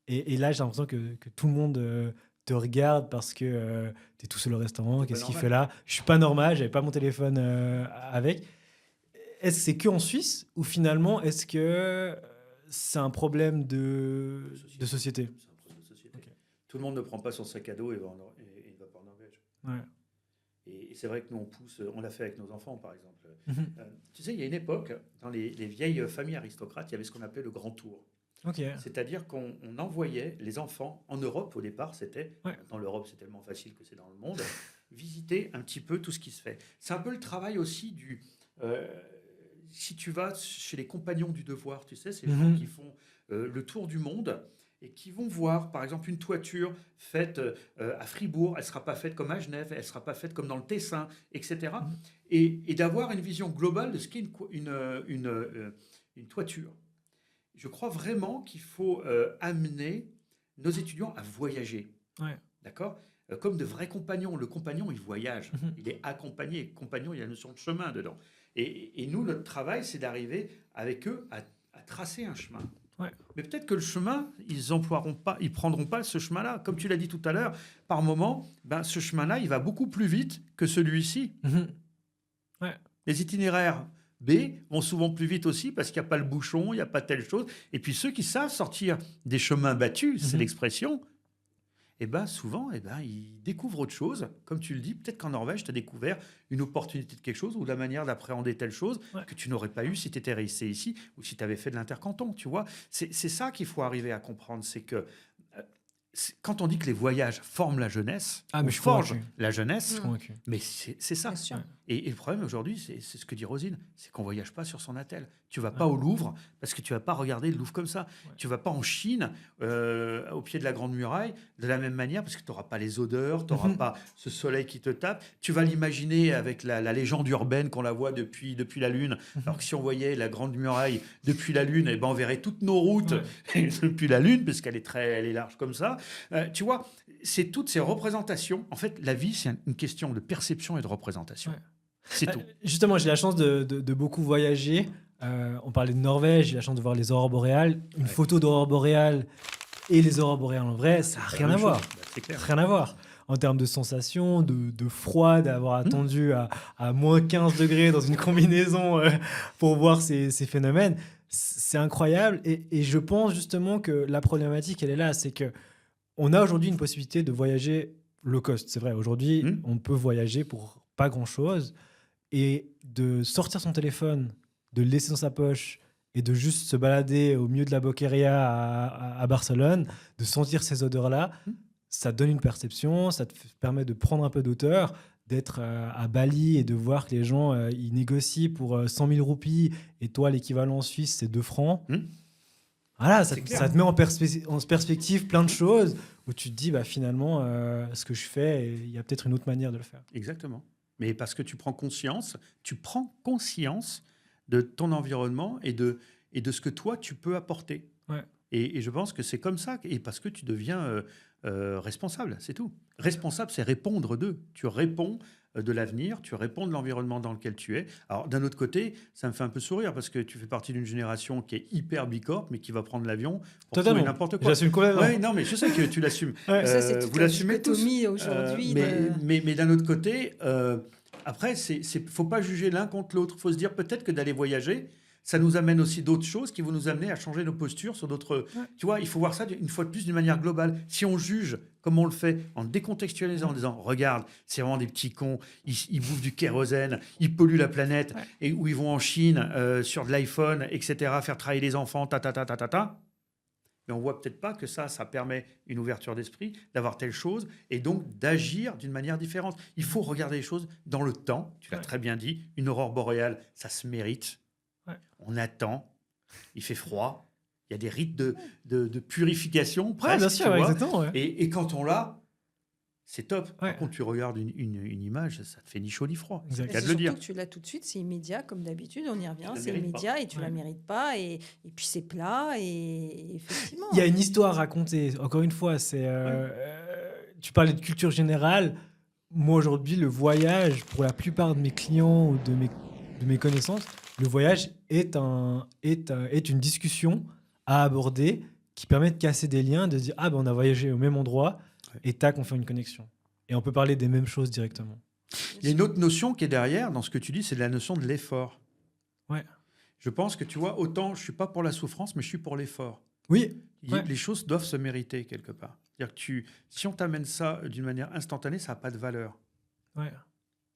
Et là, j'ai l'impression que tout le monde te regarde parce que tu es tout seul au restaurant. Qu'est-ce qu'il fait là? Je suis pas normal, j'avais pas mon téléphone avec. Est-ce que c'est que en Suisse ou finalement, est-ce que c'est un problème de société? C'est un problème de société. Okay. Tout le monde ne prend pas son sac à dos et ne va pas en Norvège. Ouais. Et c'est vrai que nous, on l'a fait avec nos enfants, par exemple. Tu sais, il y a une époque, dans les vieilles familles aristocrates, il y avait ce qu'on appelait le grand tour. Okay. C'est-à-dire qu'on envoyait les enfants, en Europe au départ, dans l'Europe c'est tellement facile que c'est dans le monde, visiter un petit peu tout ce qui se fait. C'est un peu le travail aussi si tu vas chez les compagnons du devoir, tu sais, ces gens qui font le tour du monde et qui vont voir, par exemple, une toiture faite à Fribourg, elle ne sera pas faite comme à Genève, elle ne sera pas faite comme dans le Tessin, etc. Et d'avoir une vision globale de ce qu'est une toiture. Je crois vraiment qu'il faut amener nos étudiants à voyager. Ouais. D'accord ? Comme de vrais compagnons. Le compagnon, il voyage. Il est accompagné. Le compagnon, il y a la notion de chemin dedans. Et nous, notre travail, c'est d'arriver avec eux à tracer un chemin. Ouais. Mais peut-être que le chemin, ils prendront pas ce chemin-là. Comme tu l'as dit tout à l'heure, par moment, ce chemin-là, il va beaucoup plus vite que celui-ci. Ouais. Les itinéraires B vont souvent plus vite aussi parce qu'il n'y a pas le bouchon, il n'y a pas telle chose. Et puis ceux qui savent sortir des chemins battus, c'est l'expression, souvent, ils découvrent autre chose. Comme tu le dis, peut-être qu'en Norvège, tu as découvert une opportunité de quelque chose ou la manière d'appréhender telle chose que tu n'aurais pas eu si tu étais resté ici ou si tu avais fait de l'intercanton. Tu vois, c'est ça qu'il faut arriver à comprendre. C'est que quand on dit que les voyages forment la jeunesse, forgent la jeunesse, mais c'est ça. Et le problème aujourd'hui, c'est ce que dit Rosine, c'est qu'on ne voyage pas sur son attel. Tu ne vas pas au Louvre parce que tu ne vas pas regarder le Louvre comme ça. Tu ne vas pas en Chine, au pied de la Grande Muraille, de la même manière, parce que tu n'auras pas les odeurs, tu n'auras pas ce soleil qui te tape. Tu vas l'imaginer avec la légende urbaine qu'on la voit depuis la Lune. Alors que si on voyait la Grande Muraille depuis la Lune, on verrait toutes nos routes depuis la Lune, parce qu'elle est large comme ça. Tu vois, c'est toutes ces représentations. En fait, la vie, c'est une question de perception et de représentation. C'est tout. Justement, j'ai la chance de beaucoup voyager. On parlait de Norvège, j'ai la chance de voir les aurores boréales. Une photo d'aurore boréale et les aurores boréales en vrai, ça n'a rien à voir. C'est clair. Rien à voir. En termes de sensations, de froid, d'avoir attendu à moins 15 degrés dans une combinaison pour voir ces phénomènes. C'est incroyable. Et je pense justement que la problématique, elle est là. C'est qu'on a aujourd'hui une possibilité de voyager low cost. C'est vrai, aujourd'hui, on peut voyager pour pas grand-chose. Et de sortir son téléphone, de le laisser dans sa poche et de juste se balader au milieu de la Boqueria à Barcelone, de sentir ces odeurs-là, ça donne une perception, ça te permet de prendre un peu d'auteur, d'être à Bali et de voir que les gens ils négocient pour 100 000 roupies et toi, l'équivalent en Suisse, c'est 2 francs. Voilà, ça te met en perspective plein de choses où tu te dis finalement, ce que je fais, il y a peut-être une autre manière de le faire. Exactement. Mais parce que tu prends conscience de ton environnement et de ce que toi, tu peux apporter. Ouais. Et je pense que c'est comme ça, et parce que tu deviens responsable, c'est tout. Responsable, c'est répondre d'eux. Tu réponds de l'avenir, tu réponds de l'environnement dans lequel tu es. Alors, d'un autre côté, ça me fait un peu sourire, parce que tu fais partie d'une génération qui est hyper bicorp, mais qui va prendre l'avion pour trouver n'importe quoi. J'assume complètement. Ouais, non, mais je sais que tu l'assumes. Ça, c'est vous l'assumez tous. Aujourd'hui. Mais d'un autre côté, après, faut pas juger l'un contre l'autre. Il faut se dire peut-être que d'aller voyager, ça nous amène aussi d'autres choses qui vont nous amener à changer nos postures sur d'autres... Tu vois, il faut voir ça une fois de plus d'une manière globale. Si on juge, comme on le fait, en décontextualisant, en disant « Regarde, c'est vraiment des petits cons, ils bouffent du kérosène, ils polluent la planète, et où ils vont en Chine, sur de l'iPhone, etc., faire travailler les enfants, Mais on voit peut-être pas que ça permet une ouverture d'esprit, d'avoir telle chose, et donc d'agir d'une manière différente. Il faut regarder les choses dans le temps. Tu l'as très bien dit, une aurore boréale, ça se mérite. On attend, il fait froid, Il y a des rites de purification, Ouais, presque, bien tu sûr, ouais, vois. exactement. Ouais. Et quand on l'a, c'est top. Ouais. Par contre, tu regardes une image, ça te fait ni chaud ni froid. C'est le Exact. cas C'est de le surtout dire. que tu l'as tout de suite, c'est immédiat, comme d'habitude, on y revient, la c'est mérites immédiat et tu Ouais. la mérites pas. Et puis c'est plat, et effectivement. Il y a une histoire à raconter. Encore une fois, tu parlais de culture générale. Moi, aujourd'hui, le voyage, pour la plupart de mes clients ou de mes connaissances, le voyage est une discussion à aborder qui permet de casser des liens, de se dire « Ah, ben, on a voyagé au même endroit et tac, on fait une connexion. » Et on peut parler des mêmes choses directement. Il y a une autre notion qui est derrière, dans ce que tu dis, c'est la notion de l'effort. Ouais. Je pense que, tu vois, autant je ne suis pas pour la souffrance, mais je suis pour l'effort. Oui, ouais. Les choses doivent se mériter quelque part. C'est-à-dire que si on t'amène ça d'une manière instantanée, ça n'a pas de valeur. Ouais.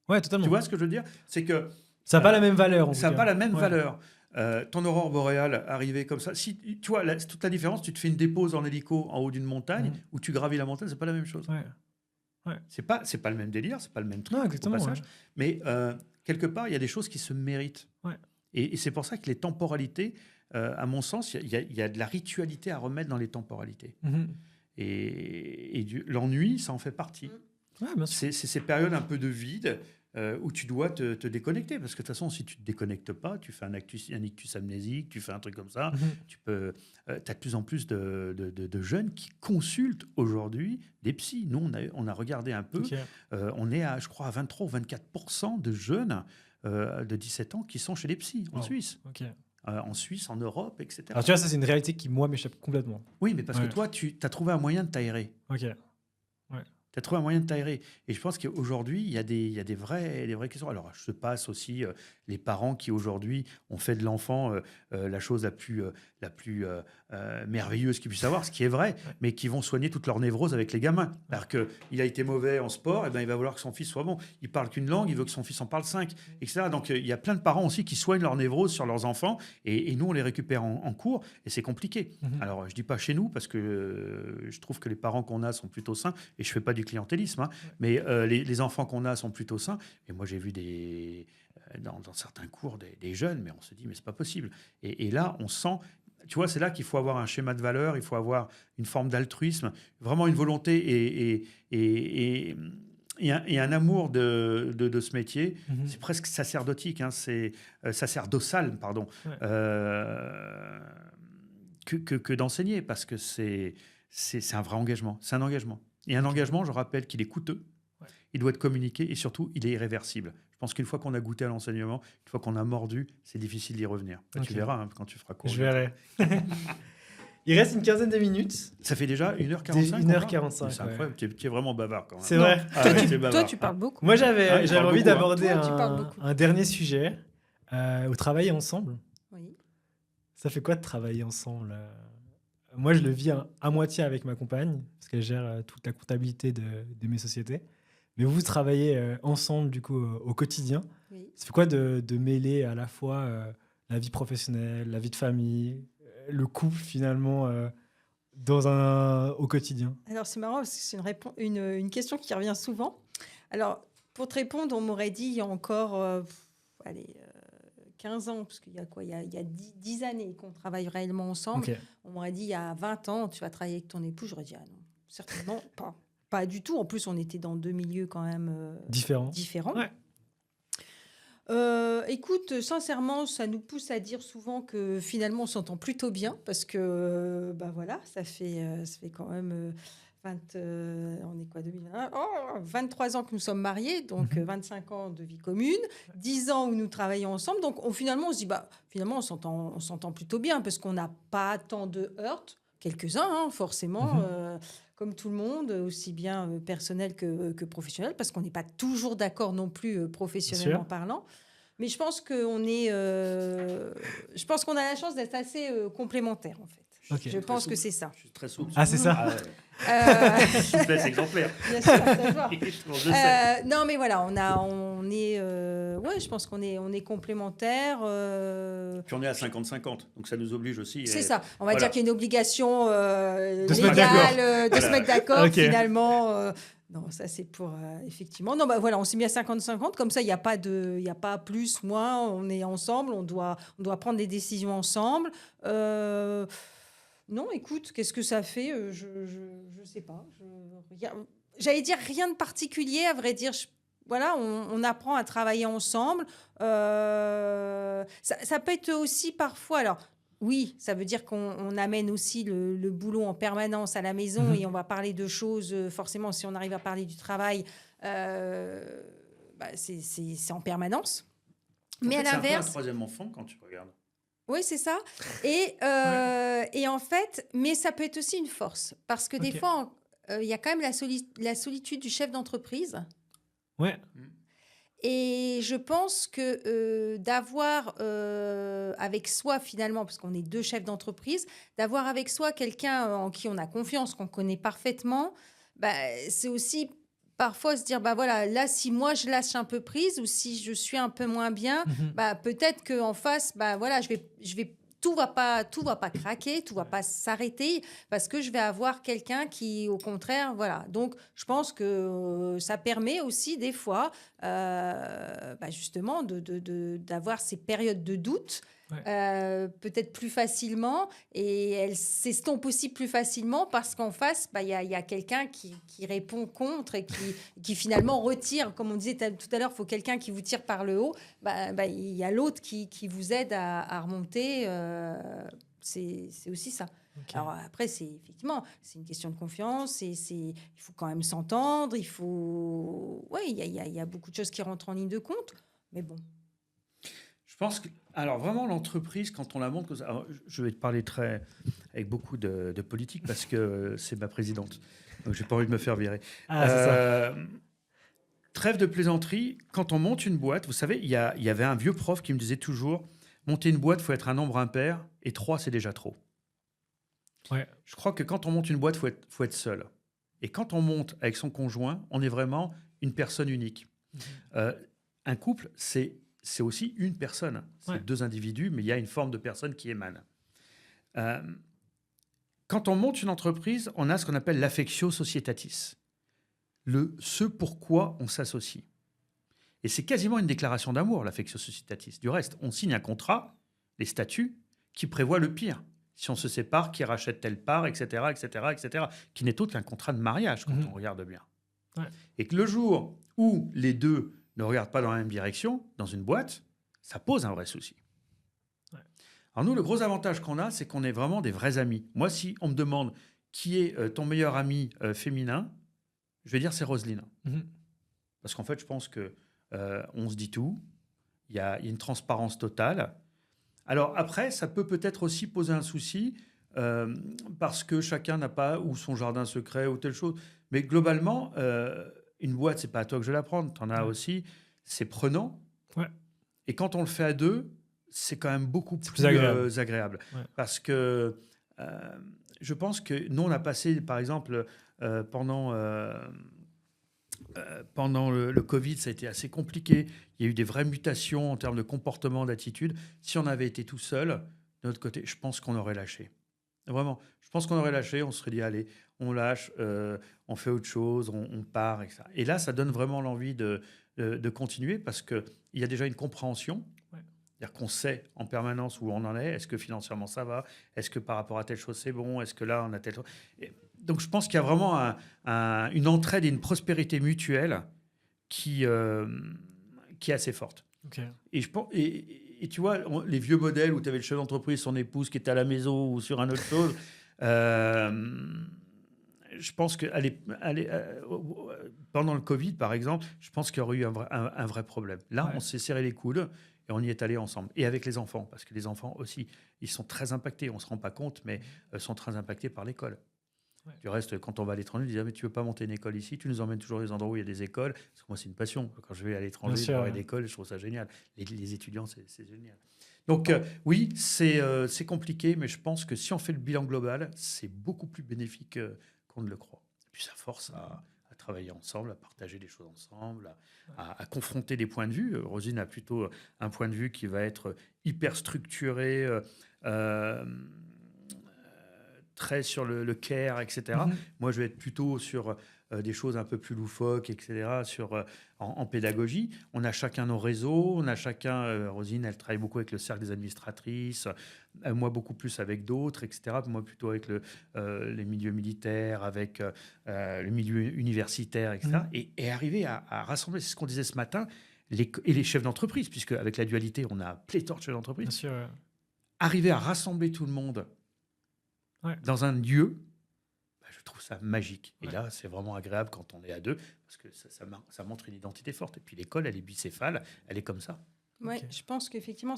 Ouais, totalement. Tu vois ce que je veux dire? C'est que ça n'a pas la même valeur. En ça tout n'a cas. pas la même Ouais. valeur. Ton aurore boréale arrivée comme ça, si, tu vois, toute la différence, tu te fais une dépose en hélico en haut d'une montagne ou tu gravis la montagne, c'est pas la même chose. Ouais. C'est pas le même délire, c'est pas le même truc. Non, au exactement. passage. Ouais. Mais quelque part, il y a des choses qui se méritent. Ouais. Et c'est pour ça que les temporalités, à mon sens, il y a de la ritualité à remettre dans les temporalités. Mhm. Et l'ennui, ça en fait partie. Ouais, bien sûr. C'est ces périodes un peu de vide où tu dois te déconnecter. Parce que de toute façon, si tu ne te déconnectes pas, tu fais un ictus amnésique, tu fais un truc comme ça, tu as de plus en plus de jeunes qui consultent aujourd'hui des psys. Nous, on a regardé un peu. Ok. On est, je crois, à 23 ou 24% de jeunes de 17 ans qui sont chez les psys en Wow. Suisse. Ok. En Suisse, en Europe, etc. Alors, tu vois, ça, c'est une réalité qui, moi, m'échappe complètement. Oui, mais parce Ouais. que toi, tu as trouvé un moyen de t'aérer. Ok. Tu as trouvé un moyen de t'aérer. Et je pense qu'aujourd'hui, il y a des vraies questions. Alors, je passe aussi les parents qui, aujourd'hui, ont fait de l'enfant la chose la plus merveilleuse qu'ils puissent avoir, ce qui est vrai, mais qui vont soigner toute leur névrose avec les gamins. Alors qu'il a été mauvais en sport, et ben, il va vouloir que son fils soit bon. Il parle qu'une langue, il veut que son fils en parle 5, etc. Donc, il y a plein de parents aussi qui soignent leur névrose sur leurs enfants, et nous, on les récupère en cours, et c'est compliqué. Alors, je ne dis pas chez nous, parce que je trouve que les parents qu'on a sont plutôt sains, et je ne fais pas du clientélisme, mais les enfants qu'on a sont plutôt sains. Et moi, j'ai vu dans certains cours des jeunes, mais on se dit, mais c'est pas possible. Et là, on sent, tu vois, c'est là qu'il faut avoir un schéma de valeur, il faut avoir une forme d'altruisme, vraiment une volonté et un amour de ce métier. C'est presque sacerdotique, hein, c'est sacerdotal, pardon, que d'enseigner, parce que c'est un vrai engagement. C'est un engagement. Et un engagement, je rappelle qu'il est coûteux, il doit être communiqué et surtout, il est irréversible. Je pense qu'une fois qu'on a goûté à l'enseignement, une fois qu'on a mordu, c'est difficile d'y revenir. Okay. Tu verras quand tu feras cours. Je verrai. Il reste une quinzaine de minutes. Ça fait déjà 1h45. 1h45. C'est incroyable. Tu es vraiment bavard quand même. C'est vrai. Toi, tu parles beaucoup. Moi, j'avais envie d'aborder un dernier sujet. Au travailler ensemble. Oui. Ça fait quoi de travailler ensemble? Moi, je le vis à moitié avec ma compagne, parce qu'elle gère toute la comptabilité de mes sociétés. Mais vous travaillez ensemble, du coup, au quotidien. Oui. Ça fait quoi de mêler à la fois la vie professionnelle, la vie de famille, le couple, finalement, au quotidien? Alors, c'est marrant, parce que c'est une question qui revient souvent. Alors, pour te répondre, on m'aurait dit il y a encore 15 ans, parce qu'il y a quoi? Il y a 10 années qu'on travaille réellement ensemble. Okay. On m'aurait dit il y a 20 ans, tu vas travailler avec ton époux. J'aurais dit ah non, certainement pas. Pas du tout. En plus, on était dans deux milieux quand même différents. Ouais. Écoute, sincèrement, ça nous pousse à dire souvent que finalement, on s'entend plutôt bien parce que, voilà, ça fait quand même 23 ans que nous sommes mariés, donc 25 ans de vie commune, 10 ans où nous travaillons ensemble. Donc, finalement, on se dit, finalement, on s'entend plutôt bien parce qu'on n'a pas tant de heurts, quelques-uns, hein, forcément. Comme tout le monde, aussi bien personnel que professionnel, parce qu'on n'est pas toujours d'accord non plus professionnellement parlant. Mais je pense qu'on a la chance d'être assez complémentaires, en fait. Okay. Je pense que c'est ça. Je suis très souple. Ah, c'est ça. Souplesse exemplaire. Bien sûr, ça se voit. Non, mais voilà, je pense qu'on est complémentaires. Puis on est à 50-50, donc ça nous oblige aussi. C'est ça. On va dire qu'il y a une obligation de se mettre d'accord, okay. Finalement. Non, ça c'est pour effectivement. Non, voilà, on s'est mis à 50-50. Comme ça, il y a pas plus, moins. On est ensemble. On doit prendre des décisions ensemble. Non, écoute, qu'est-ce que ça fait? Je sais pas. J'allais dire rien de particulier, à vrai dire. Voilà, on apprend à travailler ensemble. Ça peut être aussi parfois. Alors, oui, ça veut dire qu'on amène aussi le boulot en permanence à la maison et on va parler de choses. Forcément, si on arrive à parler du travail, c'est en permanence. Mais à C'est un peu un l'inverse, troisième enfant quand tu regardes. oui, c'est ça. Et, et en fait, mais ça peut être aussi une force. Parce que des Ok. fois, il y a quand même la solitude du chef d'entreprise. Ouais. Et je pense que d'avoir avec soi, finalement, parce qu'on est deux chefs d'entreprise, d'avoir avec soi quelqu'un en qui on a confiance, qu'on connaît parfaitement, bah, c'est aussi parfois se dire, bah voilà, là, si moi je lâche un peu prise ou si je suis un peu moins bien, Mhm. bah, peut-être qu'en face, bah voilà, tout va pas craquer, tout va pas s'arrêter parce que je vais avoir quelqu'un qui, au contraire, voilà. Donc, je pense que ça permet aussi des fois justement d'avoir ces périodes de doute peut-être plus facilement et elles s'estompent aussi plus facilement parce qu'en face, il y a quelqu'un qui répond contre et qui finalement retire, comme on disait tout à l'heure, il faut quelqu'un qui vous tire par le haut, il y a l'autre qui vous aide à remonter. C'est aussi ça. Ok. Alors après, effectivement, c'est une question de confiance, il faut quand même s'entendre, ouais, il y a beaucoup de choses qui rentrent en ligne de compte, mais bon. Je pense que, alors vraiment, l'entreprise, quand on la montre, alors, je vais te parler avec beaucoup de politique parce que c'est ma présidente, donc j'ai pas envie de me faire virer. Ah, c'est ça. Trêve de plaisanterie, quand on monte une boîte, vous savez, il y avait un vieux prof qui me disait toujours, monter une boîte, il faut être un nombre impair, et 3, c'est déjà trop. Ouais. Je crois que quand on monte une boîte, faut être seul. Et quand on monte avec son conjoint, on est vraiment une personne unique. Un couple, c'est aussi une personne. C'est deux individus, mais il y a une forme de personne qui émane. Quand on monte une entreprise, on a ce qu'on appelle l'affectio societatis. Ce pourquoi on s'associe. Et c'est quasiment une déclaration d'amour, l'affectio societatis. Du reste, on signe un contrat, les statuts, qui prévoient le pire. Si on se sépare, qui rachète telle part, etc., etc., etc., qui n'est autre qu'un contrat de mariage, quand on regarde bien. Ouais. Et que le jour où les deux ne regardent pas dans la même direction, dans une boîte, ça pose un vrai souci. Ouais. Alors nous, le gros avantage qu'on a, c'est qu'on est vraiment des vrais amis. Moi, si on me demande qui est ton meilleur ami féminin, je vais dire c'est Roselyne. Parce qu'en fait, je pense que on se dit tout. Il y a une transparence totale. Alors après, ça peut-être aussi poser un souci parce que chacun n'a pas ou son jardin secret ou telle chose. Mais globalement, une boîte, c'est pas à toi que je vais la prendre. Tu en as aussi. C'est prenant. Ouais. Et quand on le fait à deux, c'est quand même beaucoup plus agréable. Ouais. Parce que je pense que nous, on a passé, par exemple, pendant le Covid, ça a été assez compliqué. Il y a eu des vraies mutations en termes de comportement, d'attitude. Si on avait été tout seul, de notre côté, je pense qu'on aurait lâché. Vraiment, je pense qu'on aurait lâché. On se serait dit, allez, on lâche, on fait autre chose, on part. Etc. Et là, ça donne vraiment l'envie de continuer parce qu'il y a déjà une compréhension. C'est-à-dire qu'on sait en permanence où on en est. Est-ce que financièrement ça va? Est-ce que par rapport à telle chose c'est bon? Est-ce que là on a telle chose? Donc je pense qu'il y a vraiment une entraide et une prospérité mutuelle qui est assez forte. Okay. Et tu vois, les vieux modèles où tu avais le chef d'entreprise, son épouse qui était à la maison ou sur un autre chose, je pense que pendant le Covid, par exemple, je pense qu'il y aurait eu un vrai problème. Là, on s'est serré les coudes et on y est allé ensemble. Et avec les enfants, parce que les enfants aussi, ils sont très impactés. On ne se rend pas compte, mais sont très impactés par l'école. Ouais. Du reste, quand on va à l'étranger, on dit mais tu veux pas monter une école ici? Tu nous emmènes toujours des endroits où il y a des écoles. Parce que moi, c'est une passion. Quand je vais à l'étranger, voir une école, je trouve ça génial. Les étudiants, c'est génial. Donc oui, c'est compliqué, mais je pense que si on fait le bilan global, c'est beaucoup plus bénéfique qu'on ne le croit. Et puis ça force à travailler ensemble, à partager des choses ensemble, à confronter des points de vue. Roselyne a plutôt un point de vue qui va être hyper structuré, très sur le care, etc. Moi, je vais être plutôt sur des choses un peu plus loufoques, etc., en pédagogie. On a chacun nos réseaux, on a chacun, Rosine, elle travaille beaucoup avec le cercle des administratrices, moi beaucoup plus avec d'autres, etc., moi plutôt avec les milieux militaires, avec le milieu universitaire, etc., et arriver à rassembler, c'est ce qu'on disait ce matin, et les chefs d'entreprise, puisque avec la dualité, on a pléthore de chefs d'entreprise. Bien sûr. Arriver à rassembler tout le monde dans un lieu, je trouve ça magique. Et là, c'est vraiment agréable quand on est à deux, parce que ça montre une identité forte. Et puis l'école, elle est bicéphale, elle est comme ça. Oui, je pense qu'effectivement,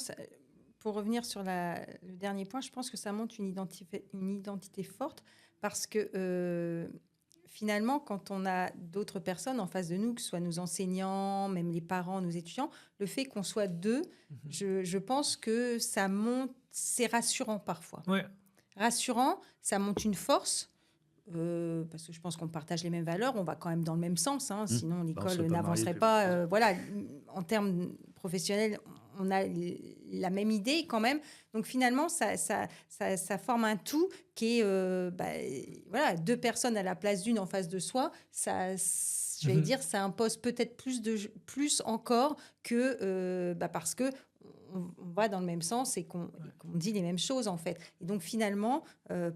pour revenir sur le dernier point, je pense que ça montre une identité forte, parce que finalement, quand on a d'autres personnes en face de nous, que ce soit nos enseignants, même les parents, nos étudiants, le fait qu'on soit deux, je pense que ça monte, c'est rassurant parfois. Ouais. Rassurant, ça monte une force, parce que je pense qu'on partage les mêmes valeurs, on va quand même dans le même sens, sinon l'école n'avancerait pas. Voilà, en termes professionnels, on a la même idée quand même. Donc finalement, ça forme un tout qui est, voilà, deux personnes à la place d'une en face de soi. Je vais dire, ça impose peut-être plus encore que parce que on va dans le même sens et qu'on dit les mêmes choses, en fait. Et donc, finalement,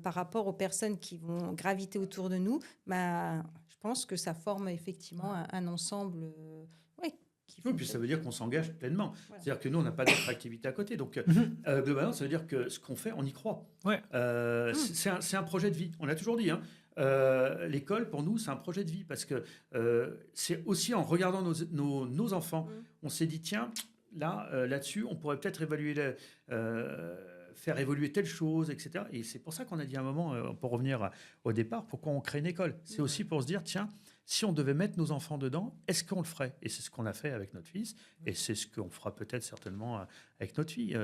par rapport aux personnes qui vont graviter autour de nous, je pense que ça forme effectivement un ensemble Oui, puis ça veut dire qu'on s'engage pleinement. Voilà. C'est-à-dire que nous, on n'a pas d'autre activité à côté. Donc, globalement, ça veut dire que ce qu'on fait, on y croit. Ouais. C'est un projet de vie. On l'a toujours dit, l'école, pour nous, c'est un projet de vie. Parce que c'est aussi en regardant nos enfants, on s'est dit, tiens, là-dessus, on pourrait peut-être faire évoluer telle chose, etc. Et c'est pour ça qu'on a dit à un moment, pour revenir au départ, pourquoi on crée une école. C'est aussi pour se dire, tiens, si on devait mettre nos enfants dedans, est-ce qu'on le ferait? Et c'est ce qu'on a fait avec notre fils, et c'est ce qu'on fera peut-être certainement avec notre fille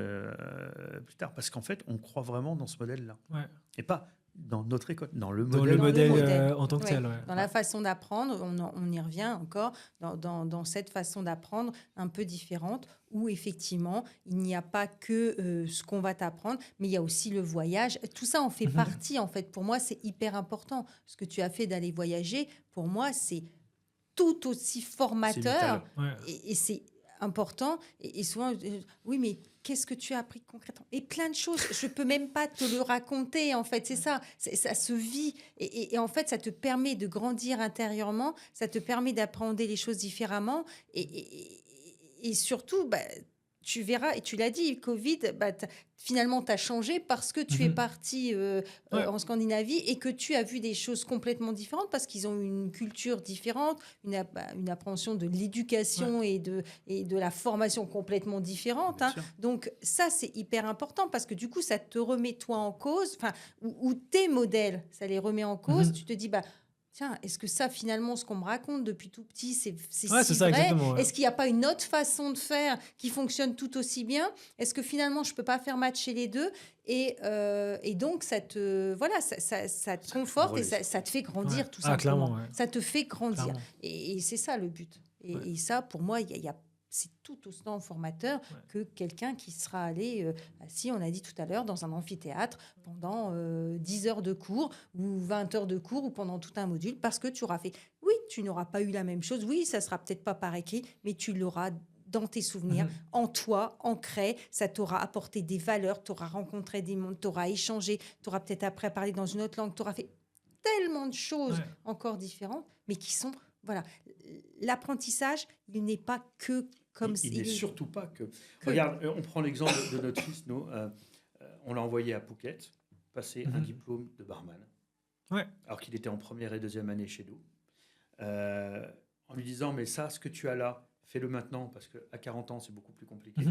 plus tard. Parce qu'en fait, on croit vraiment dans ce modèle-là. Ouais. Et pas dans notre école, dans le modèle en tant que tel. Dans la façon d'apprendre, on y revient encore, dans cette façon d'apprendre un peu différente, où effectivement, il n'y a pas que ce qu'on va t'apprendre, mais il y a aussi le voyage. Tout ça en fait partie, en fait. Pour moi, c'est hyper important. Ce que tu as fait d'aller voyager, pour moi, c'est tout aussi formateur. Et c'est important. Et souvent, oui, mais qu'est-ce que tu as appris concrètement? Et plein de choses. Je ne peux même pas te le raconter, en fait. C'est ça. Ça se vit. Et en fait, ça te permet de grandir intérieurement. Ça te permet d'apprendre les choses différemment. Et surtout, tu verras, et tu l'as dit, Covid, finalement, tu as changé parce que tu es parti en Scandinavie et que tu as vu des choses complètement différentes parce qu'ils ont une culture différente, une appréhension de l'éducation et de la formation complètement différente. Donc, ça, c'est hyper important parce que du coup, ça te remet toi en cause, ou tes modèles, ça les remet en cause. Tu te dis, tiens, est-ce que ça, finalement, ce qu'on me raconte depuis tout petit, c'est si vrai? Est-ce qu'il n'y a pas une autre façon de faire qui fonctionne tout aussi bien? Est-ce que finalement, je ne peux pas faire matcher les deux? Et donc, ça te conforte et ça te fait grandir, tout simplement. Ça te fait grandir. Et c'est ça, le but. Et ça, pour moi, c'est tout autant formateur que quelqu'un qui sera allé, si on a dit tout à l'heure, dans un amphithéâtre pendant 10 heures de cours ou 20 heures de cours ou pendant tout un module parce que tu auras fait. Oui, tu n'auras pas eu la même chose. Oui, ça ne sera peut-être pas par écrit, mais tu l'auras dans tes souvenirs, en toi, ancré. Ça t'aura apporté des valeurs, tu auras rencontré des mondes, tu auras échangé, tu auras peut-être après parlé dans une autre langue, tu auras fait tellement de choses encore différentes, mais qui sont... Voilà, l'apprentissage, il n'est pas que comme... Il n'est surtout pas que... Regarde, on prend l'exemple de notre fils, nous, on l'a envoyé à Phuket, passer un diplôme de barman, alors qu'il était en première et deuxième année chez nous, en lui disant, mais ça, ce que tu as là, fais-le maintenant, parce qu'à 40 ans, c'est beaucoup plus compliqué.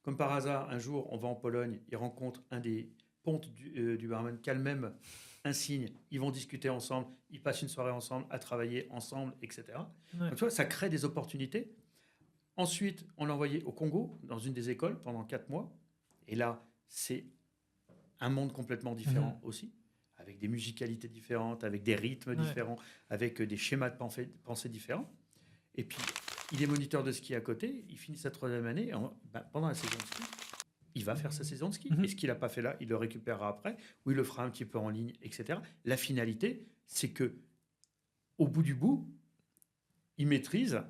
Comme par hasard, un jour, on va en Pologne, il rencontre un des pontes du barman qui a le même insigne, ils vont discuter ensemble, ils passent une soirée ensemble, à travailler ensemble, etc. Donc, tu vois, ça crée des opportunités. Ensuite, on l'a envoyé au Congo, dans une des écoles, pendant 4 mois. Et là, c'est un monde complètement différent aussi, avec des musicalités différentes, avec des rythmes différents, avec des schémas de pensée différents. Et puis, il est moniteur de ski à côté, il finit sa 3e année, pendant la saison de ski, il va faire sa saison de ski. Et ce qu'il n'a pas fait là, il le récupérera après, ou il le fera un petit peu en ligne, etc. La finalité, c'est que au bout du bout, ils maîtrisent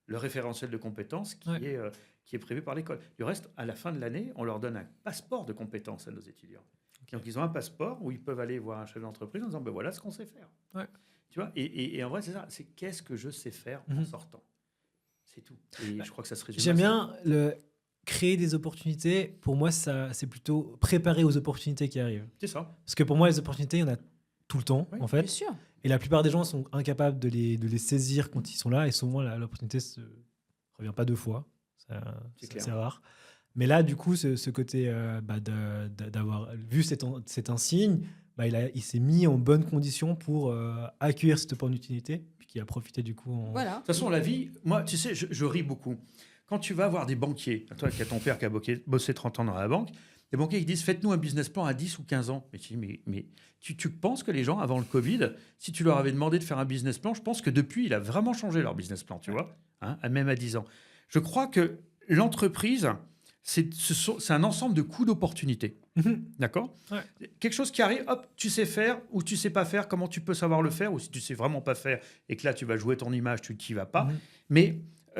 le référentiel de compétences qui est prévu par l'école. Du reste, à la fin de l'année, on leur donne un passeport de compétences à nos étudiants. Donc, ils ont un passeport où ils peuvent aller voir un chef d'entreprise en disant ben voilà ce qu'on sait faire. Ouais. Tu vois, et en vrai, c'est ça. C'est qu'est-ce que je sais faire en sortant. C'est tout. Et je crois que ça se résume. J'aime bien créer des opportunités. Pour moi, c'est plutôt préparer aux opportunités qui arrivent. C'est ça. Parce que pour moi, les opportunités, il y en a tout le temps, en fait. Bien sûr. Et la plupart des gens sont incapables de les saisir quand ils sont là. Et souvent, l'opportunité ne revient pas 2 fois. C'est rare. Mais là, du coup, ce côté d'avoir vu c'est un signe, il s'est mis en bonne condition pour accueillir cette opportunité, puis qui a profité du coup. Voilà. De toute façon, la vie, moi, tu sais, je ris beaucoup. Quand tu vas voir des banquiers, toi qui as ton père qui a bossé 30 ans dans la banque, les banquiers qui disent faites-nous un business plan à 10 ou 15 ans. Mais tu penses que les gens, avant le Covid, si tu leur avais demandé de faire un business plan, je pense que depuis, il a vraiment changé leur business plan, tu vois, même à 10 ans. Je crois que l'entreprise, c'est un ensemble de coûts d'opportunité. D'accord ? Ouais. Quelque chose qui arrive, hop, tu sais faire ou tu sais pas faire, comment tu peux savoir le faire, ou si tu sais vraiment pas faire et que là, tu vas jouer ton image, tu n'y vas pas. Mais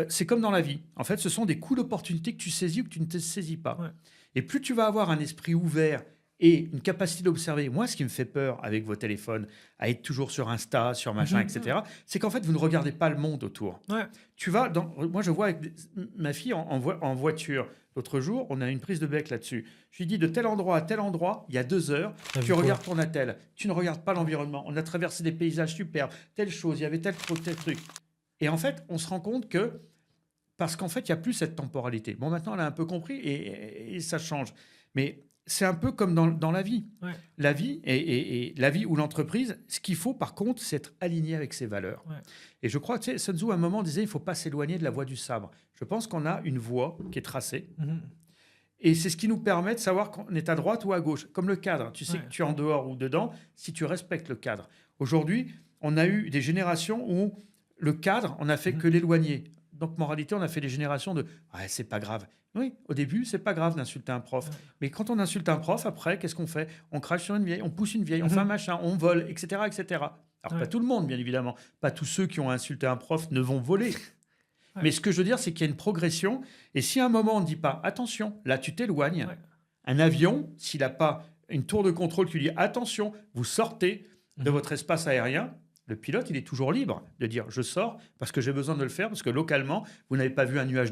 c'est comme dans la vie. En fait, ce sont des coûts d'opportunité que tu saisis ou que tu ne te saisis pas. Ouais. Et plus tu vas avoir un esprit ouvert et une capacité d'observer. Moi, ce qui me fait peur avec vos téléphones, à être toujours sur Insta, sur machin, etc., c'est qu'en fait, vous ne regardez pas le monde autour. Ouais. Tu vas moi, je vois avec ma fille en voiture. L'autre jour, on a une prise de bec là-dessus. Je lui dis de tel endroit à tel endroit, il y a 2 heures, tu regardes ton attel. Tu ne regardes pas l'environnement. On a traversé des paysages superbes, telle chose, il y avait tel truc. Et en fait, on se rend compte que parce qu'en fait, il n'y a plus cette temporalité. Bon, maintenant, on a un peu compris et ça change. Mais c'est un peu comme dans la vie. Ouais. La vie et la vie ou l'entreprise, ce qu'il faut, par contre, c'est être aligné avec ses valeurs. Ouais. Et je crois, tu sais, Sun Tzu, à un moment, disait il ne faut pas s'éloigner de la voie du sabre. Je pense qu'on a une voie qui est tracée. Et c'est ce qui nous permet de savoir qu'on est à droite ou à gauche. Comme le cadre. Tu sais que tu es en dehors ou dedans si tu respectes le cadre. Aujourd'hui, on a eu des générations où le cadre, on n'a fait que l'éloigner. Donc, moralité, on a fait des générations de « c'est pas grave ». Oui, au début, c'est pas grave d'insulter un prof. Mais quand on insulte un prof, après, qu'est-ce qu'on fait ? On crache sur une vieille, on pousse une vieille, on fait un machin, on vole, etc. etc. Alors, pas tout le monde, bien évidemment. Pas tous ceux qui ont insulté un prof ne vont voler. Mais ce que je veux dire, c'est qu'il y a une progression. Et si à un moment, on ne dit pas « Attention, là, tu t'éloignes », un avion, s'il n'a pas une tour de contrôle qui lui dit « Attention, vous sortez de votre espace aérien », le pilote, il est toujours libre de dire « je sors parce que j'ai besoin de le faire, parce que localement, vous n'avez pas vu un nuage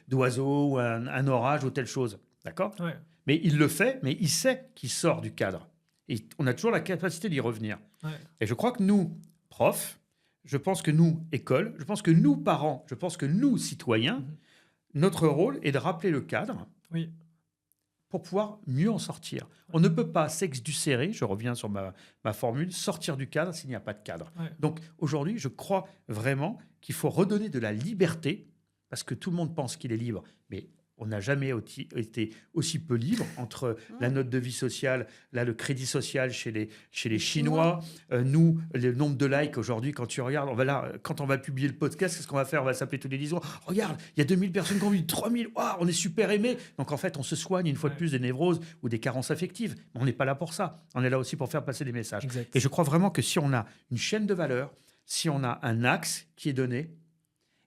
d'oiseaux ou un orage ou telle chose. » D'accord ? Mais il le fait, mais il sait qu'il sort du cadre. Et on a toujours la capacité d'y revenir. Et je crois que nous, profs, je pense que nous, écoles, je pense que nous, parents, je pense que nous, citoyens, notre rôle est de rappeler le cadre pour pouvoir mieux en sortir. On ne peut pas s'exducérer, je reviens sur ma formule, sortir du cadre s'il n'y a pas de cadre. Donc aujourd'hui, je crois vraiment qu'il faut redonner de la liberté, parce que tout le monde pense qu'il est libre, mais on n'a jamais été aussi peu libre entre la note de vie sociale, là, le crédit social chez les Chinois, nous, le nombre de likes aujourd'hui, quand tu regardes, quand on va publier le podcast, qu'est-ce qu'on va faire ? On va s'appeler tous les 10 jours. Regarde, il y a 2000 personnes qui ont vu, 3000, on est super aimés. Donc en fait, on se soigne une fois de plus des névroses ou des carences affectives. Mais on n'est pas là pour ça. On est là aussi pour faire passer des messages. Exact. Et je crois vraiment que si on a une chaîne de valeur, si on a un axe qui est donné,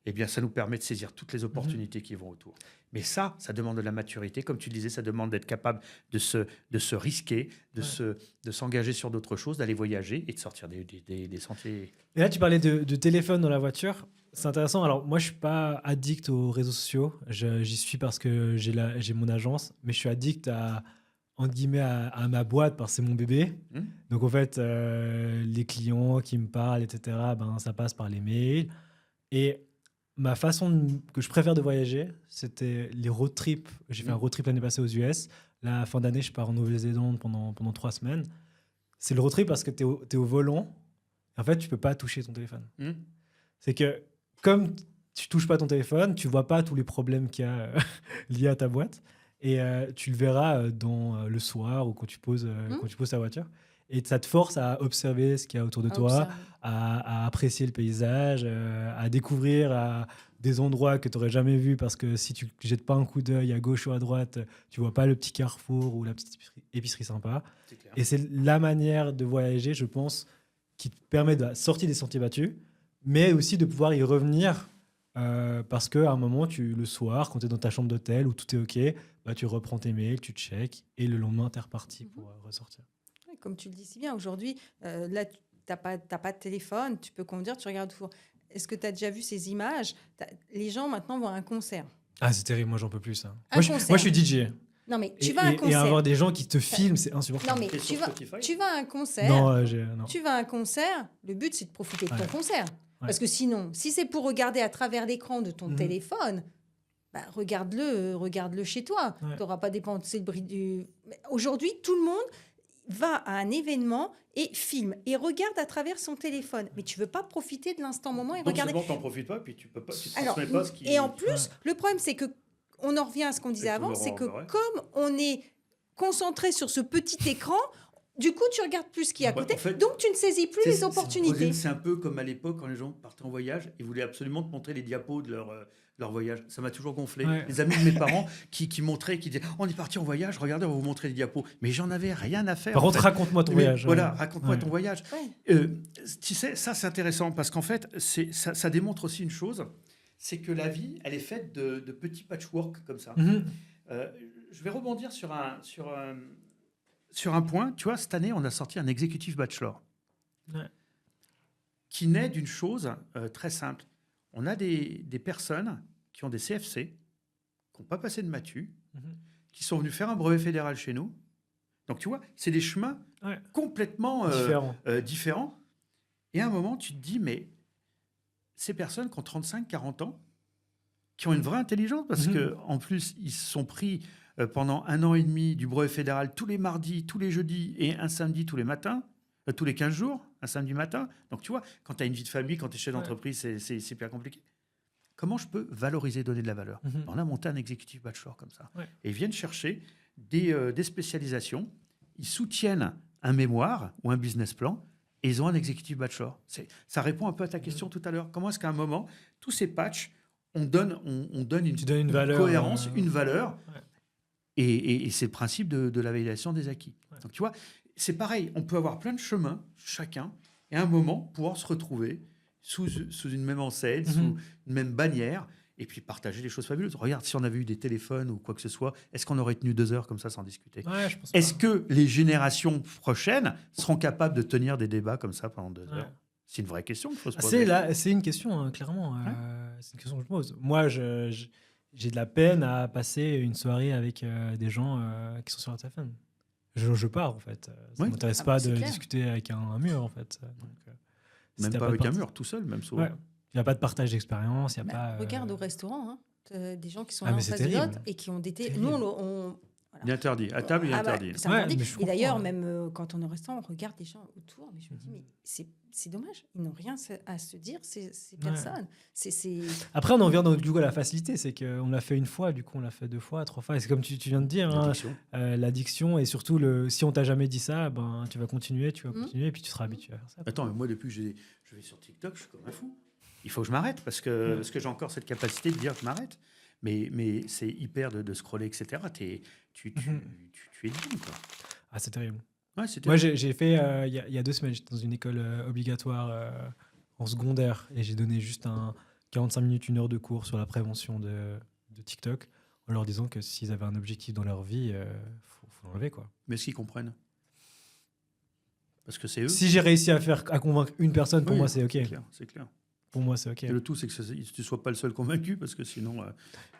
eh bien, ça nous permet de saisir toutes les opportunités qui vont autour. Mais ça demande de la maturité. Comme tu le disais, ça demande d'être capable de se risquer, de s'engager sur d'autres choses, d'aller voyager et de sortir des sentiers. Et là, tu parlais de téléphone dans la voiture. C'est intéressant. Alors, moi, je ne suis pas addict aux réseaux sociaux. J'y suis parce que j'ai mon agence. Mais je suis addict entre guillemets, à ma boîte parce que c'est mon bébé. Donc, en fait, les clients qui me parlent, etc., ça passe par les mails. Et ma façon que je préfère de voyager, c'était les road trips. J'ai fait un road trip l'année passée aux US. La fin d'année, je pars en Nouvelle-Zélande pendant 3 semaines. C'est le road trip parce que tu es au volant. En fait, tu ne peux pas toucher ton téléphone. C'est que comme tu ne touches pas ton téléphone, tu ne vois pas tous les problèmes qu'il y a liés à ta boîte. Et tu le verras le soir ou quand tu poses ta voiture. Et ça te force à observer ce qu'il y a autour de toi, à apprécier le paysage, à découvrir des endroits que tu n'aurais jamais vus parce que si tu ne jettes pas un coup d'œil à gauche ou à droite, tu ne vois pas le petit carrefour ou la petite épicerie sympa. Et c'est la manière de voyager, je pense, qui te permet de sortir des sentiers battus, mais aussi de pouvoir y revenir parce qu'à un moment, le soir, quand tu es dans ta chambre d'hôtel où tout est OK, bah, tu reprends tes mails, tu check et le lendemain, tu es reparti pour ressortir. Ouais, comme tu le dis si bien, aujourd'hui, là, tu n'as pas de téléphone, tu peux conduire, tu regardes tout. Est-ce que tu as déjà vu ces images? Les gens maintenant vont à un concert. Ah, c'est terrible, moi j'en peux plus ça. Un Moi, je suis DJ. Non, mais tu vas à un Et concert. avoir des gens qui te filment, c'est insupportable. Non, mais T'es sur Spotify tu vas à un concert. Non, non. Tu vas à un concert, le but c'est de profiter de ton Ouais. concert. Ouais. Parce que sinon, si c'est pour regarder à travers l'écran de ton téléphone, bah, regarde-le chez toi. Ouais. Tu n'auras pas dépensé le bris du. Mais aujourd'hui, tout le monde va à un événement et filme et regarde à travers son téléphone. Mais tu veux pas profiter de l'instant moment et Donc regarder. c'est bon, t'en profites pas, puis tu peux pas, tu Alors, transmets pas ce qui. et en plus, le problème c'est que on en revient à ce qu'on disait Avec avant, Laurent c'est que Barret. comme on est concentré sur ce petit écran, du coup tu regardes plus ce qui est à Ouais, côté, en fait, donc tu ne saisis plus les opportunités. C'est un peu comme à l'époque quand les gens partaient en voyage et voulaient absolument te montrer les diapos de leur voyage. Ça m'a toujours gonflé. Ouais. Les amis de mes parents qui montraient, qui disaient on est parti en voyage, regardez, on va vous montrer les diapos. Mais j'en avais rien à faire. Par en contre, fait. raconte-moi ton Mais voyage. Voilà, raconte-moi Ouais. ton voyage. Ouais. Tu sais, ça c'est intéressant parce qu'en fait, ça démontre aussi une chose, c'est que la vie, elle est faite de petits patchwork comme ça. Mhm. Je vais rebondir sur un point. Tu vois, cette année, on a sorti un executive bachelor Ouais. qui naît d'une chose très simple. On a des personnes qui ont des CFC, qui n'ont pas passé de matu, Mhm. qui sont venus faire un brevet fédéral chez nous. Donc, tu vois, c'est des chemins Ouais. complètement Différent. différents. Et à un moment, tu te dis, mais ces personnes qui ont 35, 40 ans, qui ont une vraie intelligence, parce Mhm. qu'en plus, ils se sont pris pendant 1 an et demi du brevet fédéral tous les mardis, tous les jeudis et un samedi tous les matins, tous les 15 jours, un samedi matin. Donc, tu vois, quand tu as une vie de famille, quand tu es chef Ouais. d'entreprise, c'est bien compliqué. Comment je peux valoriser, donner de la valeur? Mhm. On a monté un executive bachelor comme ça. Ouais. Et ils viennent chercher des spécialisations. Ils soutiennent un mémoire ou un business plan et ils ont un executive bachelor. Ça répond un peu à ta question tout à l'heure. Comment est-ce qu'à un moment, tous ces patchs, on donne Tu donnes une valeur, cohérence, une valeur. Ouais. Et c'est le principe de la validation des acquis. Ouais. Donc, tu vois, c'est pareil. On peut avoir plein de chemins, chacun, et à un moment, pouvoir se retrouver sous une même enseigne, sous une même bannière, et puis partager des choses fabuleuses. Regarde, si on avait eu des téléphones ou quoi que ce soit, est-ce qu'on aurait tenu 2 heures comme ça sans discuter? Ouais, je pense Est-ce pas. que les générations prochaines seront capables de tenir des débats comme ça pendant 2 heures? Ouais. C'est une vraie question qu'il faut se Ah, poser. c'est une question, hein, clairement. C'est une question que je pose. Moi, j'ai de la peine à passer une soirée avec des gens qui sont sur leur téléphone. Je pars, en fait. Ça Oui. ne m'intéresse Ah, pas c'est de clair. discuter avec un mur, en fait. Donc, si Même t'as pas de avec un parti- mur, tout seul, même souvent. Ouais. Il n'y a pas de partage d'expérience, il n'y a Bah, pas... regarde au restaurant, hein. Des gens qui sont Ah, là en mais c'est face de terrible. l'autre et qui ont des Terrible. Nous, on Il est interdit. À table, il est Ah bah, interdit. c'est Ouais, interdit. mais je Et comprends, d'ailleurs, ouais. même quand on est au restaurant, on regarde les gens autour, mais je me dis, mais c'est dommage, ils n'ont rien à se dire, ces personnes. C'est Après, on en vient donc, du coup à la facilité, c'est qu'on l'a fait une fois, du coup on l'a fait 2 fois, 3 fois. Et c'est comme tu viens de dire, hein, L'addiction. l'addiction et surtout si on t'a jamais dit ça, ben tu vas continuer, et puis tu seras habitué à faire ça. Attends, mais moi, depuis que je vais sur TikTok, je suis comme un fou. Il faut que je m'arrête parce que j'ai encore cette capacité de dire je m'arrête. Mais c'est hyper de scroller, etc. Tu es libre, quoi. Ah, c'est terrible. Ouais, c'était Moi, j'ai fait, il y a 2 semaines, j'étais dans une école obligatoire en secondaire et j'ai donné juste 45 minutes, 1 heure de cours sur la prévention de TikTok en leur disant que s'ils avaient un objectif dans leur vie, faut l'enlever, quoi. Mais est-ce qu'ils comprennent? Parce que c'est eux. Si j'ai réussi à convaincre une personne, pour Oui, moi, c'est OK. C'est clair. Pour moi, c'est OK. Et le tout, c'est que tu ne sois pas le seul convaincu, parce que sinon.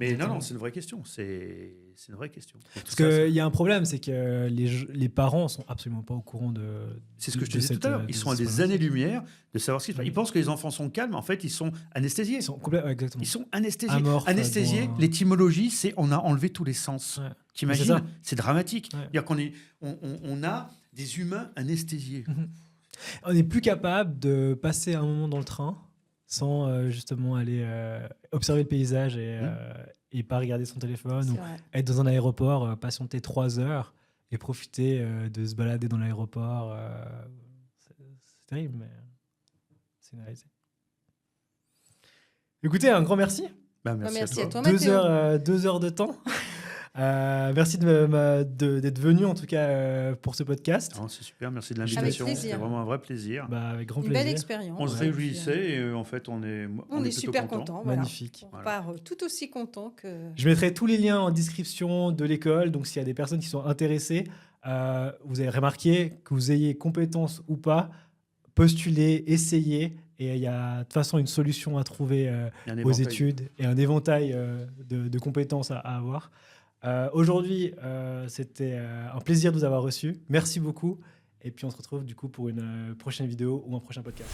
Mais non, c'est une vraie question. C'est une vraie question. Donc, Parce tout ça, qu'il y a un problème, c'est que les parents sont absolument pas au courant de. c'est ce que je te de disais cette, tout à l'heure. de Ils cette sont à des problématique. années-lumière de savoir ce qui se passe. Ils pensent que les enfants sont calmes. En fait, ils sont anesthésiés. Ils sont complètement. Exactement. Ils sont anesthésiés. Amorphes, Anesthésiés, dans- l'étymologie, c'est on a enlevé tous les sens. Ouais. T'imagines? C'est ça. C'est dramatique. Ouais. C'est-à-dire on a des humains anesthésiés. On n'est plus capable de passer un moment dans le train sans justement aller observer le paysage et pas regarder son téléphone ou vrai. être dans un aéroport, patienter 3 heures et profiter de se balader dans l'aéroport. C'est terrible, mais c'est une réalité. Écoutez, un grand merci. Bah, merci à toi. toi, 2 Mathéo. heures, 2 heures de temps. Merci d'être venu, en tout cas, pour ce podcast. Oh, c'est super, merci de l'invitation. plaisir. C'était vraiment un vrai plaisir. Avec grand Une plaisir. belle expérience. On se Et puis, réjouissait et en fait, on est on est plutôt super contents. contents. Voilà. Magnifique. On Voilà. repart tout aussi content que. Je mettrai tous les liens en description de l'école. Donc, s'il y a des personnes qui sont intéressées, vous avez remarqué que vous ayez compétences ou pas, postulez, essayez. Et il y a de toute façon une solution à trouver Il y a un aux éventail. études et un éventail de compétences à avoir. Aujourd'hui, c'était un plaisir de vous avoir reçus. Merci beaucoup. Et puis, on se retrouve du coup pour une prochaine vidéo ou un prochain podcast.